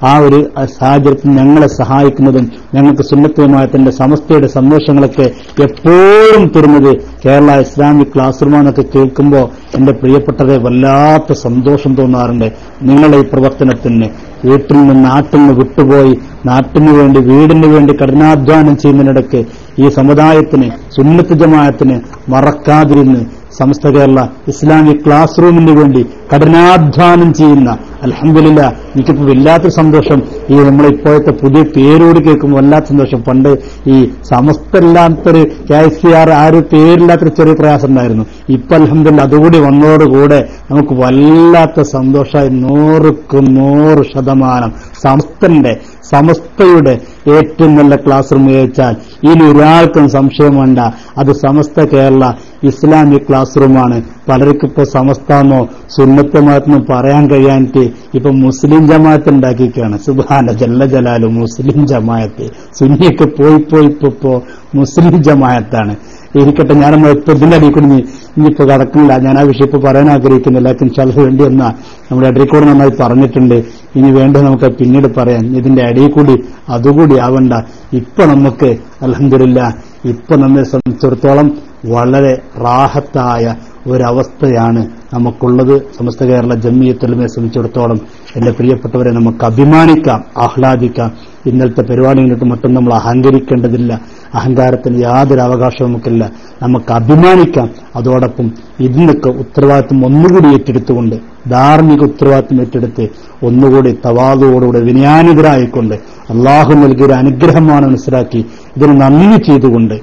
ആ ഒരു സാഹചര്യത്തിൽ ഞങ്ങളെ സഹായിക്കുന്നതും ഞങ്ങൾക്ക് സുന്നത്ത് ജമാഅത്തിന്റെ സമസ്തയുടെ സന്ദേശങ്ങളൊക്കെ എപ്പോഴും തരുന്നത് കേരള ഇസ്ലാമിക് ക്ലാസ് റൂമാണെന്നൊക്കെ കേൾക്കുമ്പോൾ എന്റെ പ്രിയപ്പെട്ടവരെ വല്ലാത്ത സന്തോഷം തോന്നാറുണ്ട്. നിങ്ങളുടെ ഈ പ്രവർത്തനത്തിന് വീട്ടിൽ നിന്ന് നാട്ടിൽ നിന്ന് വിട്ടുപോയി നാട്ടിനു വേണ്ടി വീടിനു വേണ്ടി കഠിനാധ്വാനം ചെയ്യുന്നതിനിടയ്ക്ക് ഈ സമുദായത്തിന് സുന്നത്ത് ജമാഅത്തിന് മറക്കാതിരുന്ന് സമസ്ത കേരള ഇസ്ലാമിക് ക്ലാസ് റൂമിന് വേണ്ടി കഠിനാധ്വാനം ചെയ്യുന്ന അൽഹംദുലില്ലാ എനിക്കിപ്പോ വല്ലാത്തൊരു സന്തോഷം ഈ നമ്മളിപ്പോഴത്തെ പുതിയ പേരോട് കേൾക്കുമ്പോൾ വല്ലാത്ത സന്തോഷം. പണ്ട് ഈ സമസ്തല്ലാത്തൊരു KCR ആ ഒരു പേരില്ലാത്തൊരു ചെറിയ പ്രയാസം ഉണ്ടായിരുന്നു. ഇപ്പൊ അൽഹംദുലില്ലാ അതുകൂടി വന്നതോടുകൂടെ നമുക്ക് വല്ലാത്ത സന്തോഷമായി 100% സമസ്തയുടെ ഏറ്റവും നല്ല ക്ലാസ് റൂം ചോദിച്ചാൽ ഇനി ഒരാൾക്കും സംശയം വേണ്ട, അത് സമസ്ത കേരള ഇസ്ലാമിക് ക്ലാസ് റൂമാണ്. പലർക്കും ഇപ്പൊ സമസ്താന്നോ സുന്നത്ത് ജമാഅത്തെന്നോ പറയാൻ കഴിയാനിട്ട് ഇപ്പൊ മുസ്ലിം ജമാഅത്ത് ഉണ്ടാക്കിയിരിക്കുകയാണ്. സുബ്ഹാന ജല്ല ജലാലു മുസ്ലിം ജമാഅത്ത്. സുന്നിയൊക്കെ പോയി ഇപ്പോ മുസ്ലിം ജമാഅത്താണ്. ഇരിക്കട്ടെ, ഞാനൊന്ന് ഇപ്പൊ ഇതിന്റെ അടിയിൽ കൂടി ഇനിയിപ്പോ കടക്കുന്നില്ല. ഞാൻ ആ വിഷയം ഇപ്പൊ പറയാൻ ആഗ്രഹിക്കുന്നില്ല. ഇൻഷാല്ലാഹ് വേണ്ടി വന്നാ നമ്മുടെ അടിക്കൂടെ നന്നായി പറഞ്ഞിട്ടുണ്ട്. ഇനി വേണ്ട നമുക്ക് പിന്നീട് പറയാം. ഇതിന്റെ അടിയിൽ കൂടി അതുകൂടി ആവണ്ട. ഇപ്പൊ നമുക്ക് അൽഹംദുലില്ലാ ഇപ്പൊ നമ്മെ സംബന്ധിച്ചിടത്തോളം വളരെ റാഹത്തായ ഒരവസ്ഥയാണ് നമുക്കുള്ളത്. സമസ്ത കേരള ജംഇയ്യത്തുൽ ഉലമയെ സംബന്ധിച്ചിടത്തോളം എന്റെ പ്രിയപ്പെട്ടവരെ നമുക്ക് അഭിമാനിക്കാം, ആഹ്ലാദിക്കാം. ഇന്നലത്തെ പരിപാടികളിട്ട് മറ്റും നമ്മൾ അഹങ്കരിക്കേണ്ടതില്ല. അഹങ്കാരത്തിന് യാതൊരു അവകാശവും നമുക്കില്ല. നമുക്ക് അഭിമാനിക്കാം. അതോടൊപ്പം ഇതിനൊക്കെ ഉത്തരവാദിത്വം ഒന്നുകൂടി ഏറ്റെടുത്തുകൊണ്ട്, ധാർമ്മിക ഉത്തരവാദിത്വം ഏറ്റെടുത്ത് ഒന്നുകൂടി തവാദുവോടുകൂടി വിനയാനുഗ്രഹായിക്കൊണ്ട് അള്ളാഹു നൽകിയൊരു അനുഗ്രഹമാണ് മനസ്സിലാക്കി ഇതിന് നന്ദി ചെയ്തുകൊണ്ട്,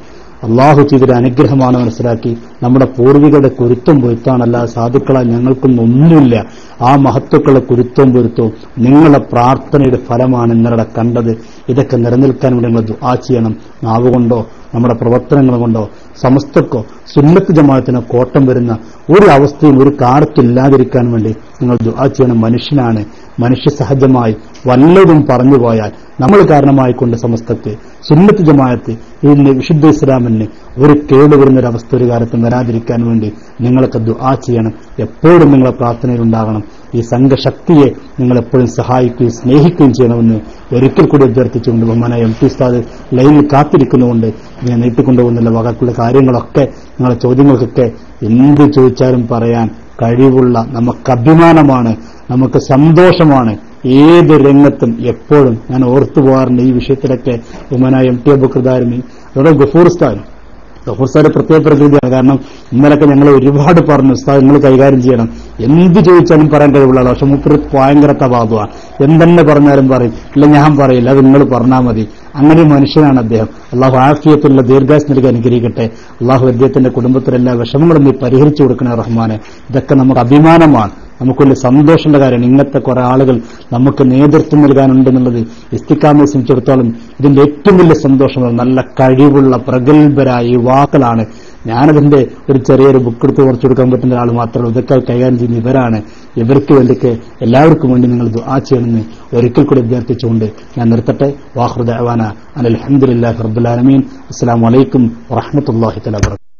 അള്ളാഹു ചെയ്തൊരു അനുഗ്രഹമാണ് മനസ്സിലാക്കി നമ്മുടെ പൂർവികരുടെ കുരുത്തം പൊരുത്താണല്ലാതെ സാധുക്കളാൽ ഞങ്ങൾക്കൊന്നും ഒന്നുമില്ല. ആ മഹത്തുക്കളെ കുരുത്തവും പൊരുത്തവും നിങ്ങളുടെ പ്രാർത്ഥനയുടെ ഫലമാണ് ഇന്നലെ കണ്ടത്. ഇതൊക്കെ നിലനിൽക്കാൻ വേണ്ടി നിങ്ങൾ ദുആ ചെയ്യണം. നാവുകൊണ്ടോ നമ്മുടെ പ്രവർത്തനങ്ങൾ കൊണ്ടോ സമസ്തക്കോ സുന്നത്ത് ജമാഅത്തിനോ കോട്ടം വരുന്ന ഒരു അവസ്ഥയും ഒരു കാലത്തില്ലാതിരിക്കാൻ വേണ്ടി നിങ്ങൾ ദുആ ചെയ്യണം. മനുഷ്യനാണ്, മനുഷ്യ സഹജമായി വല്ലതും പറഞ്ഞു പോയാൽ നമ്മൾ കാരണമായിക്കൊണ്ട് സമസ്തക്ക് സുന്നത്ത് ജമാഅത്ത് ഇതിന് വിശുദ്ധ ഇസ്ലാമിന് ഒരു കേട് വരുന്നൊരവസ്ഥ ഒരു കാലത്തും വരാതിരിക്കാൻ വേണ്ടി നിങ്ങളൊക്കെ ദുആ ചെയ്യണം. എപ്പോഴും നിങ്ങളെ പ്രാർത്ഥനയിലുണ്ടാകണം. ഈ സംഘശക്തിയെ നിങ്ങൾ എപ്പോഴും സഹായിക്കുകയും സ്നേഹിക്കുകയും ചെയ്യണമെന്ന് ഒരിക്കൽ കൂടി അഭ്യർത്ഥിച്ചുകൊണ്ട് ബഹുമാനായ MT ഉസ്താദ് ലൈനിൽ കാത്തിരിക്കുന്നുകൊണ്ട് ഞാൻ നീട്ടിക്കൊണ്ടുപോകുന്നില്ല. വകക്കുള്ള കാര്യങ്ങളൊക്കെ നിങ്ങളുടെ ചോദ്യങ്ങൾക്കൊക്കെ എന്ത് ചോദിച്ചാലും പറയാൻ കഴിവുള്ള നമുക്ക് അഭിമാനമാണ്, നമുക്ക് സന്തോഷമാണ്. ഏത് രംഗത്തും എപ്പോഴും ഞാൻ ഓർത്തു പോകാറുണ്ട് ഈ വിഷയത്തിലൊക്കെ ബഹുമാനായ MT അബൂബക്കർ ദാരിമി, അതോടെ ഗഫൂർ ഉസ്താദ് പ്രത്യേക പ്രകൃതിയാണ്. കാരണം ഇന്നലൊക്കെ ഞങ്ങൾ ഒരുപാട് പറഞ്ഞു, ഉസ്താദ് നിങ്ങൾ കൈകാര്യം ചെയ്യണം, എന്ത് ചോദിച്ചാലും പറയാൻ കഴിവുള്ളതാണ്. പക്ഷെ മൂപ്പര് ഭയങ്കര തവാദുവാണ്. എന്തെന്നെ പറഞ്ഞാലും പറയും, ഇല്ല ഞാൻ പറയില്ല, അത് നിങ്ങൾ പറഞ്ഞാൽ മതി. അങ്ങനെ മനുഷ്യനാണ് അദ്ദേഹം. അള്ളാഹു ആഫിയത്തുള്ള ദീർഘായുസ്സ് നൽകി അനുഗ്രഹിക്കട്ടെ. അള്ളാഹു അദ്ദേഹത്തിന്റെ കുടുംബത്തിലെല്ലാ വിഷമങ്ങളും നീ പരിഹരിച്ചു കൊടുക്കണേ റഹ്മാനെ. ഇതൊക്കെ നമുക്ക് അഭിമാനമാണ്, നമുക്ക് വലിയ സന്തോഷമുള്ള കാര്യമാണ്. ഇങ്ങനത്തെ കുറെ ആളുകൾ നമുക്ക് നേതൃത്വം നൽകാനുണ്ടെന്നുള്ളത് ഇസ്തിഖാമയെ സംബന്ധിച്ചിടത്തോളം ഇതിന്റെ ഏറ്റവും വലിയ സന്തോഷമാണ്. നല്ല കഴിവുള്ള പ്രഗത്ഭരായ യുവാക്കളാണ്. ഞാനതിന്റെ ഒരു ചെറിയൊരു ബുക്ക് എടുത്ത് കുറച്ചു കൊടുക്കാൻ പറ്റുന്ന ഒരാൾ മാത്രമേ ഇതൊക്കെ കൈകാര്യം ചെയ്യുന്ന ഇവരാണ്. ഇവർക്ക് വേണ്ടിക്ക് എല്ലാവർക്കും വേണ്ടി നിങ്ങൾ ദുആ ചെയ്യണമെന്ന് ഒരിക്കൽ കൂടി അഭ്യർത്ഥിച്ചുകൊണ്ട് ഞാൻ നിർത്തട്ടെ. വാഖിറു ദഅവാന അൽഹംദുലില്ലാഹി റബ്ബിൽ ആലമീൻ. അസ്സലാമു അലൈക്കും വറഹ്മത്തുള്ളാഹി തആല വബറകാതുഹു.